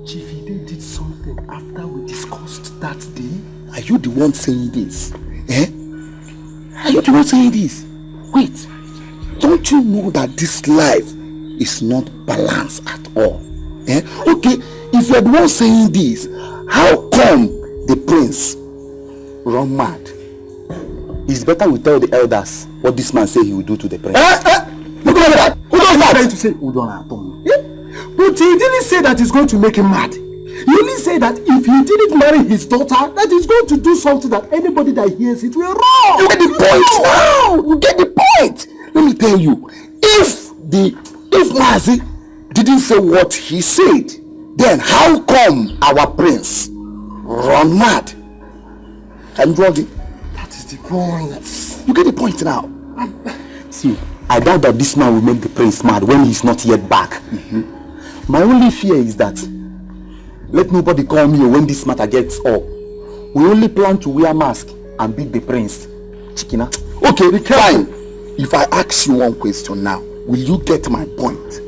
S7: Chief Ide did something after we discussed that day?
S10: Are you the one saying this? Are you the one saying this? Wait, don't you know that this life is not balanced at all? Okay, if you're the one saying this, how come the prince run mad? It's better we tell the elders what this man said he will do to the prince.
S7: Who does that? Trying to say but he didn't say that he's going to make him mad. He only said that if he didn't marry his daughter, that he's going to do something that anybody that hears it will wrong.
S10: You get the point now. You get the point. Let me tell you, if Mazi didn't say what he said, then how come our prince run mad? And Brody,
S7: that is the point.
S10: You get the point now. See, I doubt that this man will make the prince mad when he's not yet back. My only fear is that let nobody call me when this matter gets up. We only plan to wear mask and beat the prince. Chikina. Okay, fine. If I ask you one question now, will you get my point?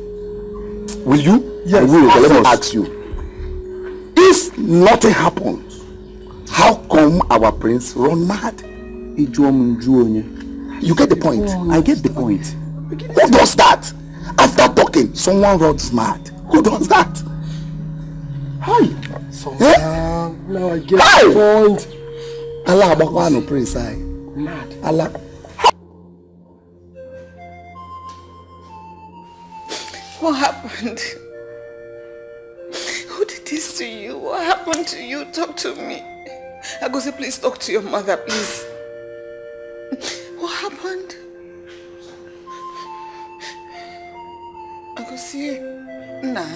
S10: Will you?
S7: Yes.
S10: I will. Let me ask you. If nothing happens, how come our prince run mad? You get the point. I get the point. Who does that? After talking, someone runs mad. Who does that? Hi.
S7: Now I get the point.
S10: Allah Bakwano prince.
S7: Mad.
S10: Allah.
S16: What happened? Who did this to you? What happened to you? Talk to me. Agosi, please talk to your mother, please. What happened? Agosi, nah.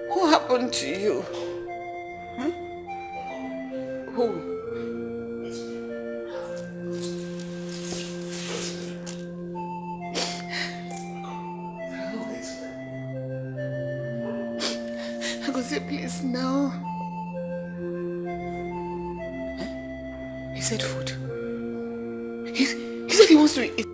S16: What happened to you? Huh? Who? Agosi, please, now. Huh? He said food. He said he wants to eat.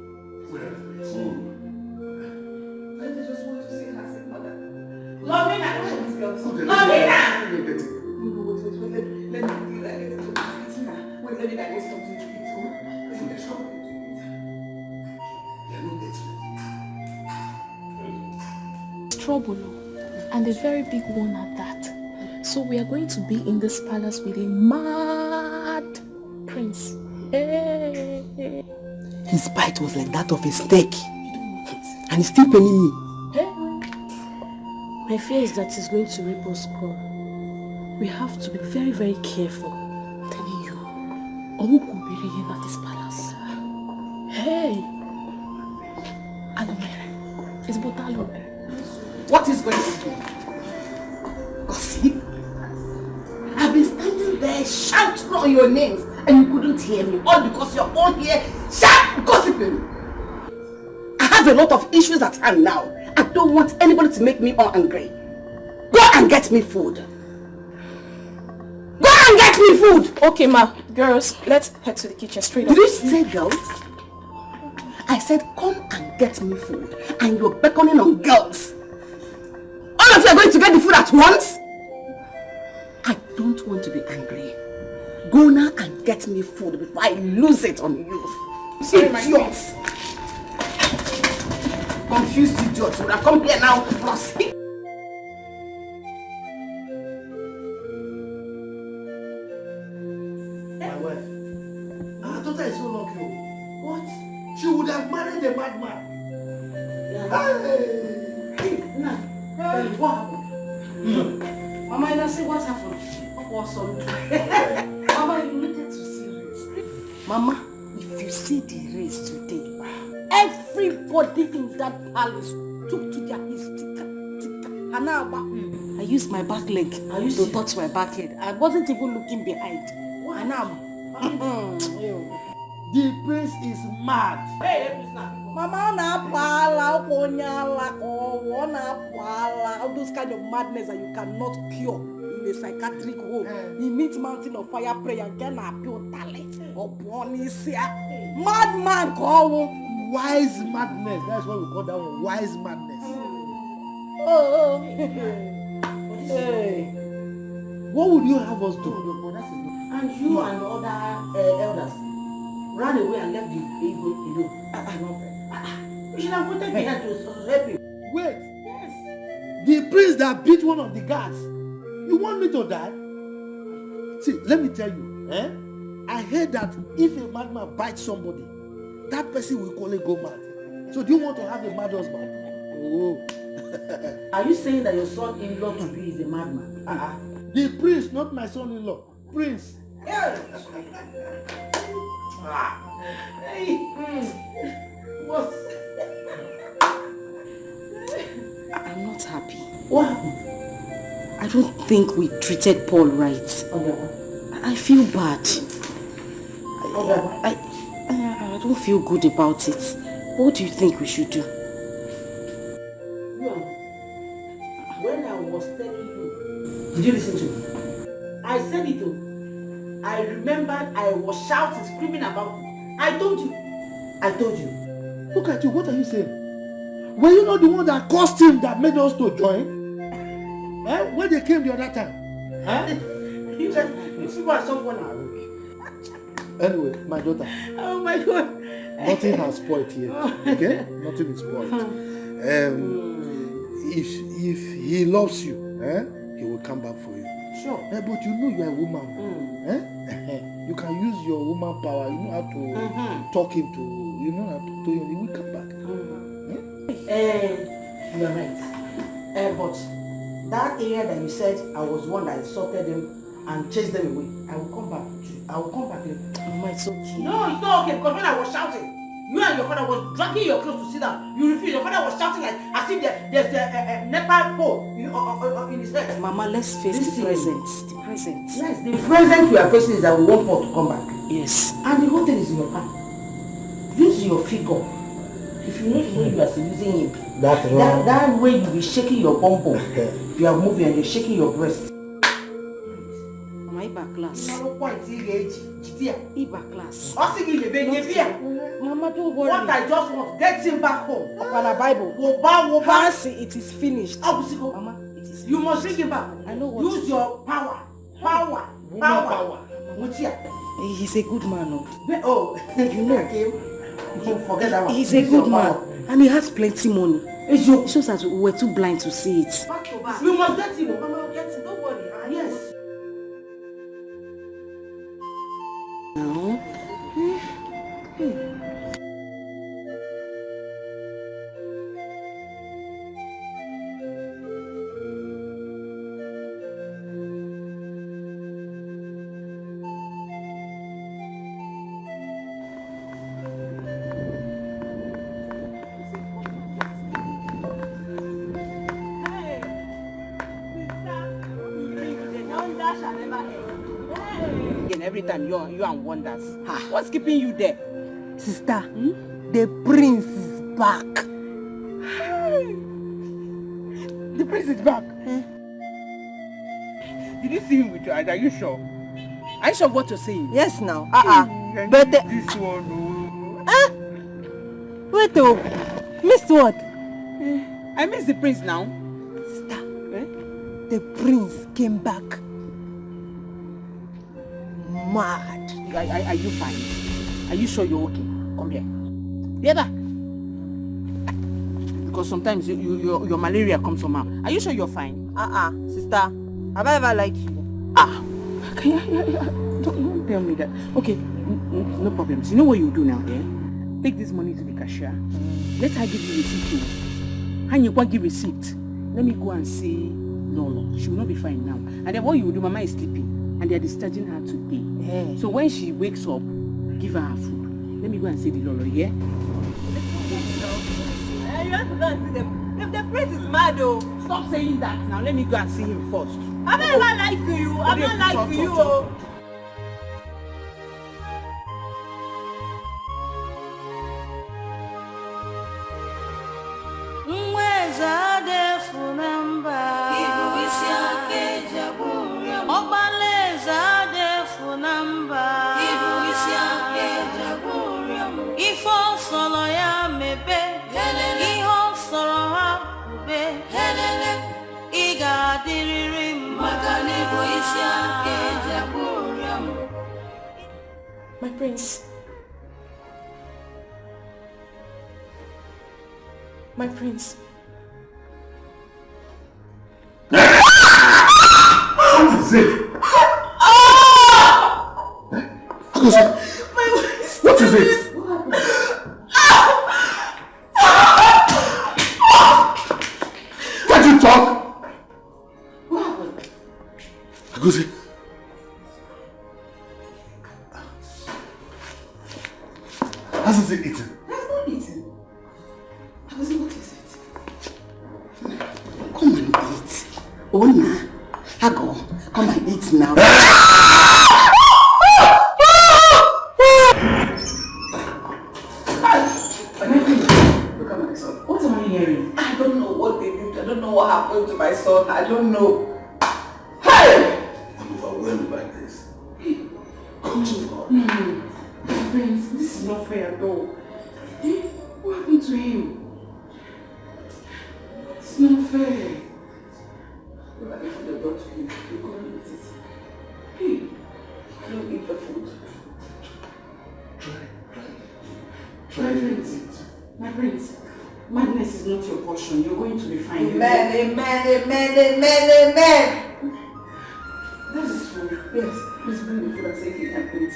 S17: Trouble, and a very big one at that. So we are going to be in this palace with a mad prince. Hey.
S10: His bite was like that of a snake, and he's still paining me.
S1: My fear is that he's going to rape us all. We have to be very, very careful. I'm telling you, Owu could be here at this palace. Hey! Alomere. It's about Alomere.
S6: What is going to do? Gossip? I've been standing there shouting on your names and you couldn't hear me. All because you're all here gossiping. I have a lot of issues at hand now. I don't want anybody to make me angry. Go and get me food. Go and get me food!
S17: Okay, ma. Girls, let's head to the kitchen straight up.
S6: Did you say girls? I said come and get me food. And you're beckoning on girls. All of you are going to get the food at once? I don't want to be angry. Go now and get me food before I lose it on you.
S17: Sorry, my
S6: idiots. Confused idiots. Would I come here now? Plus.
S5: My wife. Our daughter is so lucky. What? She would have married a madman.
S6: Hey, nah. What happened? Mama, you see what happened? What's on? Mama, you needed to see this. Mama, if you see the race today, everybody in that palace took to their tika. I used my back leg to touch my back head. I wasn't even looking behind.
S5: The prince is mad.
S6: Hey, Mama, all those kind of madness that you cannot cure in a psychiatric home. He meets mountain of fire prayer and can appeal talent upon his madman call.
S5: Wise madness. That's what we call that one. Wise madness.
S6: Hey.
S5: What would you have us do?
S6: And you and the other elders ran away and left the Igbo alone. You should have wanted me here to help you.
S5: Wait. Yes. The prince that beat one of the guards. You want me to die? See, let me tell you. I heard that if a madman bites somebody, that person will call it go mad. So do you want to have a mad husband? Oh.
S6: Are you saying that your son-in-law to be is a madman?
S5: The prince, not my son-in-law. Prince.
S6: Hey. What?
S3: I'm not happy.
S6: What happened?
S3: I don't think we treated Paul right. I feel bad. I don't feel good about it. What do you think we should do?
S6: When I was telling you, did you listen to me? I said it though. I remembered I was shouting, screaming about it. I told you.
S5: Look at you, what are you saying? Were you not the one that caused him that made us to join? When they came the other time?
S6: You are someone.
S5: Anyway, my daughter.
S6: Oh my God.
S5: Nothing has spoiled here. Okay? Nothing is spoiled. If he loves you, he will come back for you.
S6: Sure.
S5: But you know you are a woman. You can use your woman power. You know how to talk him to. You know how to him. He will come back.
S6: You are right. But that area that you said I was one that insulted them and chased them away, I will come back. I will come back.
S3: Mama, it's okay.
S6: No, it's not okay because when I was shouting, you and your father was dragging your clothes to sit down. You refused. Your father was shouting like as if there's a Nepal pole in his head.
S3: Mama, let's face the present. The present.
S6: Yes, the present we are facing is that we want Paul to come back.
S3: Yes.
S6: And the whole thing is in your hand. Use your figure. If you know the way you are using him,
S5: that's wrong.
S6: That way you will be shaking your bum bum. If you are moving and you're shaking your breast.
S3: Mama, Iba class. Iba class. Mama, don't worry.
S6: What I just want, get him back home.
S3: Upon a Bible. Fancy, it is finished.
S6: Mama, it is. You must bring him back.
S3: I know what.
S6: Use your power.
S3: He's a good man.
S6: Oh,
S3: you know.
S6: Forget that one.
S3: He's a good man. And he has plenty money. It shows that we were too blind to see it.
S6: Back to back. We must get him. Mama will get him. Don't worry. Yes.
S3: Now.
S8: Again, every time you and wonders. What's keeping you there?
S6: Sister, the prince is back.
S8: The prince is back. Did you see him with your eyes? Are you sure? Are you sure of what you're saying?
S6: Yes, now. But
S8: this one.
S6: Wait, oh, missed what?
S8: I missed the prince now.
S6: Sister, the prince came back mad.
S8: Are you fine? Are you sure you're okay? Come here. Get back. Because sometimes your malaria comes from her. Are you sure you're fine?
S6: Sister, have I ever lied to you?
S8: Don't tell me that. Okay, no problems. You know what you do now, yeah? Take this money to the cashier. Let her give you receipt. And you can't give receipt. Let me go and see Lolo. She will not be fine now. And then what you will do, Mama is sleeping. And they are discharging her today. So when she wakes up, give her food. Let me go and see the Lolo, yeah?
S6: You have to go and see them. The prince is mad, oh.
S8: Stop saying that now. Let me go and see him first.
S6: I'm not lying to you. I'm not lying to you, oh.
S17: My prince. My prince.
S2: What is it? What is it? Can't you talk?
S8: What happened?
S2: Agosi. Hasn't it eaten?
S1: Has not eaten. Agosi, what is it? Come and eat. Ona, Hago, come and eat now.
S8: What am I hearing?
S1: I don't know what they did. I don't know what happened to my son. I don't know. Hey!
S2: I'm overwhelmed by this.
S8: Prince, this is not fair at all. What happened to him? It's not fair. Look at the food they brought to you. You couldn't eat it. Hey, I don't eat the food. Try to eat it. My prince, madness is not your portion. You're going to be fine.
S1: Amen.
S8: This is food. Yes, please bring the food and say you can eat.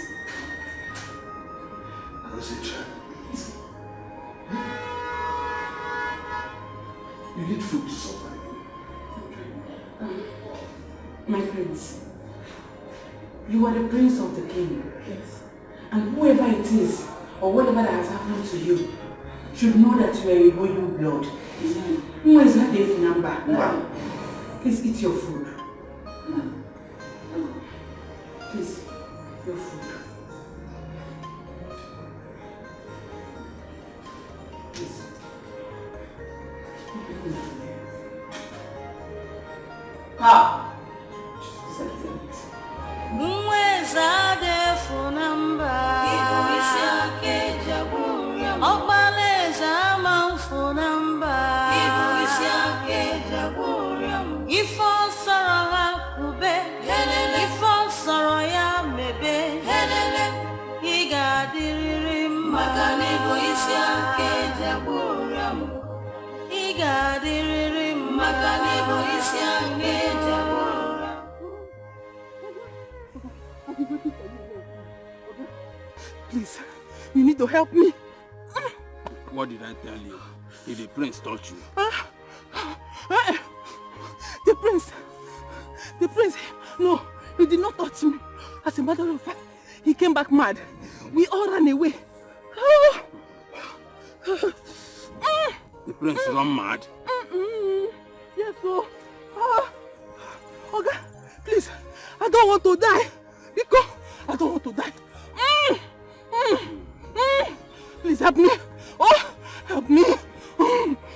S2: You need food to survive.
S8: My prince, you are the prince of the king. Yes. And whoever it is, or whatever that has happened to you, should know that you are a royal blood. Who is that Dave number? Please eat your food. Please, your food.
S6: Please, you need to help me.
S15: What did I tell you? If the prince touched you?
S6: The prince, no, he did not touch me. As a matter of fact, he came back mad. We all ran away.
S15: The prince run mad?
S6: Yes, so. Oga, please, I don't
S1: don't want to die. Because I don't want to die. Please help me. Oh, help me.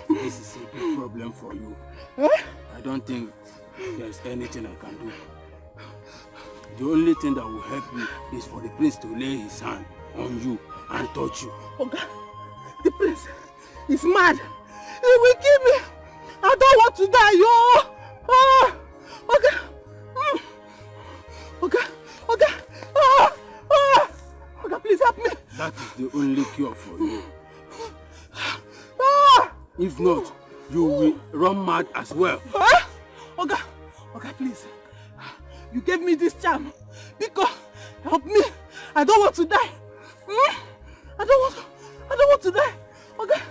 S15: This is a big problem for you. I don't think there's anything I can do. The only thing that will help you is for the prince to lay his hand on you and touch you.
S1: Okay. The prince is mad. He will kill me. I don't want to die, yo. Oh, okay. Okay. Okay, please help me.
S15: That is the only cure for you. If not, you will run mad as well.
S1: Okay, please. You gave me this charm because help me. I don't want to die. I don't want to die. Okay,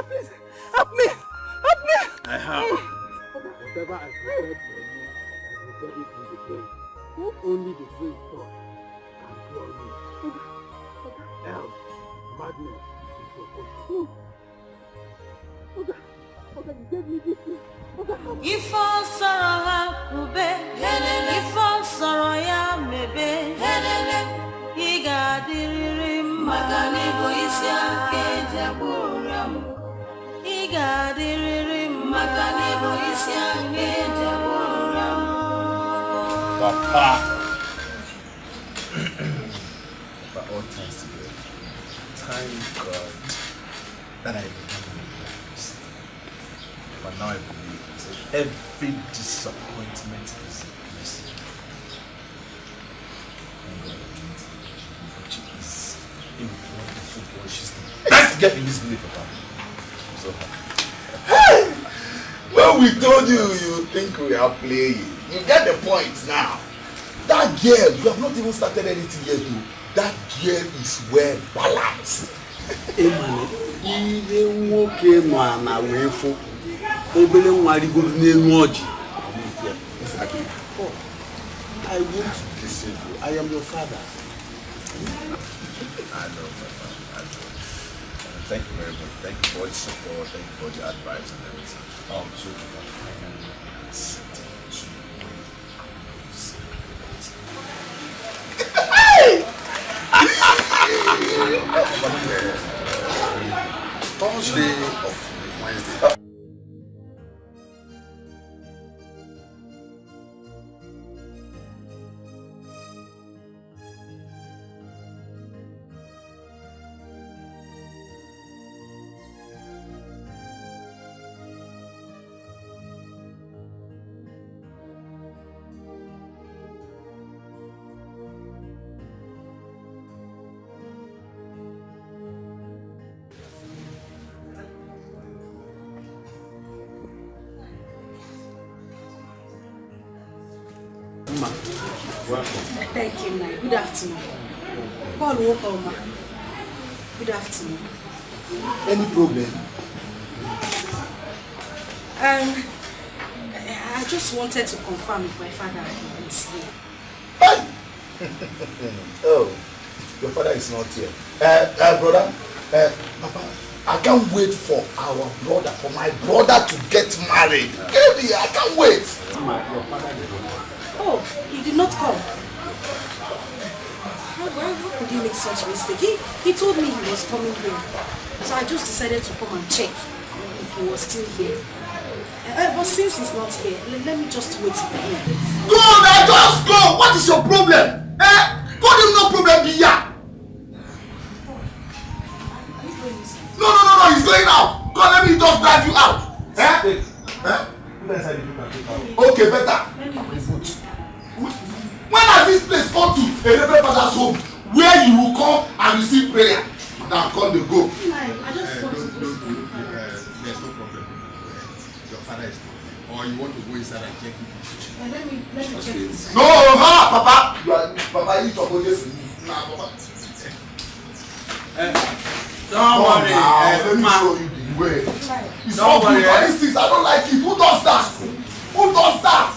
S1: please. Help me.
S15: I have. Whatever I prepared for you, I prepared it with the pain. Only the great God can cure you. Hell, madness is your portion.
S1: Okay, you gave me this thing.
S4: If all sorrow hakube, if all sorrow ya mebe, he got the Makanibo is ya kejaburam. He got the Makanibo is ya kejaburam.
S12: Papa. But all thanks to God. Thank God that I became a priest. But now I believe that every disappointment is a blessing. And God is a wonderful boy. She's the best girl in this village, Papa. So
S13: Hey! When we told you, you think we are playing. You get the point now. That girl, you have not even started anything yet, though. That girl is well balanced.
S15: Ihe nwoke nọ na wefu obele nwa rigoro n'elu ọjị.
S13: I want to deceive you. I am your father.
S12: I know, Papa. I know. Thank you very much. Thank you for the support. Thank you for the advice and everything. So you can finally accept
S13: Thursday of Wednesday.
S3: Thank you, ma. Good afternoon. Paul, welcome, ma. Good afternoon.
S13: Any problem?
S3: I just wanted to confirm if my father is here.
S13: Oh, your father is not here. Brother, Papa, I can't wait for my brother to get married. Baby, I can't wait.
S3: Your father did not. Oh, he did not come. How could he make such a mistake? He told me he was coming here. So I just decided to come and check if he was still here. But since he's not here, let me just wait for him.
S13: Go now, just go! What is your problem? Told him no problem be here. No, he's going out. Come, let me just drive you out. Okay, better. When has this place come to a Reverend Father's home where you will come and receive prayer? Now come to go.
S2: There's no problem. Your father is not. Or you want to go inside and check it?
S3: Let me check this.
S13: No, Papa. Papa, you talk about this. Nah, Papa.
S15: Don't worry.
S13: Let me show you the way. It's not good for these things. I don't like it. Who does that? Who does that?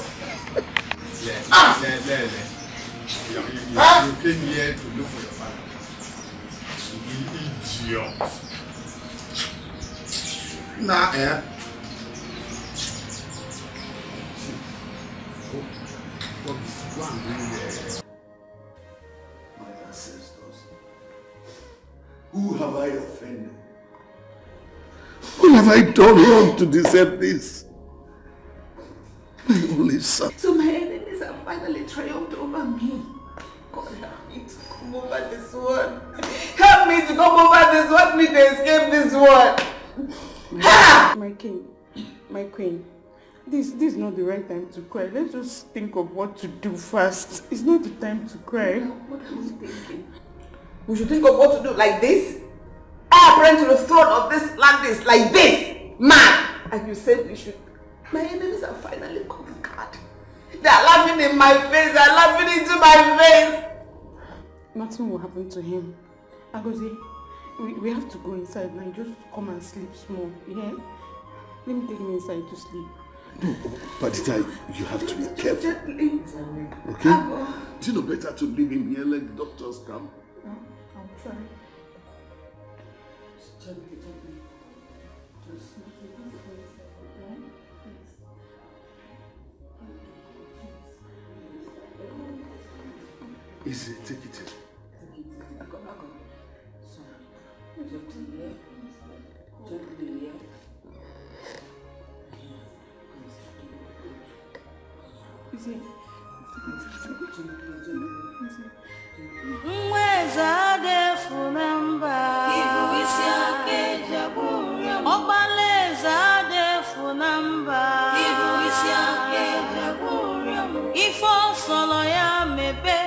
S2: You came here to look for your father. You idiot.
S13: Go and bring my ancestors. Who have I offended? What have I done wrong to deserve this? My only son.
S16: So my enemies have finally triumphed over me. God help me to come over this one. Help me to come over this one. Help me to escape this one.
S8: My king, my queen, this is not the right time to cry. Let's just think of what to do first. It's not the time to cry.
S16: What are you thinking? We should think of what to do like this. I bring to the throne of this land is like this, man. And you said we should. My enemies are finally conquered. They are laughing in my face. They are laughing into my face.
S8: Nothing will happen to him. Agozi, we have to go inside now. Just come and sleep small. Yeah? Let me take me inside to sleep.
S13: No, Padita, you have to be careful.
S16: Gently.
S13: Okay? It's not better to leave him here, let the doctors come.
S8: No, I'll try. Gently. Just sleep.
S13: Easy, take it easy.
S4: Mweza defu namba Ibu isi ake jaburia Obaleza defu namba Ibu isi ake jaburia Ifo solo ya mebe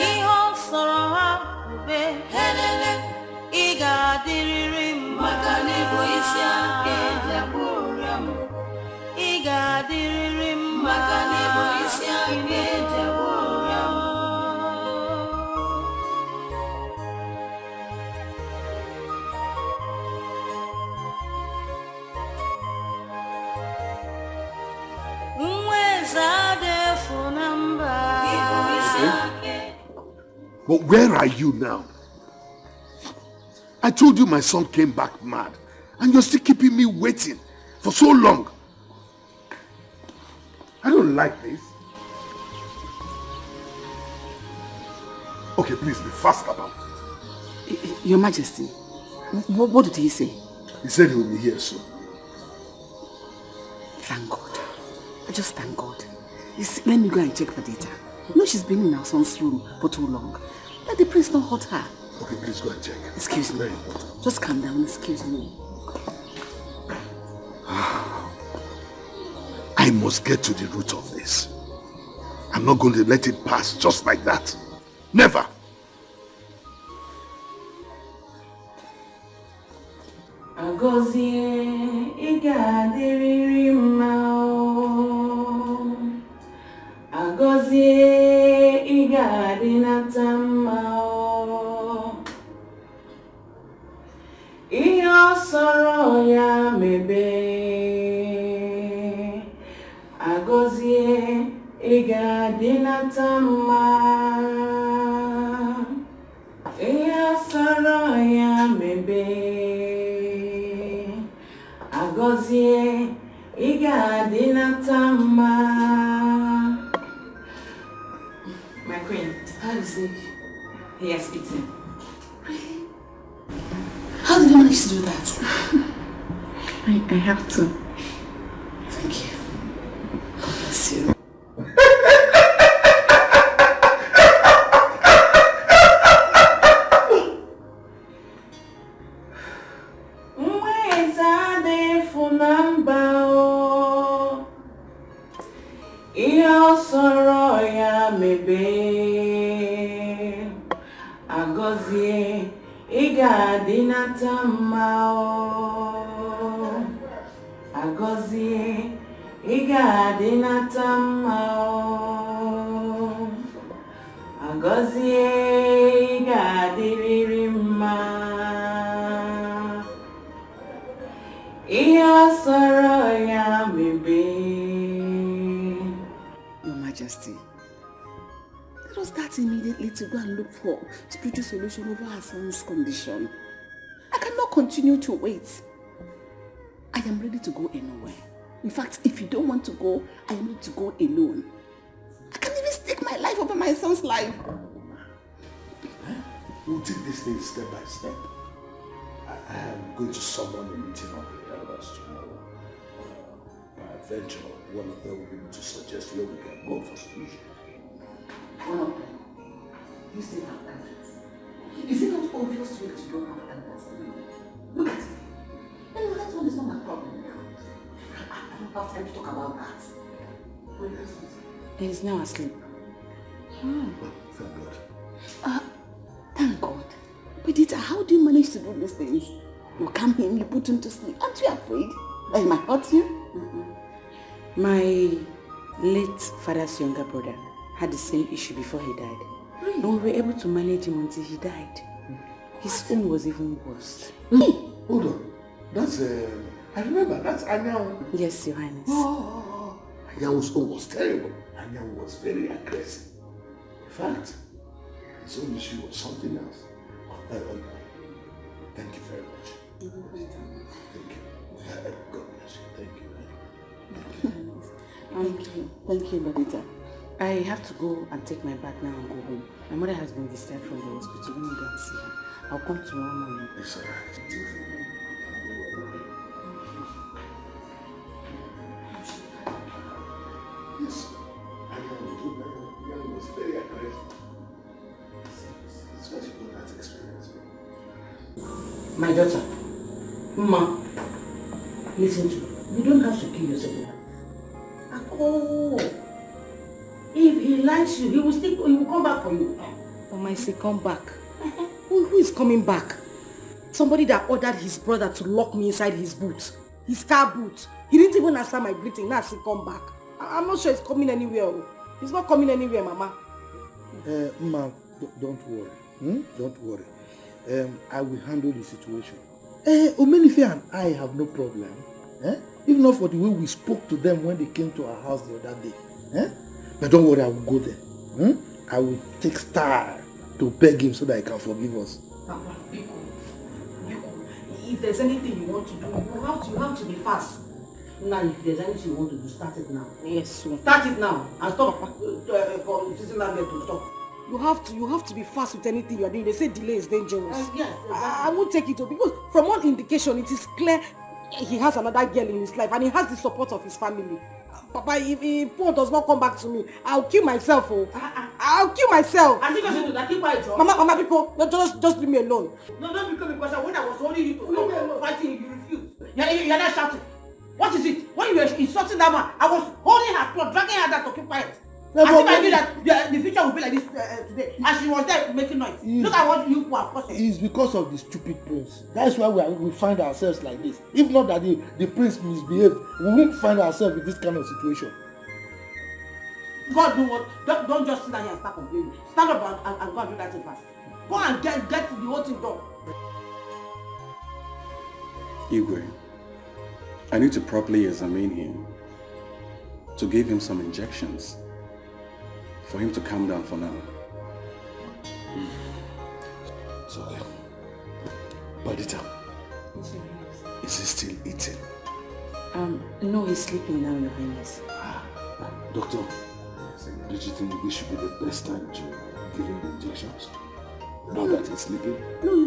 S4: Iho soro ha ube Iga diriri maka Ibu isi ake jaburia Iga diriri maka Ibu isi ake jaburia
S13: But where are you now? I told you my son came back mad, and you're still keeping me waiting for so long. I don't like this. Okay, please be fast about it.
S8: Your Majesty, what did he say?
S13: He said he will be here soon.
S8: Thank God. I just thank God. Let me go and check for data. You know she's been in our son's room for too long. Let the prince not hurt her.
S13: Okay, please go and check.
S8: Excuse me.
S13: Very important.
S8: Just calm down, excuse me.
S13: I must get to the root of this. I'm not going to let it pass just like that. Never.
S8: Agozie igadiriri mao. Agozie igadinata mao. Iyo soro ya mebe. Agozie igadinata mao. Iyo soro ya mebe. Agozie igadinata mao. My queen, how is he? He has eaten. Really? How did you manage to do that? I have to. Thank you. God bless you. Agozie igadinata mao. Agozie igadinata mao. Agozie igadiriri ma. Iyo soro ya mebe. Your Majesty, let us start immediately to go and look for spiritual solution over her son's condition. I cannot continue to wait. I am ready to go anywhere. In fact, if you don't want to go, I am ready to go alone. I can't even stake my
S16: life over my son's life.
S13: We'll take this thing step by step. I am going to summon a meeting of the elders tomorrow. Peradventure, one of them will be able to suggest where we can go for solution.
S1: One of them? You still have elders? Is it not obvious to you that you don't have elders? Look at it. Anyway, that one is not my problem now. I don't have time to talk about that.
S8: He's now asleep.
S13: Thank God.
S16: Thank God. But Dita, how do you manage to do these things? You calm him, you put him to sleep. Aren't you afraid that he might hurt you?
S8: My late father's younger brother had the same issue before he died. And we were able to manage him until he died. His own was even worse.
S13: Hold on. That's, I remember, that's Anyan.
S8: Yes, Your Highness.
S13: Anyan's own was terrible. Anyan was very aggressive. In fact, his own issue was something else. Thank you very much. Thank you. God bless you. Thank you.
S8: Thank you, Badita. I have to go and take my bath now and go home. My mother has been discharged from the hospital. Let me go and see her. I'll come tomorrow morning.
S13: It's all right. Yes. Anyan was very aggressive. It's what you call that experience.
S1: My daughter, Ma, listen to me. You don't have to kill yourself. If he likes you, he will come back for you.
S3: Omaisi, come back. Who is coming back? Somebody that ordered his brother to lock me inside his boot. His car boot. He didn't even answer my greeting. Now he come back. I'm not sure he's coming anywhere. He's not coming anywhere, Mama.
S5: Ma, don't worry. Don't worry. I will handle the situation. Omenife and I have no problem. If not for the way we spoke to them when they came to our house the other day. But don't worry, I will go there. I will take Star to beg him so that he can forgive us.
S3: Papa, if there's anything you want to do, you have to be fast.
S1: Now, if there's anything you want to do, start it now.
S3: Yes, sir.
S1: Start it now and stop sitting down there to stop.
S3: You have to be fast with anything you are doing. They say delay is dangerous.
S1: Yes, exactly.
S3: I won't take it because from all indication, it is clear he has another girl in his life and he has the support of his family. Papa, if Paul does not come back to me, I'll kill myself. I'll kill myself.
S1: I think I should do that. Keep quiet, John.
S3: Mama, people, just leave me alone.
S1: No, don't become a question. When I was holding you to stop fighting, you refused. You're not shouting. What is it? When you were insulting that man, I was holding her clothes, dragging her down to keep quiet. As if I knew that the future would be like this today. And she was there making noise. Look at what you have caused.
S5: It's because of the stupid prince. That's why we find ourselves like this. If not that the prince misbehaved, we won't find ourselves in this kind of situation.
S1: God, do what? Don't just sit down here and start complaining. Stand up and go and do that thing fast. Go and get the whole thing done.
S18: Igwe, I need to properly examine him, to give him some injections, for him to calm down for now.
S13: It's okay. Badita, is he still eating?
S8: No, he's sleeping now, Your Highness.
S13: Doctor, do you think this should be the best time to give him the injections? Now that he's sleeping?
S1: No.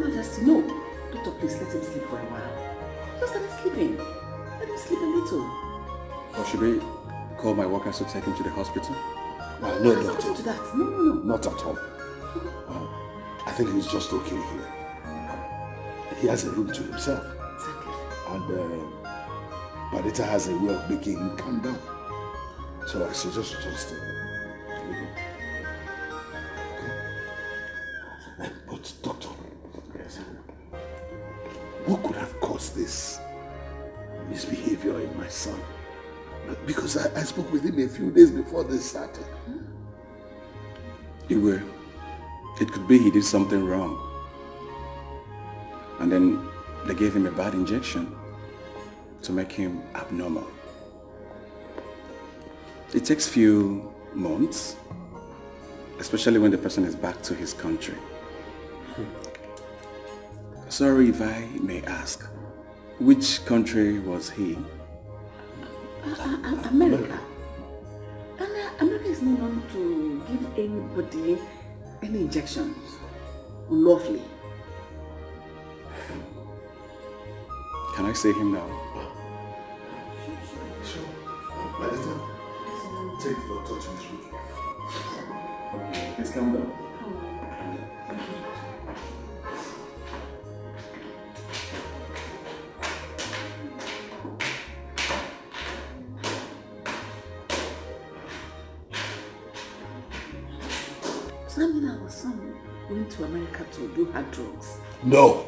S1: Doctor, please let him sleep for a while. Just let him sleeping. Let him sleep a little.
S18: Or should we call my workers to take him to the hospital?
S13: No, doctor.
S1: To that. No.
S13: Not at all. I think he's just okay here. He has a room to himself.
S1: Exactly.
S13: And Badita has a way of making him calm down. So I suggest you just leave him. Okay? But doctor, what could have caused this misbehavior in my son? Because I spoke with him a few days before this started.
S18: Igwe, it could be he did something wrong. And then they gave him a bad injection to make him abnormal. It takes few months, especially when the person is back to his country. Sorry if I may ask, which country was he?
S1: America. And
S8: America is not known to give anybody any injections unlawfully.
S18: Can I see him now?
S2: Sure. Madam, take the doctor to his room.
S18: Okay, please calm down.
S8: Our son went to America to do hard drugs.
S2: No.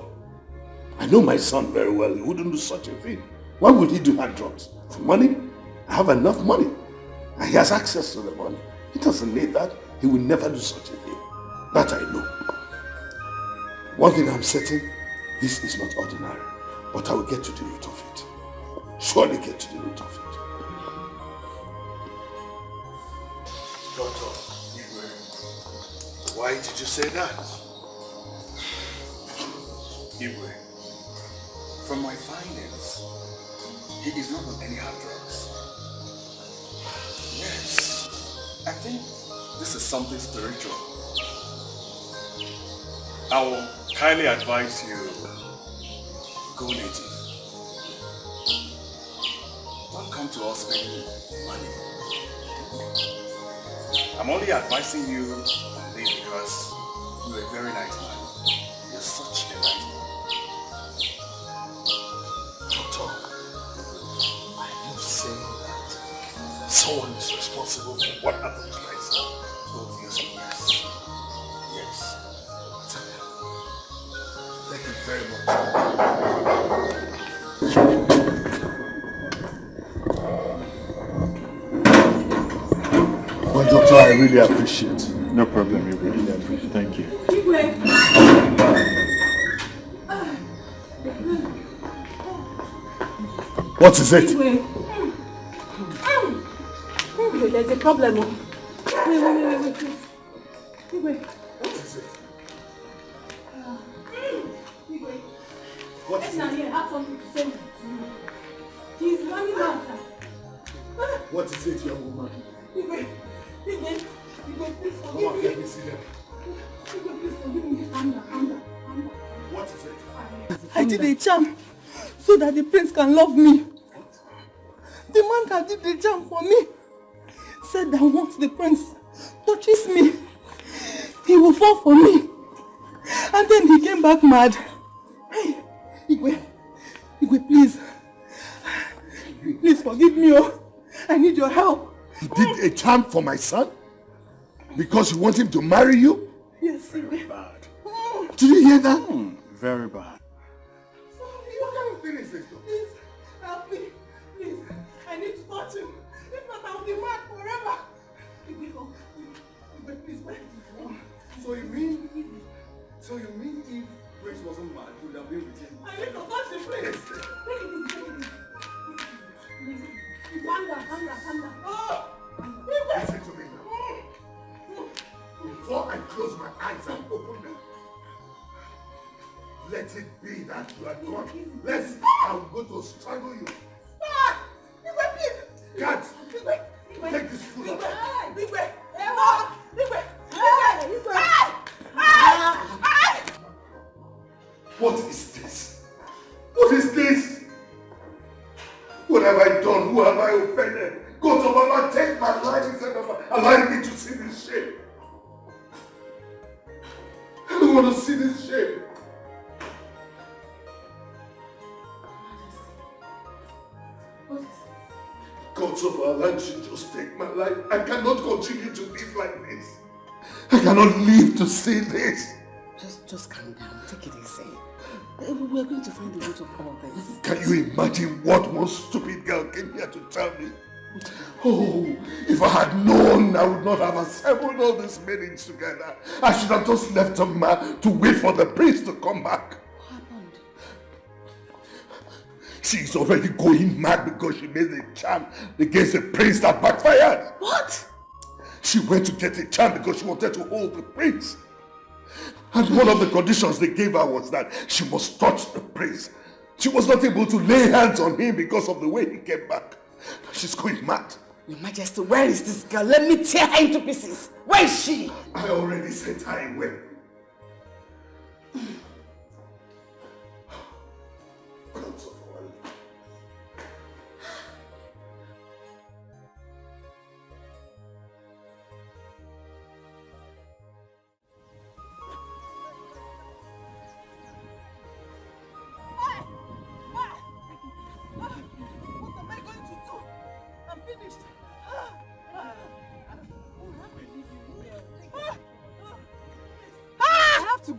S2: I know my son very well. He wouldn't do such a thing. Why would he do hard drugs? For money? I have enough money. And he has access to the money. He doesn't need that. He will never do such a thing. That I know. One thing I'm certain, this is not ordinary. But I will get to the root of it. Surely get to the root of it. Doctor, why did you say that?
S13: Ibwe, from my findings, he is not on any hard drugs. Yes, I think this is something spiritual. I will kindly advise you, go native. Don't come to us spending money. I'm only advising you on this because you're a very nice man. You're such a nice man.
S2: Doctor, are you saying that someone is responsible for what happened to my son?
S13: Obviously, yes. Yes.
S2: Thank you very much. Well, Doctor, I really appreciate it.
S18: No problem, you really appreciate it. Thank you.
S2: What is it?
S6: There's a problem. Wait.
S2: What is it?
S6: What is it? I have something to say to you. He's running out.
S2: What is it, young woman?
S6: Please forgive
S2: Come on, let me see them.
S6: Please forgive me. Calm down.
S2: What is it?
S9: I did a charm so that the prince can love me. The man that did the charm for me said that once the prince touches me, he will fall for me. And then he came back mad. Hey, Igwe, please. Please forgive me. Oh. I need your help.
S2: You did a charm for my son? Because you want him to marry you?
S9: Yes,
S2: Very bad. Did you hear that?
S18: Very bad.
S2: What kind of thing is this?
S9: Please, help me. Please, I need to touch him. If not, I'll be mad forever. Please, wait.
S7: So you mean if Prince wasn't mad, you would have been with him?
S9: I need to touch the prince. Calm down.
S2: Listen to me now. Before I close my eyes and open them, let it be that you are gone. I'm going to strangle you.
S9: Stop! Please!
S2: Cat! Take this food out. What is this? What is this? What have I done? Who have I offended? God of Allah, take my life instead of allowing me to see this shame. I don't want to see this shame. God of Allah should just take my life. I cannot continue to live like this. I cannot live to see this.
S8: Just calm down. Take it easy. We are going to find the root of all this.
S2: Can you imagine what one stupid girl came here to tell me? Oh, if I had known, I would not have assembled all these meetings together. I should have just left a man to wait for the priest to come back.
S8: What happened?
S2: She's already going mad because she made a charm against the prince that backfired.
S8: What?
S2: She went to get a charm because she wanted to hold the prince. And one of the conditions they gave her was that she must touch the prince. She was not able to lay hands on him because of the way he came back. She's going mad.
S16: Your Majesty, where is this girl? Let me tear her into pieces. Where is she?
S2: I already sent her away.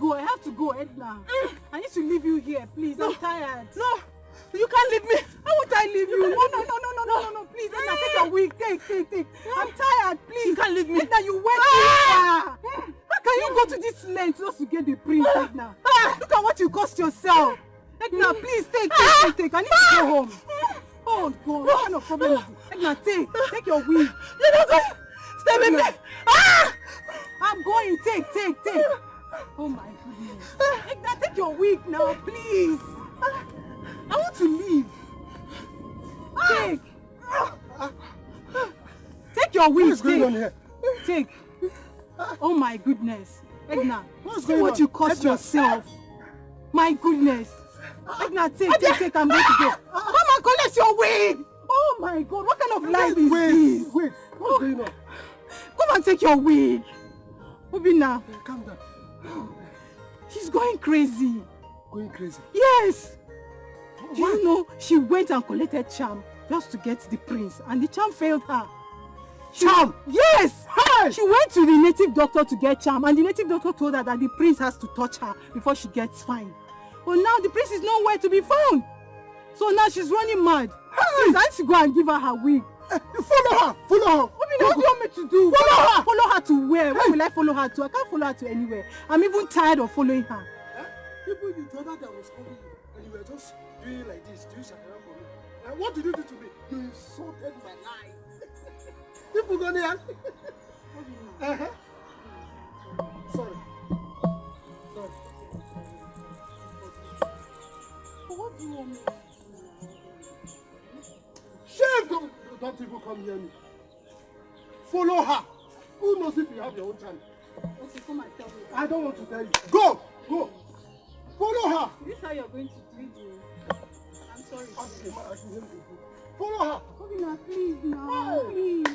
S6: I have to go, Edna. I need to leave you here, please. I'm tired.
S9: No, you can't leave me. How would I leave you?
S6: No, please, Edna, take your wig. Take. I'm tired, please.
S9: You can't leave me.
S6: Edna, you went too far. How can you go to this length just to get the prince, Edna? Look at what you cost yourself. Edna, please, take. I need to go home. Oh, God, what kind of problem is it? Edna, take your wig.
S9: You're not going. Stay with me.
S6: I'm going, take. Oh my goodness. Edna, take your wig now, please. I want to leave. Take your wig.
S7: What is going on here?
S6: Take. Oh my goodness. Edna,
S7: What's
S6: see
S7: going
S6: what
S7: on?
S6: you cost
S7: Edna.
S6: yourself. My goodness. Edna, take. I'm going to go. Come and collect your wig. Oh my God, what kind of life is this?
S7: Wait, what's going on?
S6: Come and take your wig. Obina.
S7: Calm down.
S6: She's going crazy.
S7: Going crazy?
S6: Yes. Do you know she went and collected charm just to get the prince, and the charm failed her.
S7: Charm?
S6: Yes. Hi. She went to the native doctor to get charm, and the native doctor told her that the prince has to touch her before she gets fine. But now the prince is nowhere to be found. So now she's running mad. Please, I need to go and give her wig.
S7: Follow her.
S6: What do you want me to do? Follow her to where? Where will I follow her to? I can't follow her to anywhere. I'm even tired of following her.
S7: Even you told her that I was calling you, and you were just doing like this, doing shakara for me. And what did you do to me? You insulted my life. People gonna ask. Sorry.
S6: What do you want me?
S7: Shame! Don't even come near me. Follow her. Who knows if you have your own time?
S6: Okay, come and tell me.
S7: I don't want to tell you. Go! Follow her.
S6: Is this how you're going to treat me? I'm sorry.
S7: Follow her.
S6: Obina, please now. Please.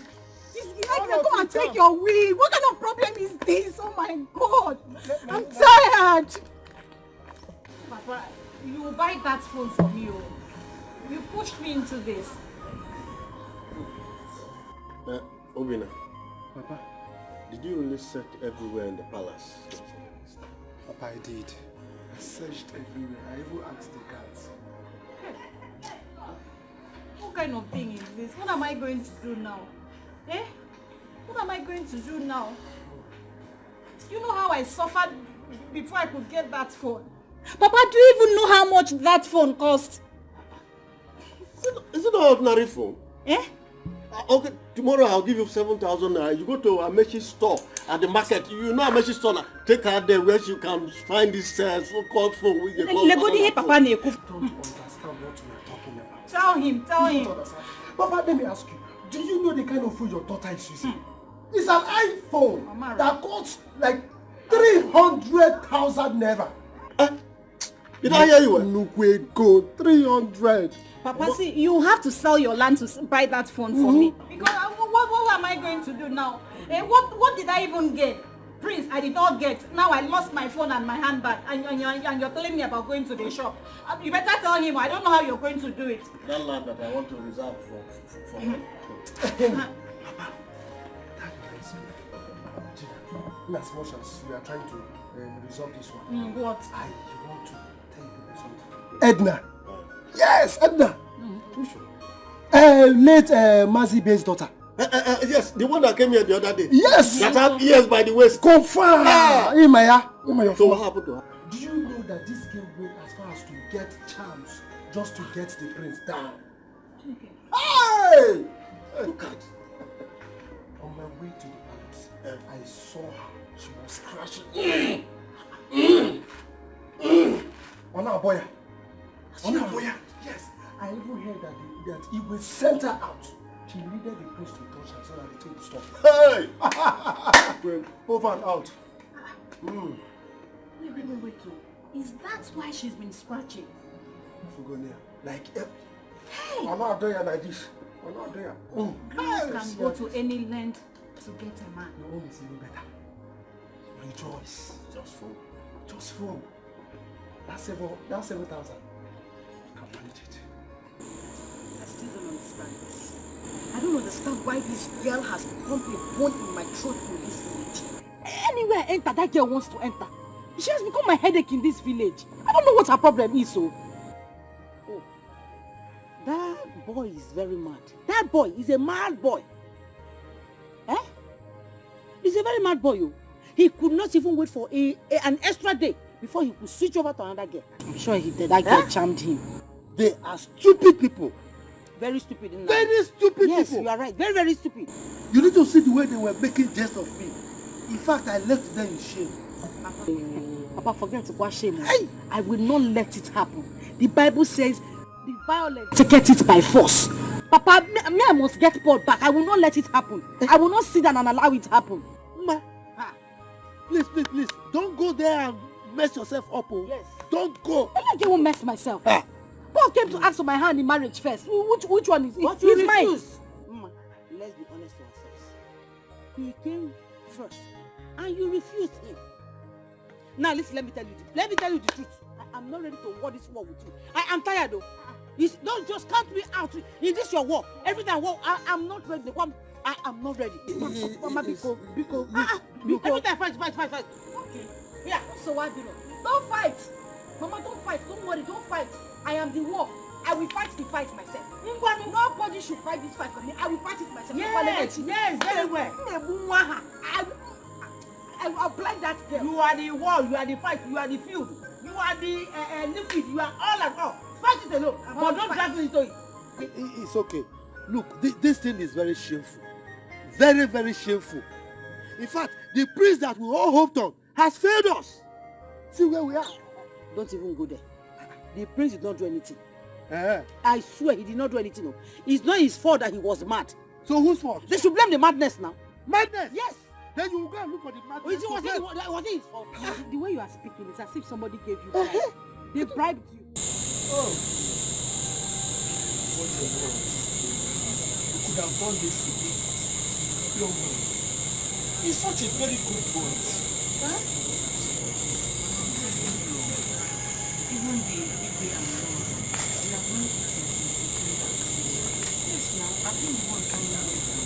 S6: Come and take your wig. What kind of problem is this? Oh my God. I'm tired.
S11: Papa, you will buy that phone for me. You pushed me into this.
S13: Obina, Papa, did you really search everywhere in the palace?
S7: Papa, I did. I searched everywhere. I even asked the guards.
S11: What kind of thing is this? What am I going to do now? What am I going to do now? You know how I suffered before I could get that phone? Papa, do you even know how much that phone cost?
S13: Is it an ordinary phone? Okay, tomorrow I'll give you 7,000 naira. You go to Ameshi's store at the market. You know Ameshi's store. Take her there where you can find this so-called phone with the
S11: Papa,
S13: don't understand
S7: what we are talking about.
S11: Tell him.
S7: Papa, let me ask you. Do you know the kind of phone your daughter is using? It's an iPhone that costs like 300,000 naira.
S13: Did I hear you?
S7: Nukwe go 300.
S11: Papa, see, you have to sell your land to buy that phone for me. Because what am I going to do now? What did I even get? Prince, I did not get. Now I lost my phone and my handbag. And you're telling me about going to the shop. You better tell him. I don't know how you're going to do it.
S13: That land that I want to reserve for me.
S7: Papa, that reminds me. In as much as we are trying to resolve this one.
S11: What?
S7: I want to tell you something. Edna. Yes, Edna. Late Mazi-Bey's daughter.
S13: Yes, the one that came here the other day.
S7: Yes.
S13: That had ears by the waist.
S7: Confirm.
S13: So what happened to her?
S7: Do you know that this girl went as far as to get charms just to get the prince down? Hey! Look at. On my way to the palace, I saw her. She was crashing. Ona Boya. Yes. I even heard that he will send her out
S5: She needed the priest to touch her so that the thing would stop. Hey! Well, over and out.
S11: Wait. Is that why she's been scratching?
S5: Fugonia. Like, hey! I'm not doing like this. I'm not doing
S11: Girls can go to any length to get a man.
S5: Your own is even better. Rejoice. Just phone. That's 7,000. You can manage it.
S1: I still don't understand this. I don't understand why this girl has pumped a bone in my throat in this village. Anywhere I enter, that girl wants to enter. She has become my headache in this village. I don't know what her problem is, so. Oh, that boy is very mad. That boy is a mad boy. Eh? He's a very mad boy, you. He could not even wait for an extra day before he could switch over to another girl. I'm sure that girl charmed him.
S5: They are stupid people.
S1: Very stupid.
S5: Very stupid people.
S1: Yes, you are right. Very, very stupid.
S5: You need to see the way they were making jest of me. In fact, I left them in shame.
S1: Papa, forget to wash shame. Hey! I will not let it happen. The Bible says the violent take it by force. Papa, me I must get Paul back. I will not let it happen. I will not sit down and allow it to happen.
S5: Ma, please. Don't go there and mess yourself up. Oh. Yes. Don't go.
S1: I like you won't mess myself. Paul came to ask for my hand in marriage first. Which one is it?
S11: What you refuse?
S1: Mama, let's be honest to ourselves. He came first, and you refused him. Now listen, let me tell you the truth. I'm not ready to war this war with you. I am tired though. Don't just count me out in this your war. Every time war, I'm not ready. I am not ready. Mama, because every time fight. Okay. Yeah. So what do you know? Don't fight. Mama, don't fight. Don't worry. Don't fight. I am the war. I will fight the fight myself. Nobody should fight this fight for me. I will fight it myself.
S9: Yes, very well.
S1: I will apply that girl.
S9: You are the wall, you are the fight, you are the field, you are the liquid, you are all and all. Fight it alone, but don't drag me into it.
S5: It's okay. Look, this thing is very shameful. Very, very shameful. In fact, the priest that we all hoped on has failed us. See where we are.
S1: Don't even go there. The prince did not do anything. I swear he did not do anything. No. It's not his fault that he was mad.
S5: So whose fault?
S1: They should blame the madness now.
S5: Madness?
S1: Yes.
S5: Then you will go and look for the madness.
S1: Was it his fault? The way you are speaking is as if somebody gave you bribe. They bribed you.
S5: Oh. What a word. You could have done this to me. He's such a very good boy. Huh?
S8: Even the big and small, we have not eaten since yes, now, I think the one coming out of them.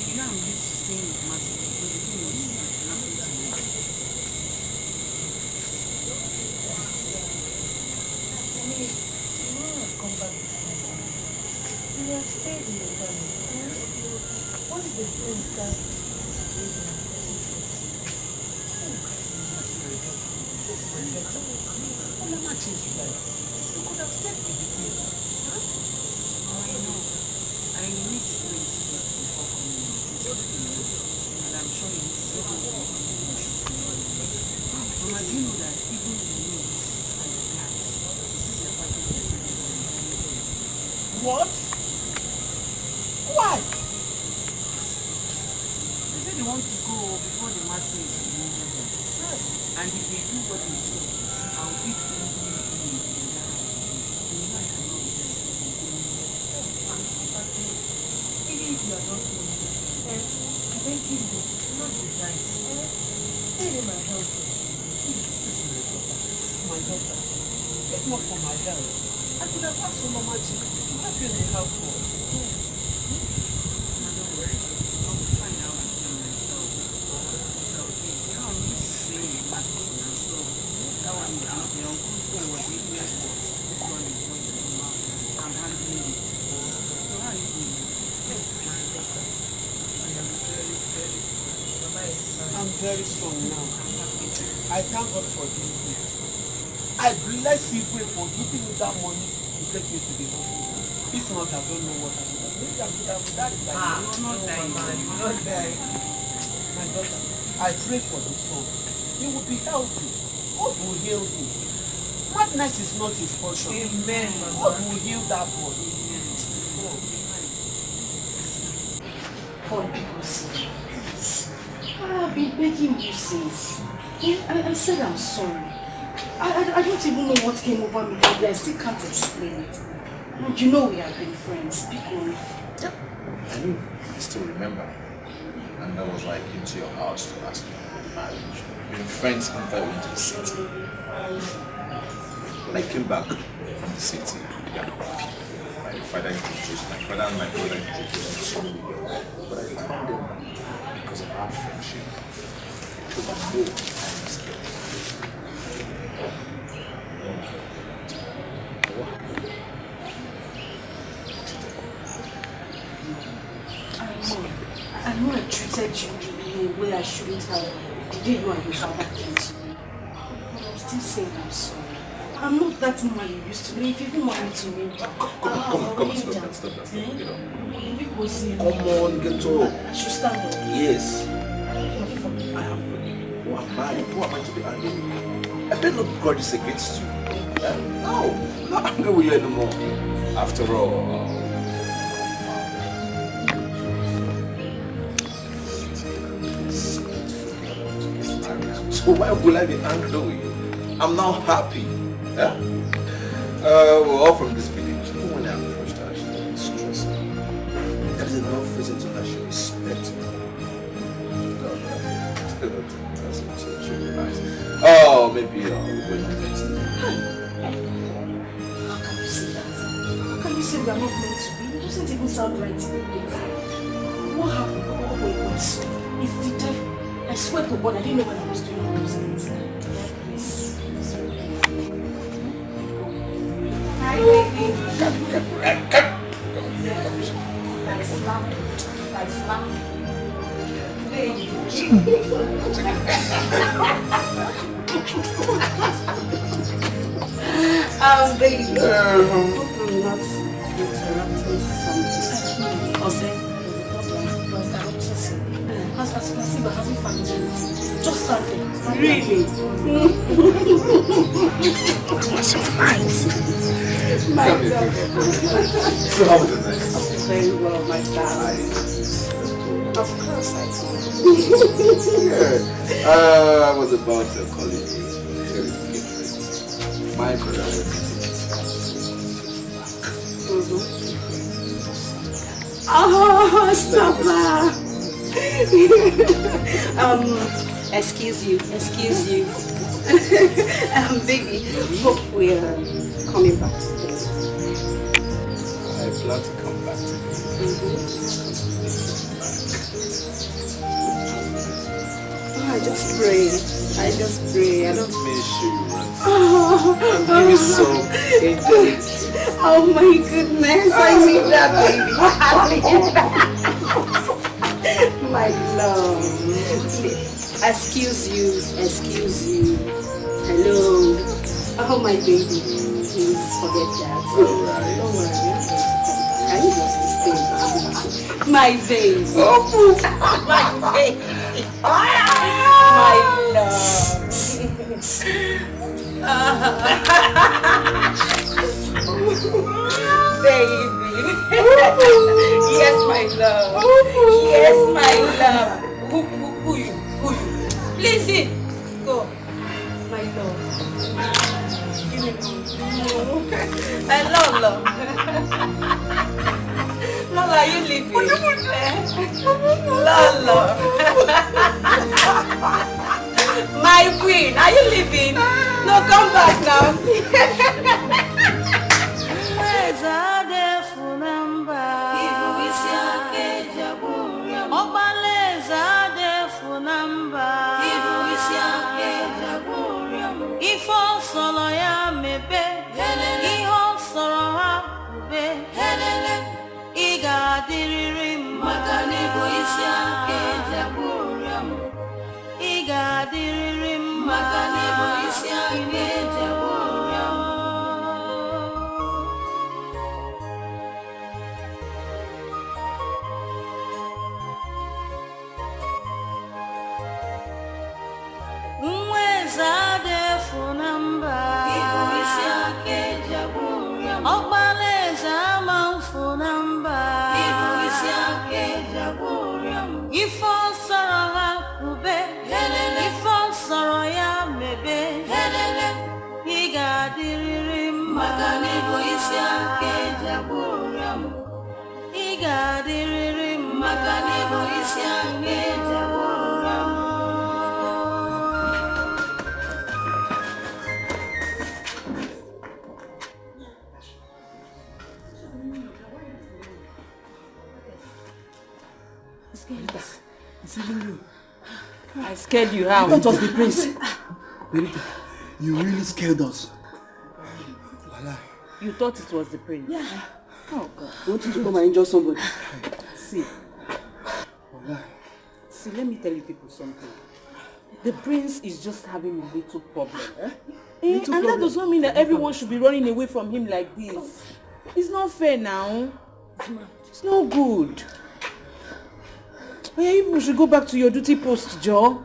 S8: You know, I'm used to staying with Matthew, but the thing is, nothing to me.
S17: I mean, you wouldn't have come back this time. You have stayed in the family. What is the difference that this lady and person
S5: How much is that? You could have stayed with the king.
S8: Huh? Oh, I know. I need to do it before coming in. And I'm sure you need to do it. Mama, do you know that even the maids and the cats, you see they're fighting for the
S5: What? Why?
S8: They say they want to go before the master is removed. And if they do what they say, I'll give them
S17: even if you are not doing it, I beg you, not design. Stay in my health.
S5: This is my daughter. If not for my health, I could have asked for Mama G to help you in the household.
S8: Don't worry. I'll find out myself. So, I'm used to saying it back home and so that one is not the uncle's phone was eating it, but this one is not the mouth. I'm handling it. So how are you doing?
S5: I'm very strong now. I thank God for giving me. I bless you for giving me that money to take me to the hospital. If not, I don't know what I would have. Maybe I would have died.
S8: You're not dying.
S5: You're not dying. My daughter, I pray for the son. He will be healthy. God will heal him. Madness is not his portion.
S9: Amen.
S5: God will heal that boy.
S1: Paul, people see. I've been begging you since. I said I'm sorry. I don't even know what came over me, but I still can't explain it. And you know we have been friends, people.
S12: Yep. I still remember. And that was why I came to your house to ask you for marriage. We've been friends since I went to the city. When I came back from the city, we had people. My father and my brother introduced me to so many girls. But I found them because of our friendship. Because I know I am scared.
S1: I know I treated you in a way I shouldn't have. The day you and your father came to me. But I'm still saying I'm sorry. I'm not that woman you used to be. If you even want me to meet you.
S12: Come on, stop that. Get up.
S1: Come
S12: on, get up.
S1: I should stand up.
S12: Yes. I have forgiven. Who am I to be angry with you? I better not grudges against you. No, I'm not angry with you anymore. After all, so why will I be angry with you? I'm now happy. Yeah? We're all from this village. Even when I approached her, she didn't stress her. There is enough reason to that she respects me. That's really nice. Oh, maybe we're not meant to be.
S1: How can you say that? How can you say we are not meant to be? It doesn't even sound right to me. What happened? Wait, it's the devil. I swear to God, I didn't know when I was doing all those things. Please. Hi, baby. Baby. Hope I'm not interrupting something. Jose. As you can see, we're having family meeting. Just start there. Really?
S12: What's your nice?
S1: My God.
S12: So how was it nice?
S1: Very well, my darling. Of course I do.
S12: Yeah. I was about to call you. My brother was
S1: Oh, stop. Excuse you. Baby, hope we're coming back today.
S12: I plan to come back today.
S1: I just pray. I don't
S12: miss you. I'm you so angelic.
S1: Oh my goodness, I need that, baby. My love. Excuse you. Hello. Oh my baby. Please forget that.
S12: Alright.
S1: Don't worry. I need us to stay. My baby. My baby. My love. Baby. Yes, my love. Yes, my love. Who you? Please sit. Go. My love. Give me one. I love. Lola, are you leaving? Lola. My queen, are you leaving? No, come back now.
S4: Ifo solo ya mebe, iho soro ha ube, iga diriri maka nibu isi ake jaburiam, iga diriri maka nibu isi ake jaburiam. Zade funamba, Obaleza man funamba, Ifo soro ha kube, ifo soro ya mebe, iga diriri magani bo isi ake jaburam, iga diriri magani bo isi ake jaburam.
S8: It's even you. I scared you, how?
S10: I thought it was the prince. You really scared us.
S8: You thought it was the prince?
S10: Yeah.
S8: Oh God.
S10: I want you to come and injure somebody.
S8: See, let me tell you people something. The prince is just having a little problem. And that does not mean that everyone should be running away from him like this. It's not fair now. It's not good. Yeah, you should go back to your duty post, Joe.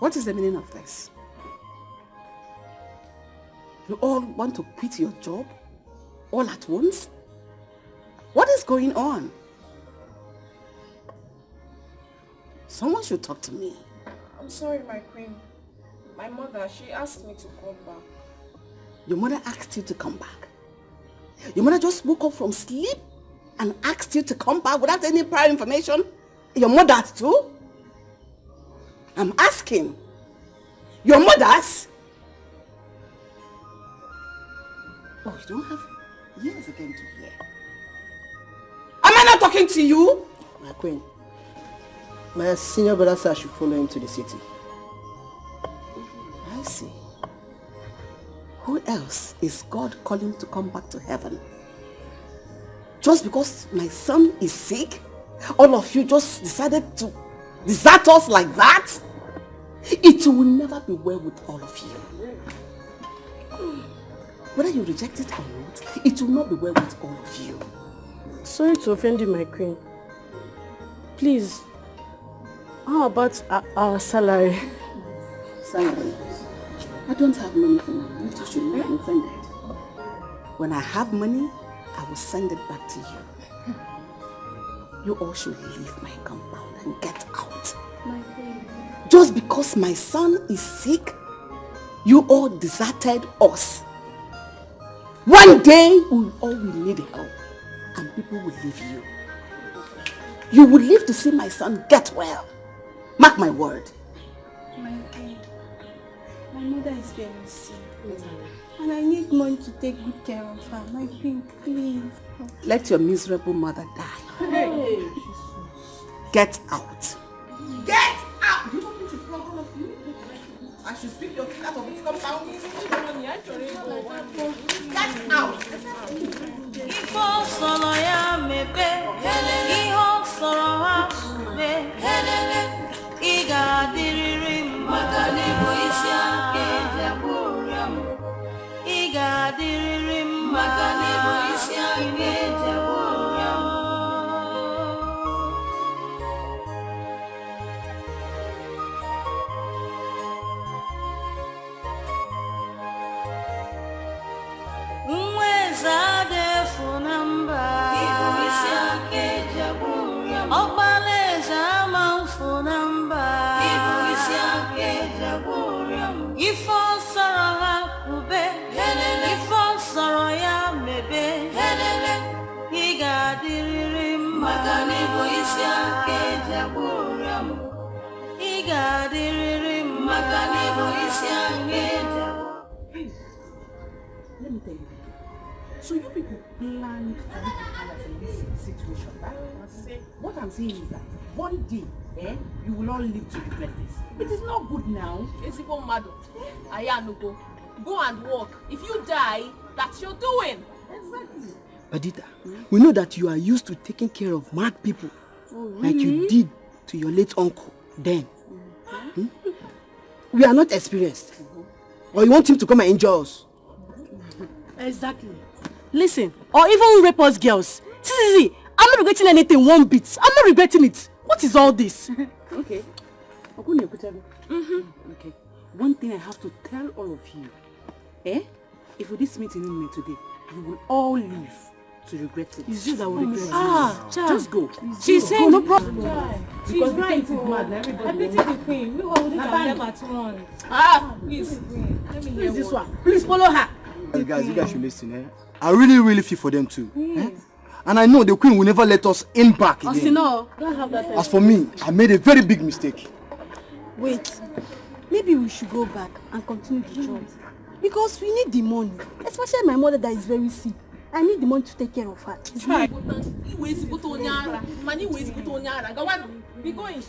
S1: What is the meaning of this? You all want to quit your job all at once? What is going on? Someone should talk to me.
S17: I'm sorry, my queen. My mother, she asked me to come back.
S1: Your mother asked you to come back? Your mother just woke up from sleep and asked you to come back without any prior information? Your mother too? I'm asking. Your mother's? Oh, you don't have ears again to hear. Am I not talking to you?
S10: My queen, my senior brother said I should follow him to the city.
S1: I see. Who else is God calling to come back to heaven? Just because my son is sick, all of you just decided to desert us like that? It will never be well with all of you. Whether you reject it or not, it will not be well with all of you.
S6: Sorry to offend you, my queen. Please, how about our salary?
S1: Salary? I don't have money for now. You two should not be offended. When I have money, I will send it back to you. You all should leave my compound and get out.
S17: My queen.
S1: Just because my son is sick, you all deserted us. One day, we all will need help and people will leave you. You will live to see my son get well. Mark my word.
S17: My queen. My mother is very sick. And I need money to take good care of her. My queen, please.
S1: Let your miserable mother die.
S17: Hey.
S1: Get out.
S16: Get out! You want me to flog all of you? I should sweep your feet out of this compound. Get out!
S4: Ifo solo ya mebe, iho solo ha me, iga diriri magani bo isi ake jaburam, iga diriri magani bo isi ake jaburam. Mwezade funamba, ibu isi ake jaburam. Obaleza manfunamba, ibu isi ake jaburam. Ifo soro ha kube, ifo soro ya mebe, iga diriri magani bo isi ake jaburam. Iga diriri magani bo isi ake jaburam.
S8: Let me tell you. So you people planned to leave the palace in this situation, right? What I'm saying is that one day, you will all live to regret this. It is not good now.
S17: It's even mad. Ayanugo, go and work. If you die, that's your doing.
S8: Exactly.
S10: Badita, we know that you are used to taking care of mad people. Like you did to your late uncle then. We are not experienced. Or you want him to come and injure us?
S6: Exactly. Listen, or even rape us girls. See, I'm not regretting anything one bit. I'm not regretting it. What is all this?
S8: Okay. Okay. one thing I have to tell all of you. If we this meeting in me today, you will all leave to regret it.
S1: It's you that will regret it.
S8: Just go.
S1: She's saying
S8: no problem.
S1: Because right.
S8: Everybody
S14: I pity the queen. Look how we can at once. Please. Let me hear
S1: this
S14: one.
S1: one. Please follow her.
S5: Guys, you guys should listen. I really feel for them too. And I know the queen will never let us in back again.
S14: Don't have that.
S5: As for me, I made a very big mistake.
S1: Wait. Maybe we should go back and continue the job. Because we need the money. Especially my mother that is very sick. I need the money to take care of her.
S14: Try. Be going.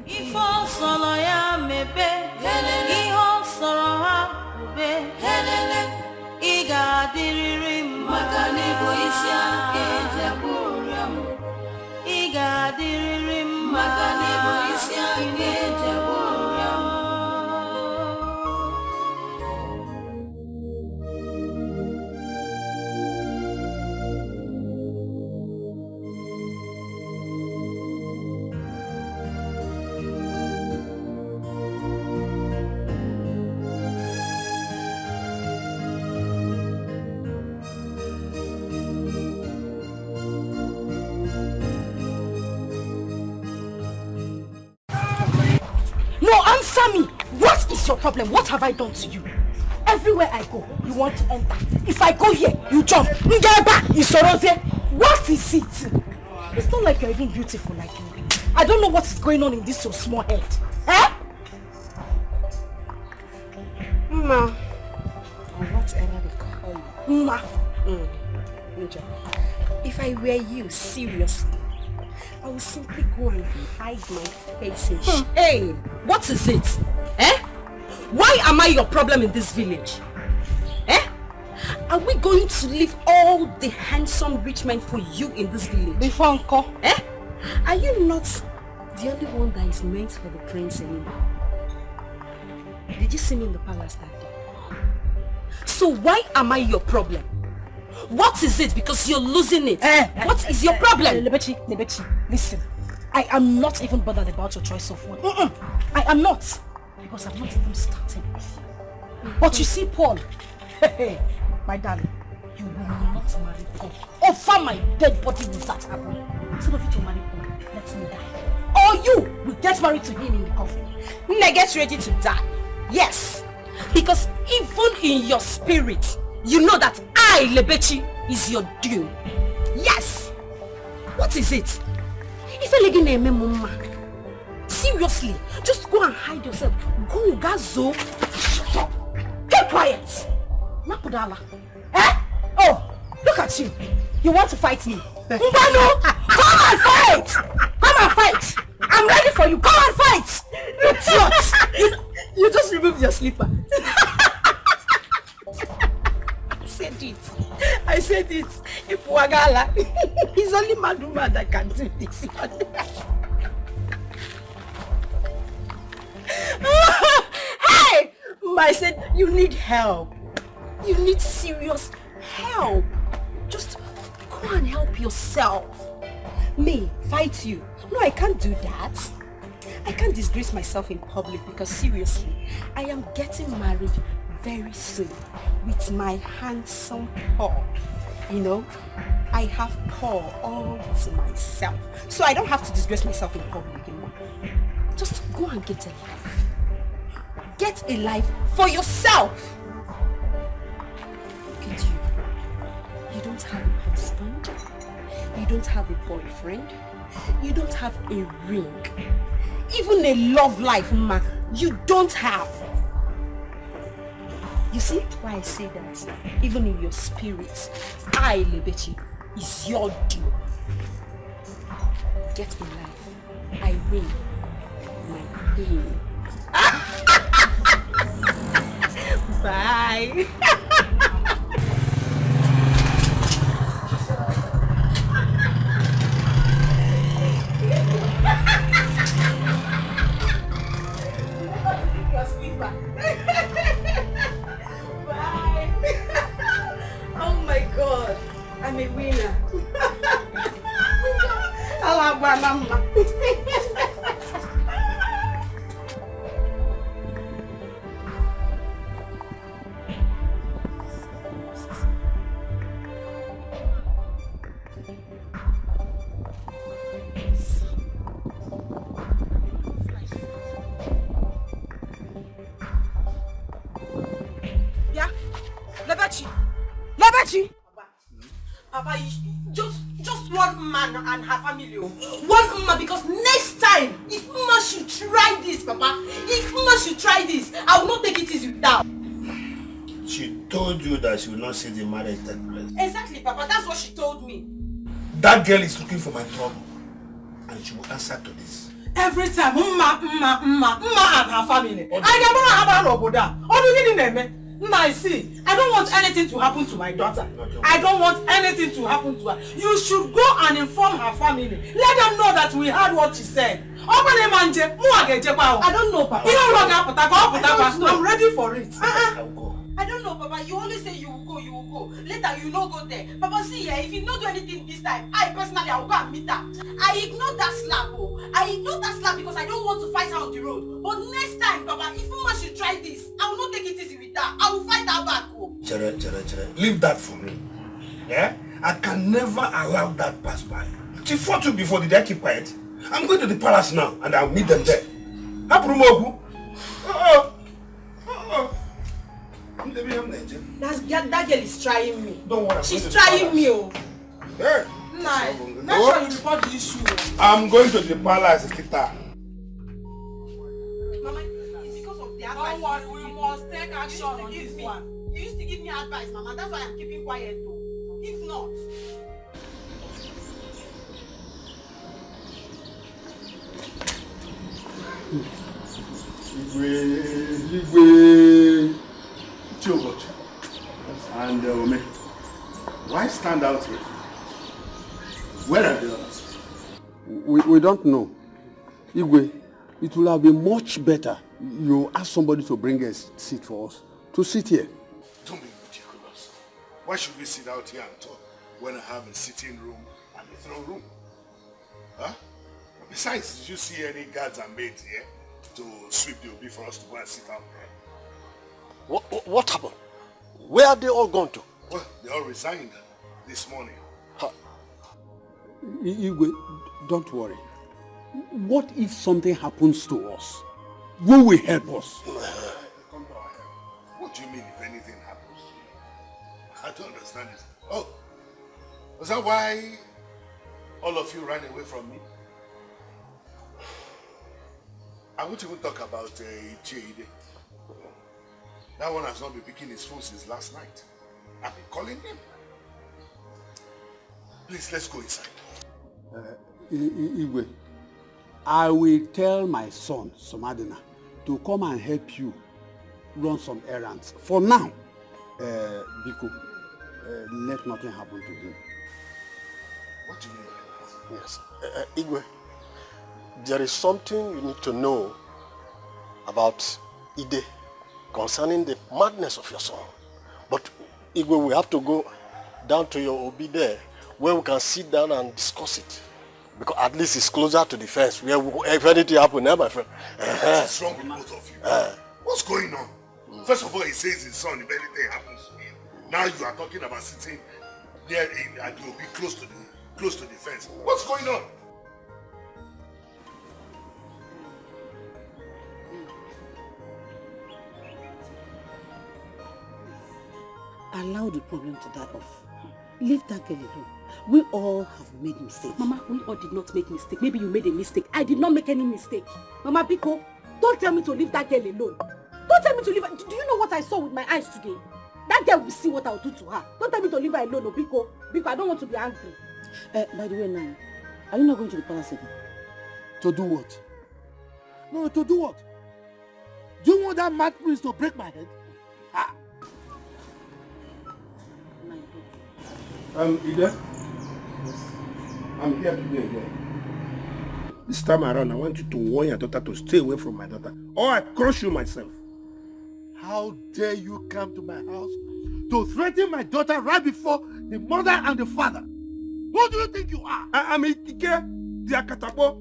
S4: Ifo solo ya mebe, iho soro ha ube, iga diriri makani bo isi ake jaburiam, iga diriri makani bo isi ake jaburiam.
S1: Answer me! What is your problem? What have I done to you? Everywhere I go, you want to enter. If I go here, you jump. What is it? It's not like you're even beautiful like me. I don't know what is going on in this so small head. Ma. Or whatever they call you. Ma. If I were you, seriously, I will simply go and hide my face in shame. Hey, what is it? Why am I your problem in this village? Are we going to leave all the handsome rich men for you in this village? Before Uncle. Are you not the only one that is meant for the prince anymore? Did you see me in the palace that day? So why am I your problem? What is it? Because you're losing it. What is your problem? Lebechi, listen. I am not even bothered about your choice of word. I am not. Because I'm not even starting with you. But you see, Paul, my darling, you will not marry Paul. Over my dead body will that happen. Instead of you to marry Paul, let me die. Or you will get married to him in the coffin. Now get ready to die. Yes. Because even in your spirit, you know that I, Lebechi, is your doom. Yes! What is it? Seriously, just go and hide yourself. Go, Gazo. Shut up. Get quiet. Nakudala. Oh, look at you. You want to fight me? Mbano, come and fight! Come and fight! I'm ready for you. Come and fight! You just removed your slipper. I said it. Ipuagala. It's only Maduma that can do this. Hey! I said you need help. You need serious help. Just go and help yourself. Me, fight you. No, I can't do that. I can't disgrace myself in public because seriously, I am getting married very soon with my handsome Paul. You know, I have Paul all to myself. So I don't have to disgrace myself in public anymore. Just go and get a life. Get a life for yourself. Look at you. You don't have a husband. You don't have a boyfriend. You don't have a ring. Even a love life, ma, you don't have. You see why I say that? Even in your spirit, I, Lebechi, is your due. Get a life. I win my pain. Bye. Bye. Oh my God, I'm a winner. I love my mama.
S6: Lebechi! Papa, just one man and her family. One man, because next time, if Mama should try this, Papa, if Mama should try this, I will not take it easy with her.
S2: She told you that she will not see the marriage take place.
S6: Exactly, Papa, that's what she told me.
S2: That girl is looking for my trouble, and she will answer to this.
S9: Every time, Mama and her family. I never have a roboda. What do you mean? I see. I don't want anything to happen to my daughter. I don't want anything to happen to her. You should go and inform her family. Let them know that we heard what she said. I don't know, Papa. I'm ready for it.
S6: I don't know, Papa. You only say you will go. Later, you no go there. Papa, see here, if you not do anything this time, I will go and meet her. I ignore that slap, I ignore that slap because I don't want to fight her on the road. But next time, Papa, if Mama should try this, I will not take it easy with her. I will fight her back,
S2: Chere. Leave that for me. Yeah? I can never allow that pass by. She fought you before. Did I keep quiet? I'm going to the palace now, and I'll meet them there.
S6: That girl is trying me.
S2: Don't worry.
S6: She's trying me.
S2: Yeah.
S9: Make sure you report the issue.
S2: I'm going to the palace, Kita.
S6: Mama, it's because of the advice.
S9: Don't worry, we must take action on this one.
S6: You used to give me advice, Mama. That's why I'm keeping quiet though. If not.
S13: Igwe. And Ome, why stand out here? Where are the others?
S10: We don't know. Igwe, it will have been much better you ask somebody to bring a seat for us. To sit here.
S2: Don't be ridiculous. Why should we sit out here and talk when I have a sitting room and a throne room? Huh? Besides, did you see any guards and maids here to sweep the obi for us to go and sit out there?
S19: What happened? Where are they all gone to?
S2: Well, they all resigned this morning.
S10: Igwe, don't worry. What if something happens to us? Who will help us?
S2: What do you mean if anything happens to you? I don't understand this. Oh, was that why all of you ran away from me? I won't even talk about Ini Edo. That one has not been picking his phone since last night. I've been calling him. Please, let's go inside.
S10: Igwe, I will tell my son, Somadina, to come and help you run some errands. For now, Biko, let nothing happen to him.
S2: What do you mean?
S19: Yes. Igwe, there is something you need to know about Ide concerning the madness of your son. But Igwe, we have to go down to your Obi there where we can sit down and discuss it. Because at least it's closer to the fence where if anything happens, my friend.
S2: What's wrong with both of you? What's going on? First of all, he says his son, if anything happens to him. Now you are talking about sitting there and you'll be close to the fence. What's going on?
S1: Allow the problem to die off. Leave that girl alone. We all have made mistakes.
S8: Mama, we all did not make mistake. Maybe you made a mistake. I did not make any mistake. Mama Biko, don't tell me to leave that girl alone. Don't tell me to leave her. Do you know what I saw with my eyes today? That girl will see what I'll do to her. Don't tell me to leave her alone, Biko. Biko, I don't want to be angry.
S1: By the way, Nana, are you not going to the palace again?
S5: To do what? No, to do what? Do you want that mad prince to break my head?
S2: Ida? I'm here today again. This time around, I want you to warn your daughter to stay away from my daughter, or I crush you myself.
S5: How dare you come to my house to threaten my daughter right before the mother and the father? Who do you think you are?
S2: I'm Dikeh, the Akatabo.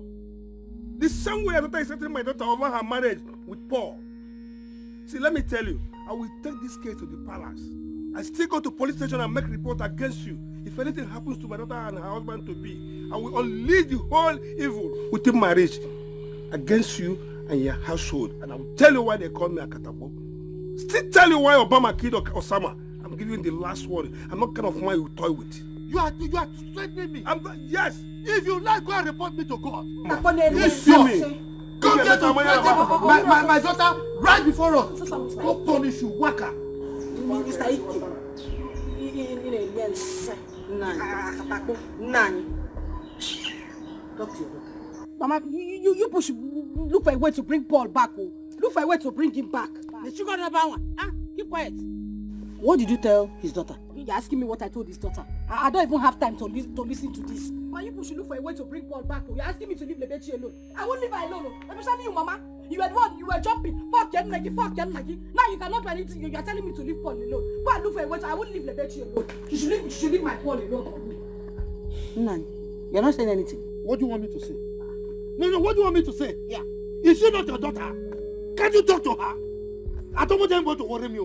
S2: The same way your daughter is threatening my daughter over her marriage with Paul. See, let me tell you, I will take this case to the palace. I still go to police station and make report against you. If anything happens to my daughter and her husband to be, I will unleash the whole evil within my reach against you and your household. And I will tell you why they call me Akatabo. Still tell you why Obama killed Osama
S7: I'm giving the last word. I'm not kind of man you toy with.
S5: You are threatening me.
S7: Yes.
S5: If you like, go and report me to God.
S7: You see me.
S5: Come here to threaten my daughter right before us. Go punish you, Waka.
S3: Mr. Ike. Nani. Talk to your daughter. Mama, you push. Look for a way to bring Paul back. Look for a way to bring him back. The sugar number one. Keep quiet. What did you tell his daughter? You're asking me what I told his daughter. I don't even have time to listen to this. Man, you should look for a way to bring Paul back. You're asking me to leave Lebechi alone. I won't leave her alone. Especially you, Mama. You were the one, you were jumping. Fuck Ken Maggie. Now you cannot do anything. You're telling me to leave Paul alone. Go and look for a way. I won't leave Lebechi alone. You should leave my Paul alone for me. Nani, you're not saying anything.
S5: What do you want me to say? No, what do you want me to say?
S3: Yeah.
S5: Is she not your daughter? Can't you talk to her? I don't want anybody to worry me.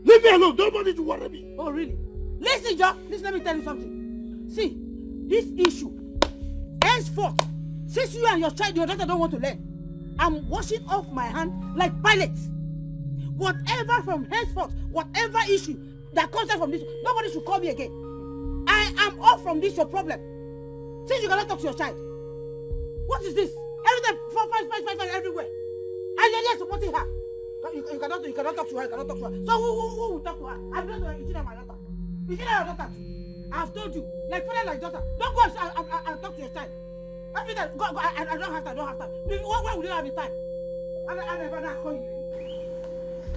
S5: Leave me alone. Nobody to worry me.
S3: Oh, really? Listen, Joe. Listen, let me tell you something. See, this issue, henceforth, since you and your daughter don't want to learn, I'm washing off my hand like Pilate. Whatever from henceforth, whatever issue that comes out from this, nobody should call me again. I am off from this, your problem. Since you cannot talk to your child. What is this? Everything, fight everywhere. And you're there supporting her. You cannot talk to her, So who will talk to her? I'm not going to my daughter. Is she not your daughter? I've told you, like father, like daughter. Don't go and talk to your child. Everything, go, I don't have time. Why would you have the time? I never call you.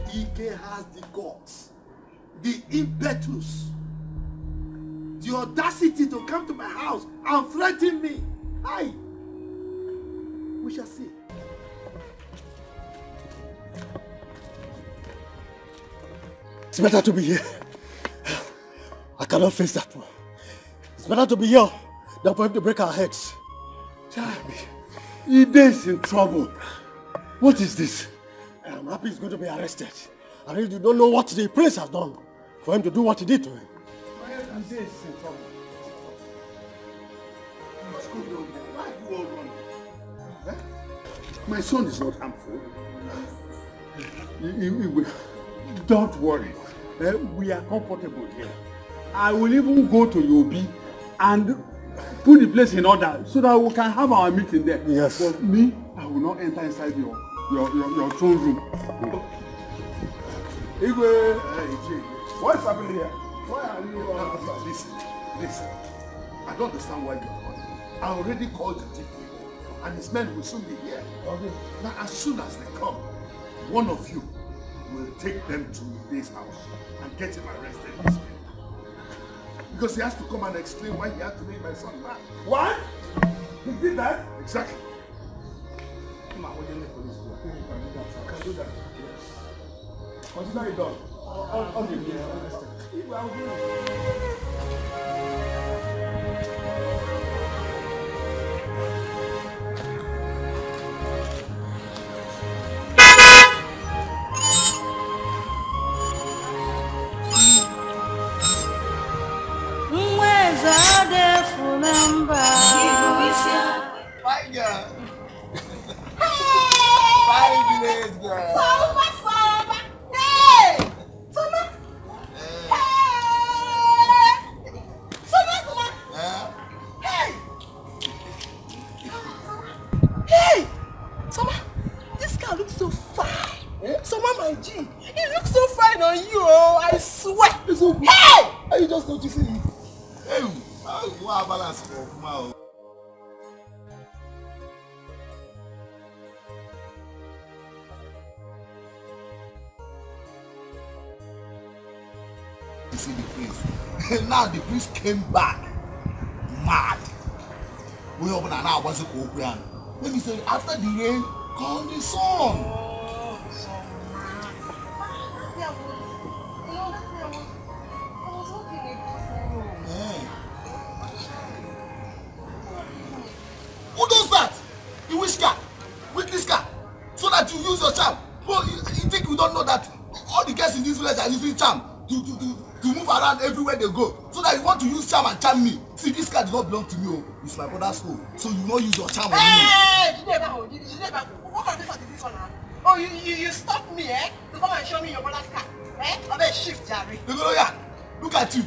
S5: Ike has the guts, the impetus, the audacity to come to my house and threaten me. Hi. We shall see.
S7: It's better to be here. I cannot face that one. It's better to be here than for him to break our heads.
S5: Ide is in trouble.
S7: What is this? I'm happy he's going to be arrested. I really don't know what the prince has done for him to do what he did to him.
S5: Ide is in trouble. What's going on there? Why are you all running?
S13: My son is not harmful. Don't worry. We are comfortable here. I will even go to Yobi and put the place in order so that we can have our meeting there.
S7: Yes.
S13: But me, I will not enter inside your throne room. Igwe, what's happening here? Why are you
S5: Listen. I don't understand why you are calling. I already called the chief and his men will soon be here. Okay. Now, as soon as they come, one of you will take them to this house and get him arrested this way. Because he has to come and explain why he had to make my son mad.
S13: What? He did that?
S5: Exactly.
S13: Come on, when you the police go. I can do that. Yes. Consider it done. All the years.
S2: Now the priest came back mad. We open an hour was a Korean. Let me say, after the rain, call the sun. Who does that? The witchcraft, with this car, so that you use your charm. Well, you think we don't know that all the guests in this village are using charm to move around everywhere they go, so that you want to use charm and charm me. See, this car does not belong to me. Oh, it's my brother's home, so you will not use your charm on me.
S16: Hey, what kind of this one now? Oh, you stopped me, eh? To come and show me your brother's car.
S2: Look at you.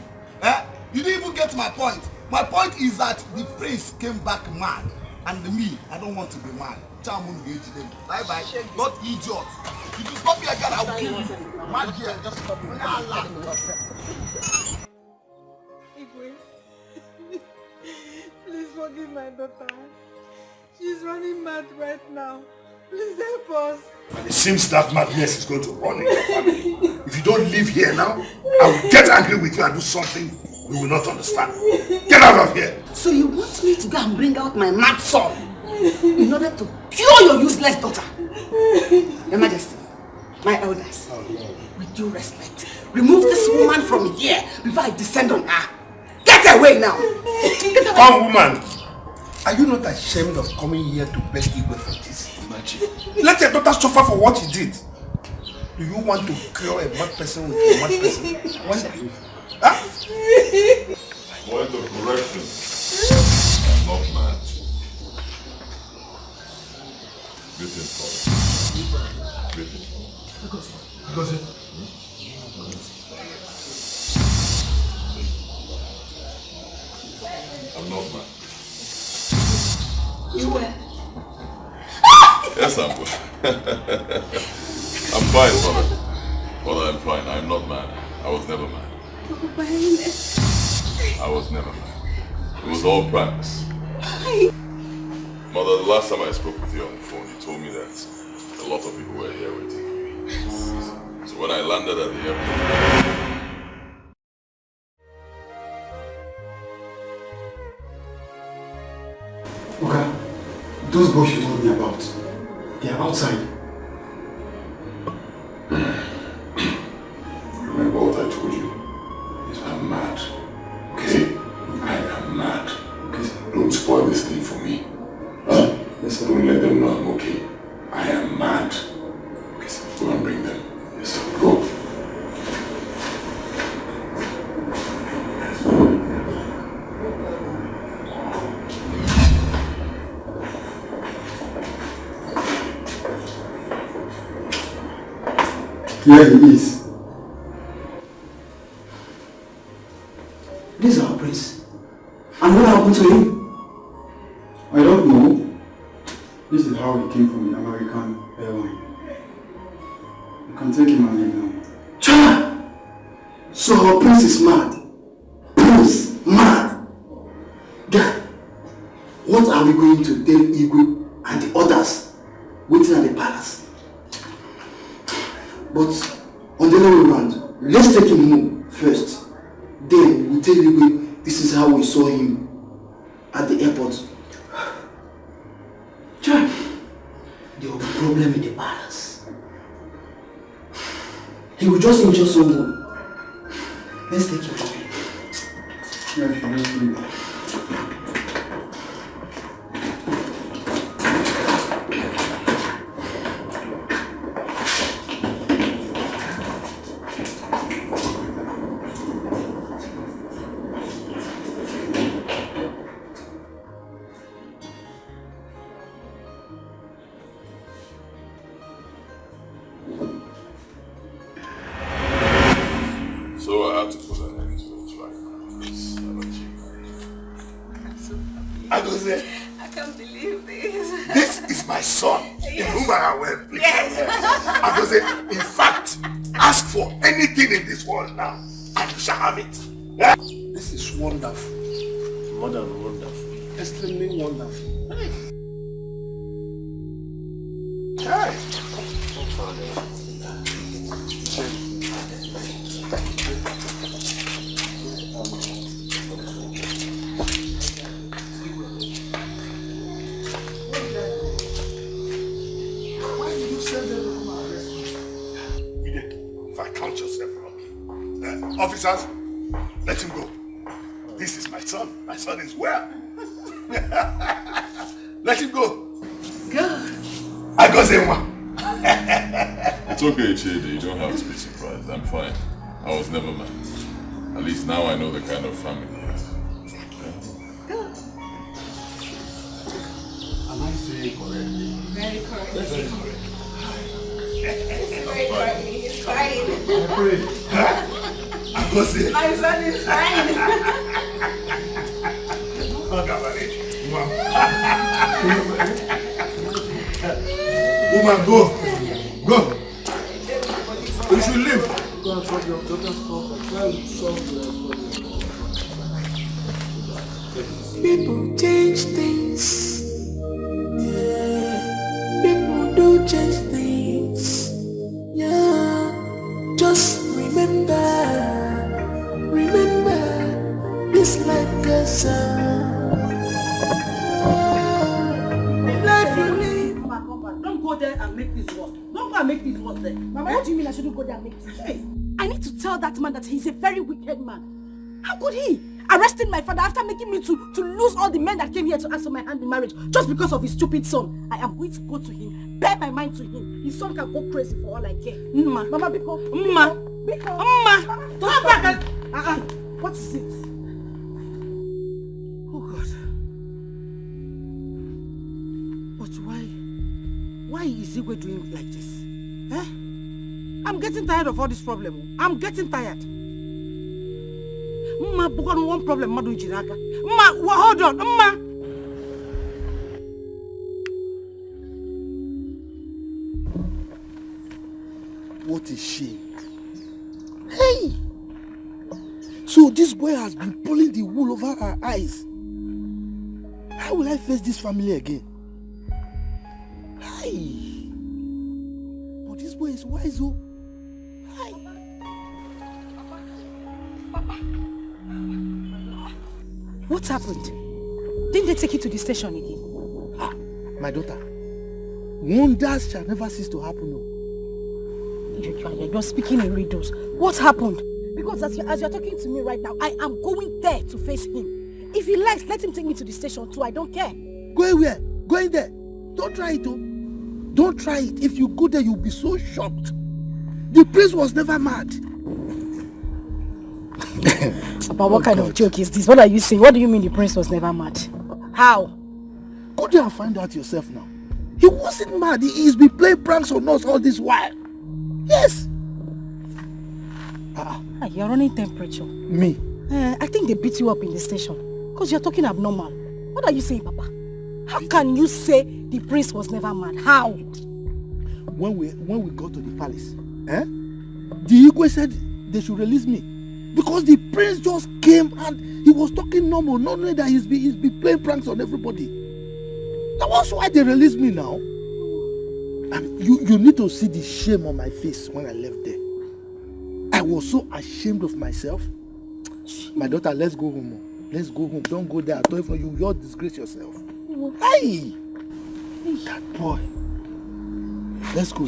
S2: You didn't even get my point. My point is that the prince came back mad. And me, I don't want to be mad. Bye bye. Not idiot. If you stop me again, I will kill you. Mad here, just stop me.
S6: Please forgive my daughter. She's running mad right now. Please help us.
S2: And it seems that madness is going to run in your family. If you don't live here now, I will get angry with you and do something you will not understand. Get out of here!
S1: So you want me to go and bring out my mad son in order to cure your useless daughter? Your Majesty, my elders, with due respect, remove this woman from here before I descend on her. Get away now!
S2: Come, woman! Are you not ashamed of coming here to beg Igwe for this? Imagine. Let your daughter suffer for what he did. Do you want to cure a mad person with a mad person?
S20: Point of correction. I'm not mad. Greeting for Greeting.
S2: Because
S20: I'm not mad.
S1: You were.
S20: Yes, I'm good. I'm fine, mother. Mother, I'm fine. I'm not mad. I was never mad. I was never mad. It was all practice. Mother, the last time I spoke with you on the phone, you told me that a lot of people were here waiting for me. So when I landed at the airport...
S5: Okay, those boys you told me about, they are outside.
S20: Remember what I told you? Is I'm mad. Okay? I am mad. Okay? Don't spoil this thing for me. Huh? Yes, sir. Don't let them know I'm okay. I am mad. Okay, sir. Go and bring them. Yes, sir. Go.
S5: Here he is.
S10: This is our prince. And what happened to him?
S5: I don't know. This is how he came from the American airline. You can take him and leave now.
S10: Chana! So our prince is mad. Prince, mad. Guy, what are we going to tell Igwe and the others waiting at the palace? But on the other way around, let's take him home first. Then we tell Igwe this is how we saw him at the airport. Chana, there will be a problem in the palace. He will just injure someone. Let's take him home.
S5: Yeah, sure, let's do it.
S20: So I had to put an end to it right now. Yes,
S2: I'm so happy.
S1: I can't believe this.
S2: This is my son, in whom I am well pleased.
S1: Yes.
S2: In fact, ask for anything in this world now, and you shall have it. Yeah? This is wonderful. More than wonderful. Extremely wonderful. Hey. Officers, let him go. This is my son. My son is well. Let him go.
S1: Good.
S2: I got him.
S20: It's okay, Chidi. You don't have to be surprised. I'm fine. I was never mad. At least now I know the kind of family you have.
S1: Good.
S2: Am I saying correctly?
S1: Very correct.
S2: Very correct.
S1: Very correct.
S11: trying.
S2: I pray. I go see.
S11: My son is trying.
S2: Woman, go. Go. You should leave.
S5: Go and solve your daughter's problem. Try to solve your
S4: People change things. Yeah. People do change things. Yeah. Just remember this life goes on. Life you live.
S1: Don't go there and make this worse. Don't go and make this worse there. Mama, what do you mean I shouldn't go there and make this worse? I need to tell that man that he's a very wicked man. How could he? Arresting my father after making me to lose all the men that came here to ask for my hand in marriage just because of his stupid son. I am going to go to him, bear my mind to him. His son can go crazy for all I care. Mama, because Mama, don't back. What is it? Oh God. But why is Igwe doing like this? Eh? I'm getting tired of all this problem. I'm getting tired. Mma, one problem, Madu Jiraka. Mma, hold on, Mma.
S5: What a shame. Hey! So this boy has been pulling the wool over our eyes. How will I face this family again? Hey! But this boy is wise, oh. Hey!
S1: What happened? Didn't they take you to the station again?
S5: My daughter, wonders shall never cease to happen, no.
S1: You're speaking in riddles. What happened? Because as you're talking to me right now, I am going there to face him. If he likes, let him take me to the station too. I don't care.
S5: Going where? Going there. Don't try it, oh. Don't try it. If you go there, you'll be so shocked. The prince was never mad.
S1: Papa, what kind of joke is this? What are you saying? What do you mean the prince was never mad? How?
S5: Go there and find out yourself now. He wasn't mad. He's been playing pranks on us all this while. Yes.
S1: You're running temperature.
S5: Me?
S1: I think they beat you up in the station. Because you're talking abnormal. What are you saying, Papa? How can you say the prince was never mad? How?
S5: When we got to the palace, the Igwe said they should release me. Because the prince just came and he was talking normal, not knowing that he's been playing pranks on everybody. That was why they released me now. And you need to see the shame on my face when I left there. I was so ashamed of myself. My daughter, let's go home. Let's go home. Don't go there. I told you, you'll disgrace yourself. Hey! That boy. Let's go.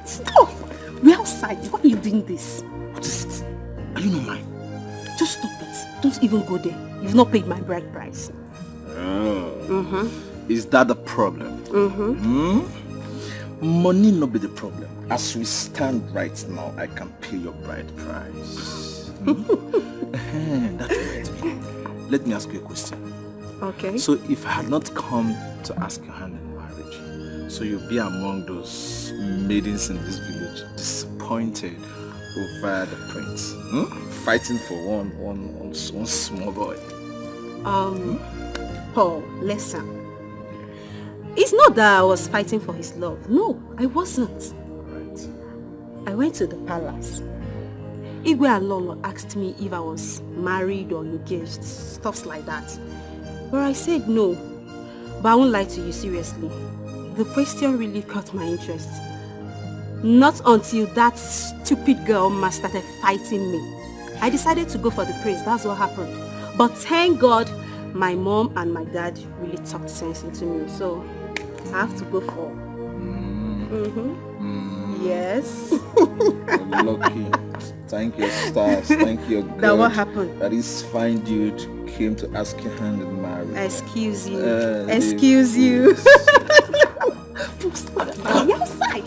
S1: Stop! We're outside. Why are you doing this?
S12: What is it? Are you not mine?
S1: Just stop it. Don't even go there. You've not paid my bride price.
S12: Oh. Is that the problem? Money not be the problem. As we stand right now, I can pay your bride price. That reminds me. Let me ask you a question.
S1: Okay.
S12: So if I had not come to ask your hand in marriage, so you'll be among those maidens in this village disappointed over the prince, fighting for one small boy.
S3: Paul, listen. It's not that I was fighting for his love. No, I wasn't.
S12: Right.
S3: I went to the palace. Igwe and Lolo asked me if I was married or engaged, stuffs like that. But I said no. But I won't lie to you, seriously. The question really caught my interest. Not until that stupid girl Ma started fighting me. I decided to go for the prince, that's what happened. But thank God, my mom and my dad really talked sense into me, so I have to go for. Yes.
S12: Lucky. Thank your stars. Thank your God.
S3: That what happened?
S12: That is fine dude came to ask your hand in marriage.
S3: Excuse you. Excuse you. Are you outside?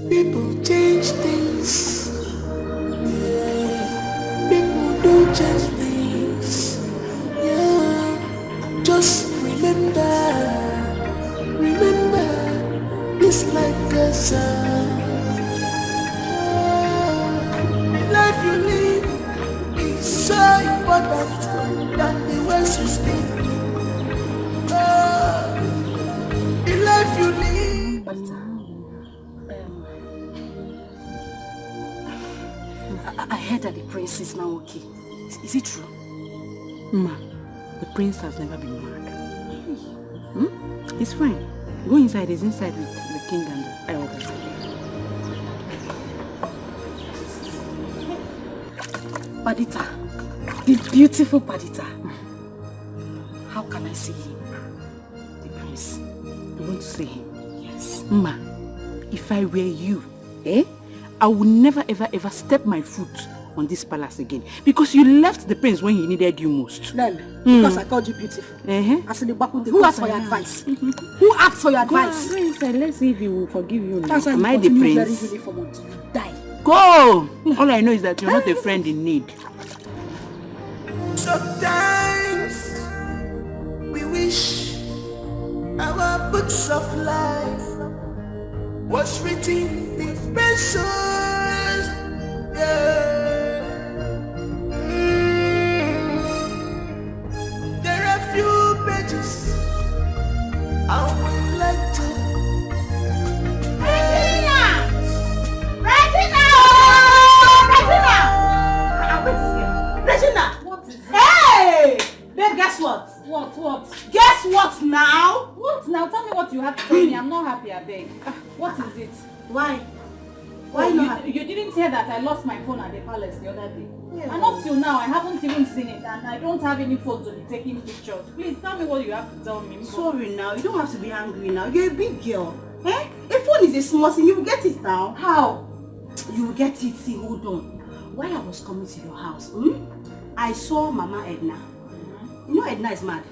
S4: People change things. People do change things. Yeah. Just remember, this life goes on. Life you live is so important than the words you speak. The life you live.
S8: I heard that the prince is now okay. Is it true? Ma, the prince has never been mad. He's fine. Go inside. He's inside with the king and the elders.
S1: Padita, the beautiful Padita. How can I see him?
S8: The prince. You want to see him?
S1: Yes.
S8: Ma, if I were you, I would never ever step my foot on this palace again. Because you left the prince when he needed you most.
S1: Then, because I called you beautiful. Who asked for your advice? Who asked for your advice?
S8: Go inside. Let's see if he will forgive you now.
S1: Am I the prince? You die.
S8: Go! All I know is that you're not a friend in need.
S4: Sometimes we wish our books of life was written in pencils. Yeah. There are few pages I would like to.
S11: Regina! What is it? Hey! Babe, guess what?
S6: What?
S11: Guess what now?
S6: What now? Tell me what you have to tell me. I'm not happy, I beg. What is it?
S11: Why?
S6: Why not? You didn't hear that I lost my phone at the palace the other day.
S11: Yeah.
S6: And up till now, I haven't even seen it, and I don't have any phone to be taking pictures. Please tell me what you have to tell me.
S11: Sorry now, you don't have to be angry now. You're a big girl. A phone is a small thing. You will get it now.
S6: How?
S11: You will get it. See, hold on. While I was coming to your house, I saw Mama Edna. You know Edna is mad.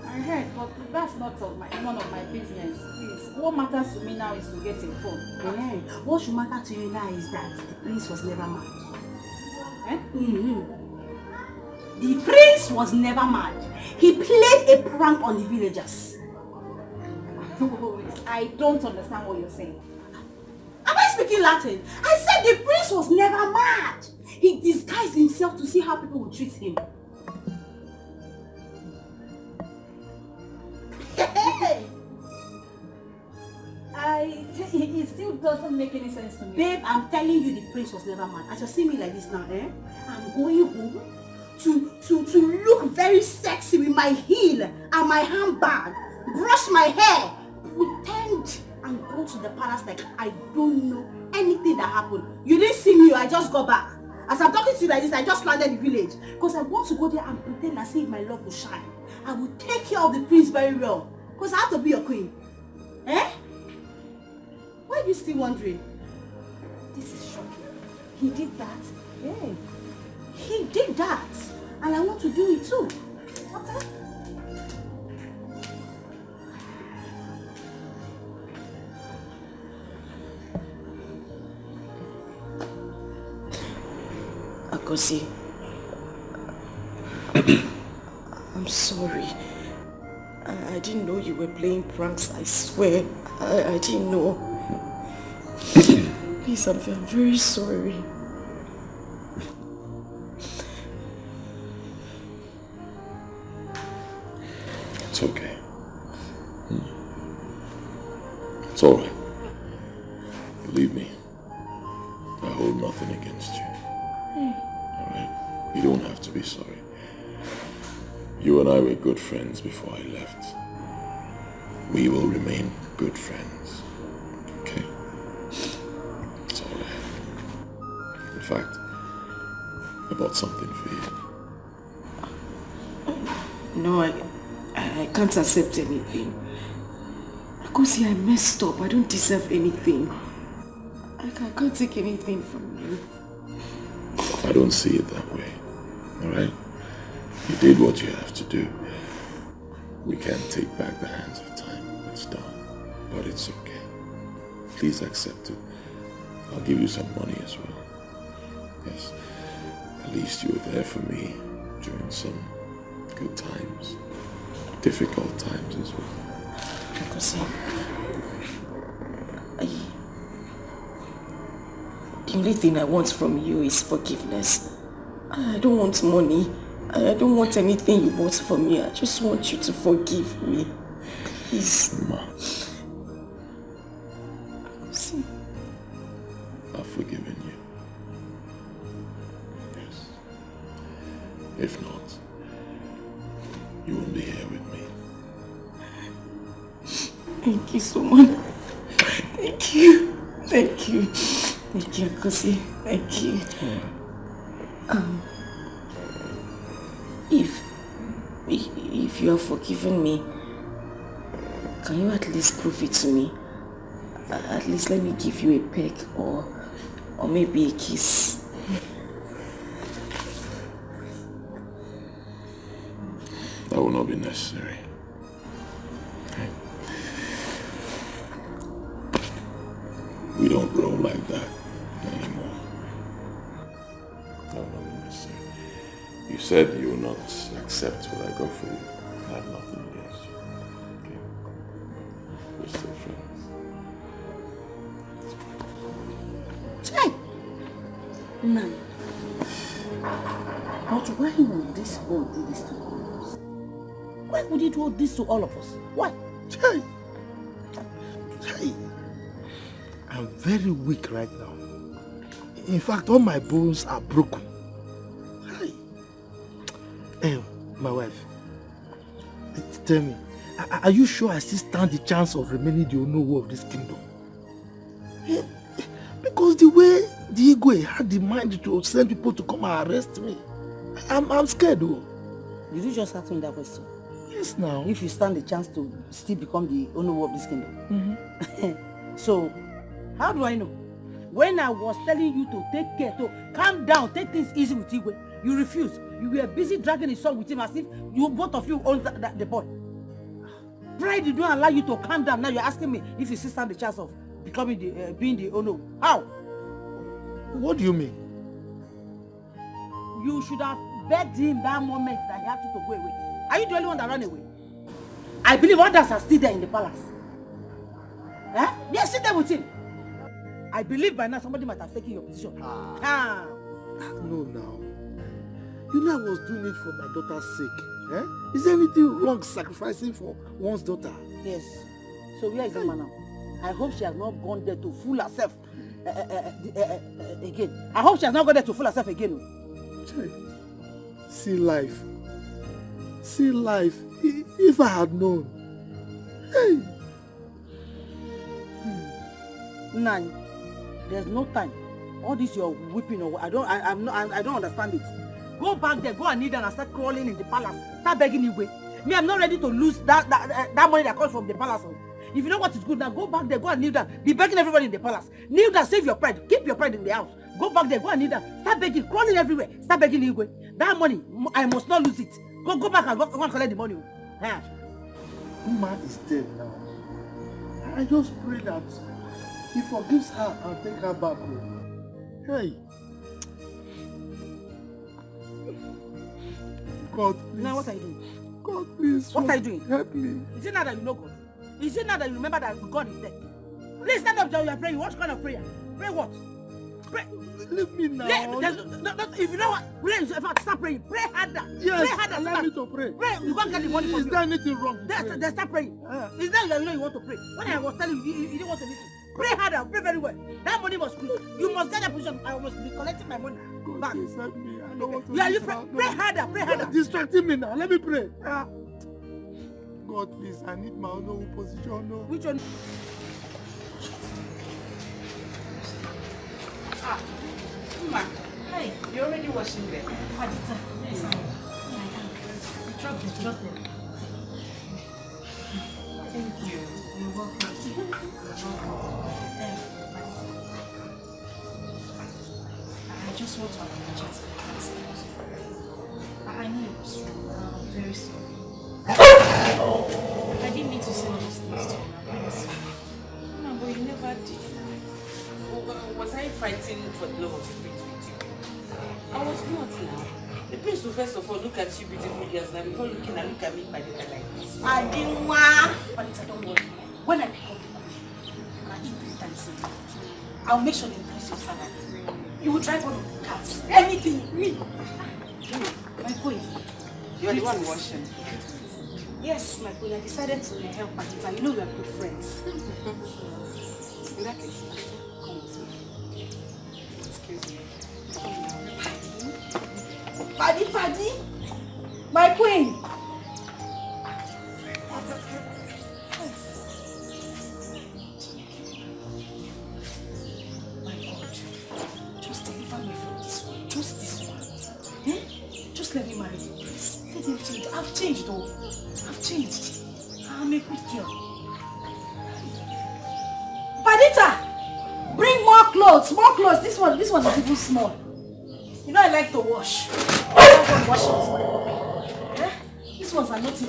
S6: I heard, but that's none of my business. Please, what matters to me now is to get a phone.
S11: Yeah. What should matter to you now is that the prince was never mad. The prince was never mad. He played a prank on the villagers.
S6: I don't understand what you're saying.
S11: Am I speaking Latin? I said the prince was never mad. He disguised himself to see how people would treat him.
S6: It still doesn't make any sense to me.
S11: Babe, I'm telling you the prince was never mad. As you see me like this now, I'm going home to look very sexy with my heel and my handbag, brush my hair, pretend and go to the palace like I don't know anything that happened. You didn't see me, I just got back. As I'm talking to you like this, I just landed the village because I want to go there and pretend and see if my love will shine. I will take care of the prince very well because I have to be your queen. Why are you still wondering?
S6: This is shocking. He did that?
S11: Yeah. He did that. And I want to do it too. Okay?
S1: Akosi, I'm sorry. I didn't know you were playing pranks, I swear. I didn't know. Please, I'm very sorry.
S20: It's okay. It's all right. Believe me, I hold nothing against you. All right? You don't have to be sorry. You and I were good friends before I left. We will remain good friends. Okay? It's all right. In fact, I bought something for you.
S8: No, I can't accept anything. Because I messed up. I don't deserve anything. I can't take anything from you.
S20: I don't see it that way. Alright? You did what you have to do. We can't take back the hands of time. It's done. But it's okay. Please accept it. I'll give you some money as well. Yes. At least you were there for me during some good times. Difficult times as well.
S8: Because the only thing I want from you is forgiveness. I don't want money. I don't want anything you want from me. I just want you to forgive me. Please.
S20: Ma. I've forgiven you. Yes. If not, you won't be here with me.
S8: Thank you so much. Thank you. Thank you. Thank you, Kosi. Thank you. If you have forgiven me, can you at least prove it to me? At least let me give you a peck or maybe a kiss.
S20: That will not be necessary. Okay. We don't roll like that anymore. That will not be necessary. You said you will not accept what I got for you. I have nothing against you. Okay? We're still friends.
S1: Hey! No. But why would this boy do this to all of us? Why would he do this to all of us? Why?
S5: Hey! Hey! I'm very weak right now. In fact, all my bones are broken. Hey! Hey, my wife. Tell me, are you sure I still stand the chance of remaining the Onowu of this kingdom? Because the way the Igwe had the mind to send people to come and arrest me, I'm scared though.
S1: Did you just ask me that question?
S5: Yes, now.
S1: If you stand the chance to still become the Onowu of this kingdom. So, how do I know? When I was telling you to take care, to calm down, take things easy with Igwe, you refused. You were busy dragging his son with him as if you both of you own the boy. Pride did not allow you to calm down. Now you're asking me if you still stand the chance of becoming being the Onowu. How?
S5: What do you mean?
S1: You should have begged him that moment that he had to go away. Are you the only one that ran away? I believe others are still there in the palace. Eh? They are still there with him. I believe by now somebody might have taken your position.
S5: No, now. You know I was doing it for my daughter's sake. Eh? Is there anything wrong sacrificing for one's daughter?
S1: Yes. So where is the man now? I hope she has not gone there to fool herself again. I hope she has not gone there to fool herself again.
S5: See life. See life. If I had known. Hey.
S1: Nine. There's no time. All this you're whipping or I don't understand it. Go back there, go and kneel down and start crawling in the palace. Start begging Igwe. Me, I'm not ready to lose that money that comes from the palace. If you know what is good now, go back there, go and kneel down. Be begging everybody in the palace. Kneel down, save your pride. Keep your pride in the house. Go back there, go and kneel down. Start begging, crawling everywhere. Start begging Igwe. That money, I must not lose it. Go back and go and collect the money.
S5: Uma is dead now. I just pray that he forgives her and take her back home. Hey. God, please.
S1: Now what are you doing?
S5: God, please.
S1: What are you doing?
S5: Help me.
S1: Is it now that you know God? Is it now that you remember that God is there? Please stand up while you are praying. What kind of prayer? Pray what? Pray.
S5: Leave me now.
S1: If you know what, pray. Start praying. Pray harder.
S5: Yes,
S1: pray harder.
S5: allow me to pray.
S1: Pray. You can't get the money from you.
S5: Is there anything wrong?
S1: Then start praying. Is that you know you want to pray? When I was telling you, you didn't want to listen. Pray harder. Pray very well. That money must be. You must get that position. I must be collecting my money back.
S5: Please help me. I don't want to.
S1: Yeah, you pray harder. Pray harder.
S5: You're distracting me now. Let me pray. God, please. I need my own position. No.
S1: Which one?
S8: Hey, you're already washing there.
S11: Yes,
S3: Drop it. Thank you. You're welcome. I just want to apologize for the past. I know it was wrong. I'm very sorry. I didn't mean to say those things to you. I'm very sorry. No, but you never did. Was I fighting for the love of the prince with you? I was not now. The prince will first of all look at you beautiful girls now before look at me by the way like this. I didn't want. But don't worry. When I pick up the money, you can eat 3 times a day. I'll make sure they increase your salary. You will drive one of the cars. Anything. Me. My boy. You are the one washing. Yes, my boy. I decided to help Patita. You know we are good friends. In that case, come with me. Excuse me. Paddy, my queen. My God, just deliver me from this one. Just this one. Eh? Just let me marry you, please. Let me change. I've changed though. I've changed. I'm a good girl. Padita, bring more clothes. More clothes. This one is even small. You know I like to wash. I don't want washing this one. Eh? These ones are not even.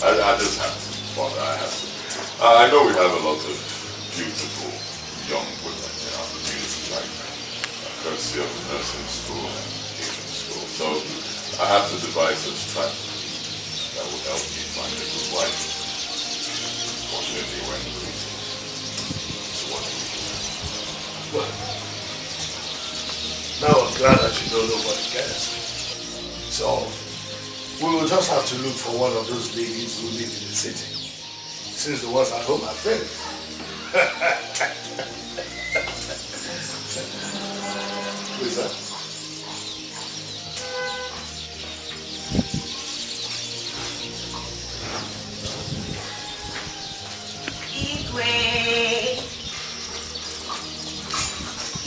S20: I just have to, Father, I have to. I know we have a lot of beautiful young women in our community right now, courtesy of nursing school and Asian school. So I have to devise a strategy that will help you find a good wife. Fortunately, we're in the meeting. So what do we do?
S2: Well, now I'm glad that you know nobody cares. So we will just have to look for one of those ladies who live in the city, since the ones at home are failing. Who is that?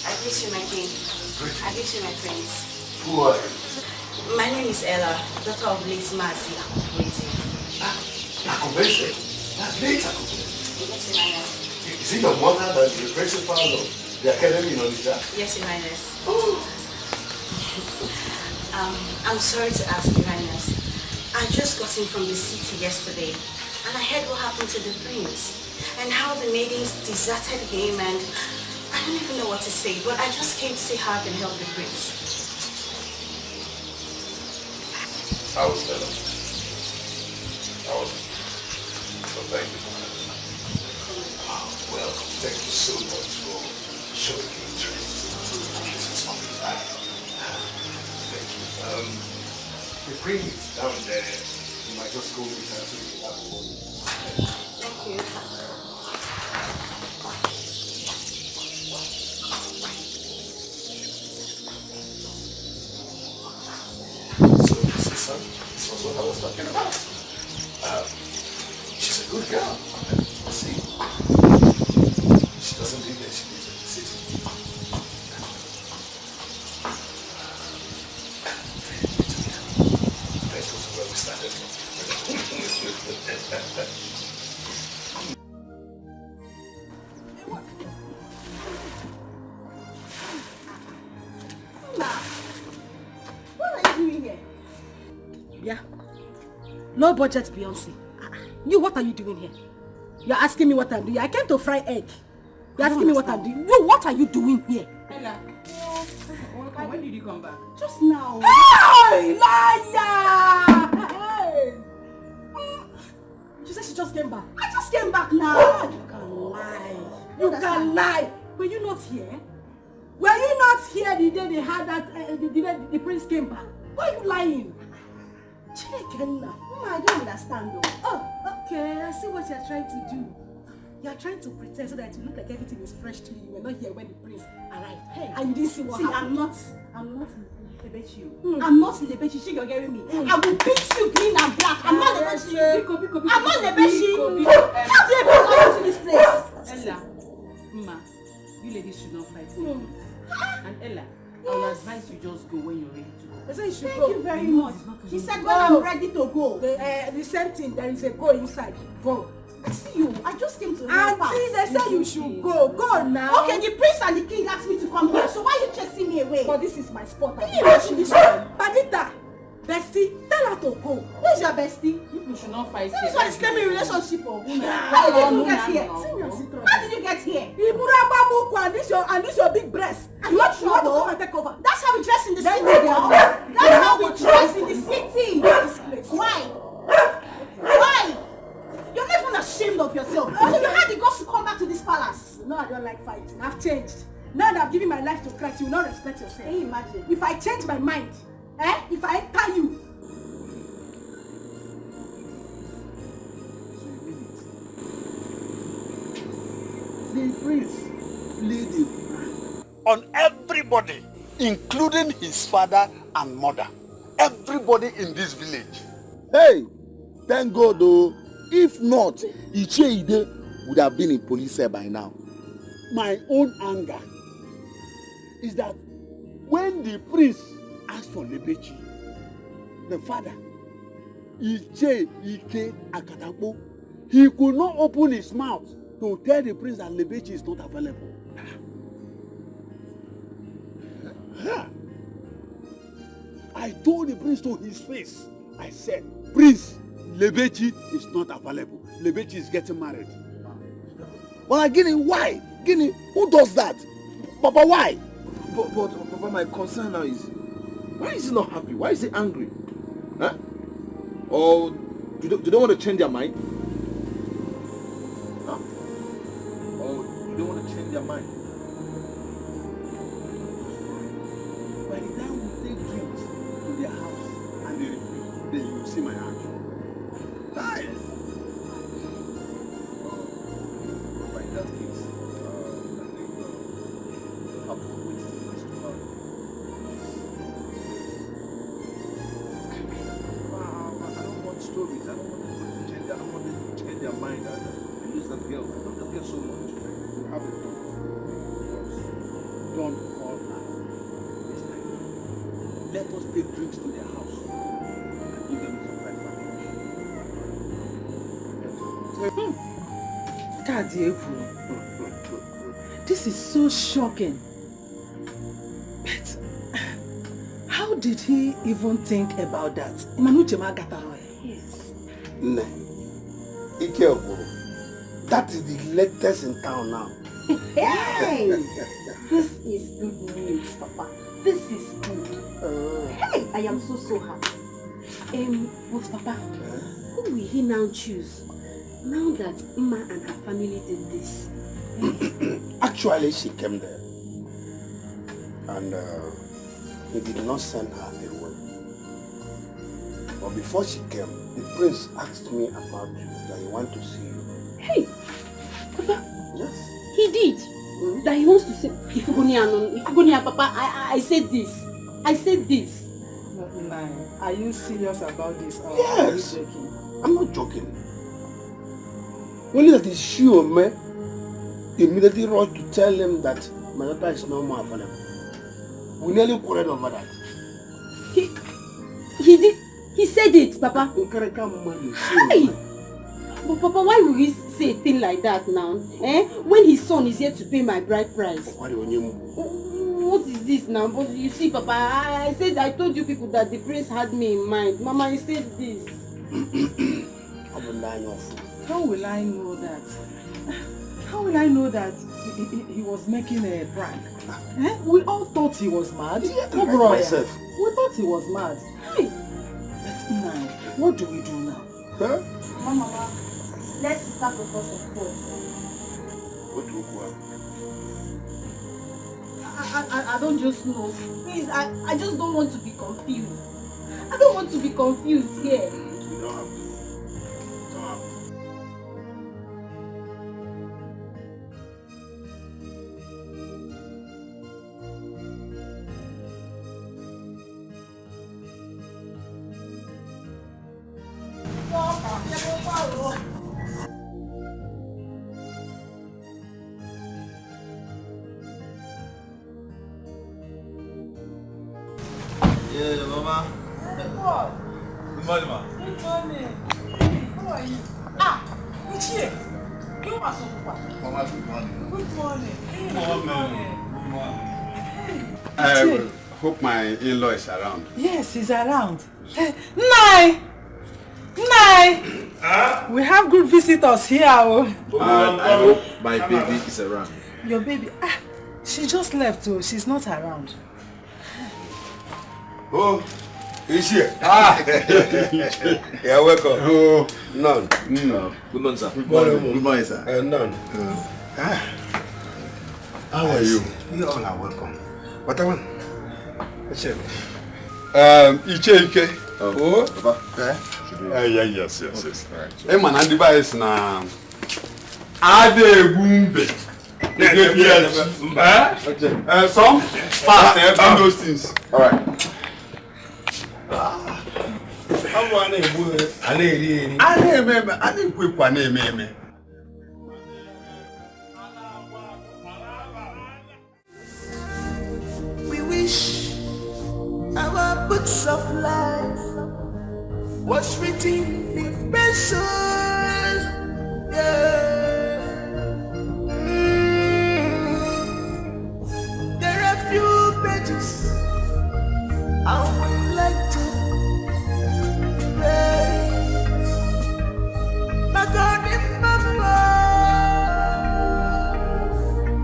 S3: I greet you, my king. I greet you, my prince.
S2: Who are you?
S3: My name is Ella, daughter of late Mazi Akubese.
S2: Akubese? That's late Akubese.
S3: Yes, Your Highness.
S2: Is it your mother that is the principal of the academy in Onitsha?
S3: Yes, Your Highness. I'm sorry to ask, Your Highness. I just got in from the city yesterday, and I heard what happened to the prince, and how the maidens deserted him, and I don't even know what to say, but I just came to see how I can help the prince.
S20: I was better. I was. So thank you.
S2: Well, thank you so much for showing me interest. This is something like thank you. The queen is down there. You might just go with her to the other.
S3: Thank you.
S2: This was what I was talking about. She's a good girl. See, she doesn't live there, she lives in the city. Let's go to where we started from.
S1: What are you doing here? Yeah. No budget Beyonce. You, what are you doing here? You're asking me what I'm doing. I came to fry egg. You're asking me what I'm doing. You, what are you doing here?
S3: Ella, when did you come back?
S1: Just now. Hey, liar! Hey. She said she just came back. I just came back now. You can lie. You can lie. Were you not here? Were you not here the day they had that, the prince came back? Why are you lying? Mama, I don't understand though. Oh, okay. I see what you're trying to do. You're trying to pretend so that you look like everything is fresh to you. You were not here when the prince arrived. Hey, and you didn't see what happened. I'm not. I'm not Lebechi, you're hearing me. I will beat you green and black. I'm not Lebechi. I'm not Lebechi. How do you even come to this place?
S8: Ella, Ma, you ladies should not fight. And Ella, I will advise you just go when you're ready to go.
S6: I said you should
S1: Thank
S6: go.
S1: you very much. He said when I'm ready to go.
S6: The same thing, there is a go inside. Go.
S1: I see you. I just came to help out.
S6: Auntie, they say you should go. Go now.
S1: Okay, the prince and the king asked me to come here, so why are you chasing me away?
S6: But this is my spot.
S1: Can you imagine this one?
S6: Padita, bestie, tell her to go.
S1: Who's your bestie?
S8: You should not fight.
S1: This one is claiming relationship.
S6: How
S1: did you get here? How did you get here?
S6: And this your big breast.
S1: You want to come and take over? That's how we dress in the city. That's how we dress in the city. Why? Why? You're not even ashamed of yourself. So you had the guts to come back to this palace.
S6: No, I don't like fighting. I've changed. Now that I've given my life to Christ, you will not respect yourself.
S1: Can you imagine?
S6: If I change my mind, if I enter you.
S2: The prince laid a plan on everybody, including his father and mother. Everybody in this village.
S5: Hey, thank God though. If not, Iche Ide would have been in police cell by now.
S2: My own anger is that when the prince asked for Lebechi, the father, Iche Ike Akatapo, he could not open his mouth to tell the prince that Lebechi is not available. I told the prince to his face, I said, Prince, Lebechi is not available. Lebechi is getting married.
S5: But Guinea, why? Guinea, who does that? Papa, why?
S10: But Papa, my concern now is, why is he not happy? Why is he angry? Huh? Or do they want to change their mind? Huh? Or do they want to change their mind?
S2: By the time we take drinks to their house and they refuse, then you see my action. Hi.
S10: But in that case, I think we'll have to wait till the rest of our I don't want stories. I don't want them to change. I don't want them to change their mind. I lose that girl. I love that girl so much.
S2: You have a thought. Don't call her this time. Let us take drinks to their house and give them a surprise party.
S9: Daddy, this is so shocking. But how did he even think about that?
S5: Yes. Nah. Ike Oboro. That is the latest in town now.
S1: Hey! This is good news, Papa. This is good. Hey! I am so happy.
S21: But Papa, who will he now choose? Now that Mma and her family did this.
S5: Actually, she came there. And he did not send her away. But before she came, the prince asked me about you, that he wants to see you.
S21: Hey! Papa!
S5: Yes.
S21: He did? That he wants to say, Ifugonia, Papa, I said this. I said this.
S9: Are you serious about this? Or
S5: yes.
S9: Are you joking?
S5: I'm not joking. Only that is she or me immediately rushed to tell him that my daughter is no more available. We nearly quarreled over that.
S21: He did. He said it, Papa. Hey! But Papa, why would he say a thing like that now? When his son is here to pay my bride price.
S5: What
S21: is this now? But you see, Papa, I said I told you people that the prince had me in mind. Mama, he said this.
S9: How will I know that? How will I know that he was making a prank? We all thought he was mad.
S5: Myself.
S9: We thought he was mad. Hey. But now, what do we do now?
S5: Huh?
S1: Mama, let's start the course of God.
S5: What do we do?
S1: I don't just know. Please, I just don't want to be confused. I don't want to be confused here.
S5: You don't have to.
S12: What? Good morning, ma.
S9: Good morning. How are you? Ichie. You are so good.
S2: Mama, good morning.
S9: Good morning.
S2: Good morning. I
S9: Ichie.
S2: hope my in-law is around.
S9: Yes, he's around. Nai! We have good visitors here.
S12: I hope my baby is around.
S9: Your baby? She just left, so she's not around.
S13: Oh, is here? You're welcome. Oh, none.
S12: Good morning, sir.
S13: Good morning.
S2: Good morning, sir.
S13: None.
S2: How are you?
S13: You all are welcome. What I want? Ike.
S2: Oh, Papa.
S13: Yes. Hey, man, and device now. Ade Bumbe. Some fast and those things.
S2: All right.
S4: We wish our books of life was written in pencil. Yeah. There are few pages I would like to erase. My God, if I'm wrong,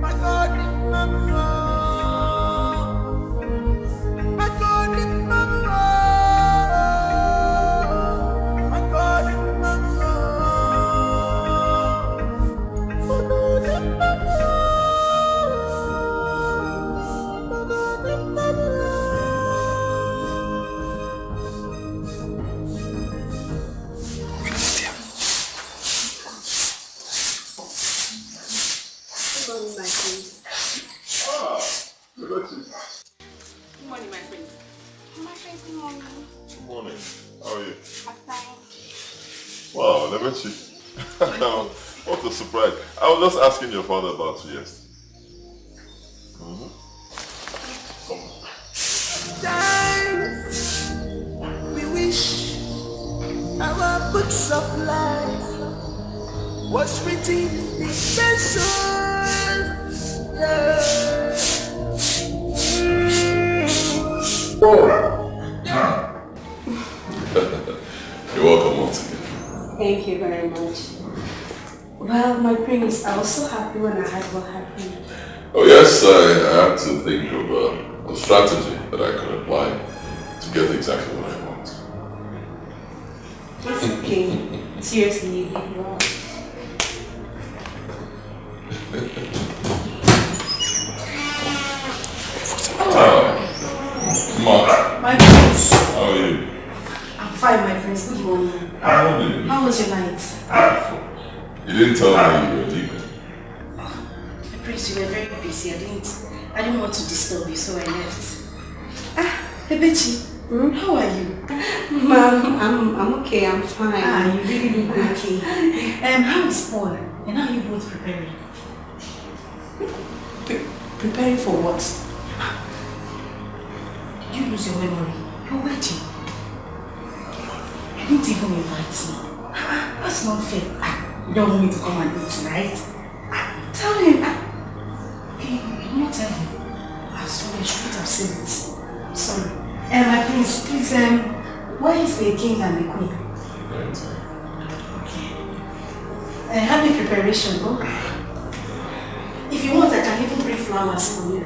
S4: my God, if I'm wrong, my God, if I'm wrong, my God, if I'm wrong, my God, if I'm
S11: Good morning, my friend. My friend, good morning.
S20: Good morning. How are you?
S11: I'm fine.
S20: Wow, Lemechi. What a surprise. I was just asking your father about you yesterday. Come on.
S4: we wish our books of life was written in pencil. Yeah.
S20: You're welcome once again.
S21: Thank you very much. Well, my prince, I was so happy when I heard what happened.
S20: Oh yes, I had to think of a strategy that I could apply to get exactly what I want.
S21: It's okay. Seriously, you did well.
S20: Mark,
S21: My prince.
S20: how are you?
S21: I'm fine, my prince. Good morning.
S20: How are you?
S21: How was your night?
S20: You didn't tell me you were Dikeh.
S21: My prince, you were very busy. I didn't want to disturb you, so I left. Bebechi, how are you? Mom, I'm okay. I'm fine. You really look okay. How is Paul? And how are you both preparing? Preparing for what? Did you lose your memory? Your wedding? You didn't even invite me. That's not fair. You don't want me to come and eat, right? Tell him. Okay, you not tell him. Sorry, I shouldn't have said it. Sorry. My prince, please, where is the king and the queen? Okay. Happy preparation, oh? If you want, I can even bring flowers for you.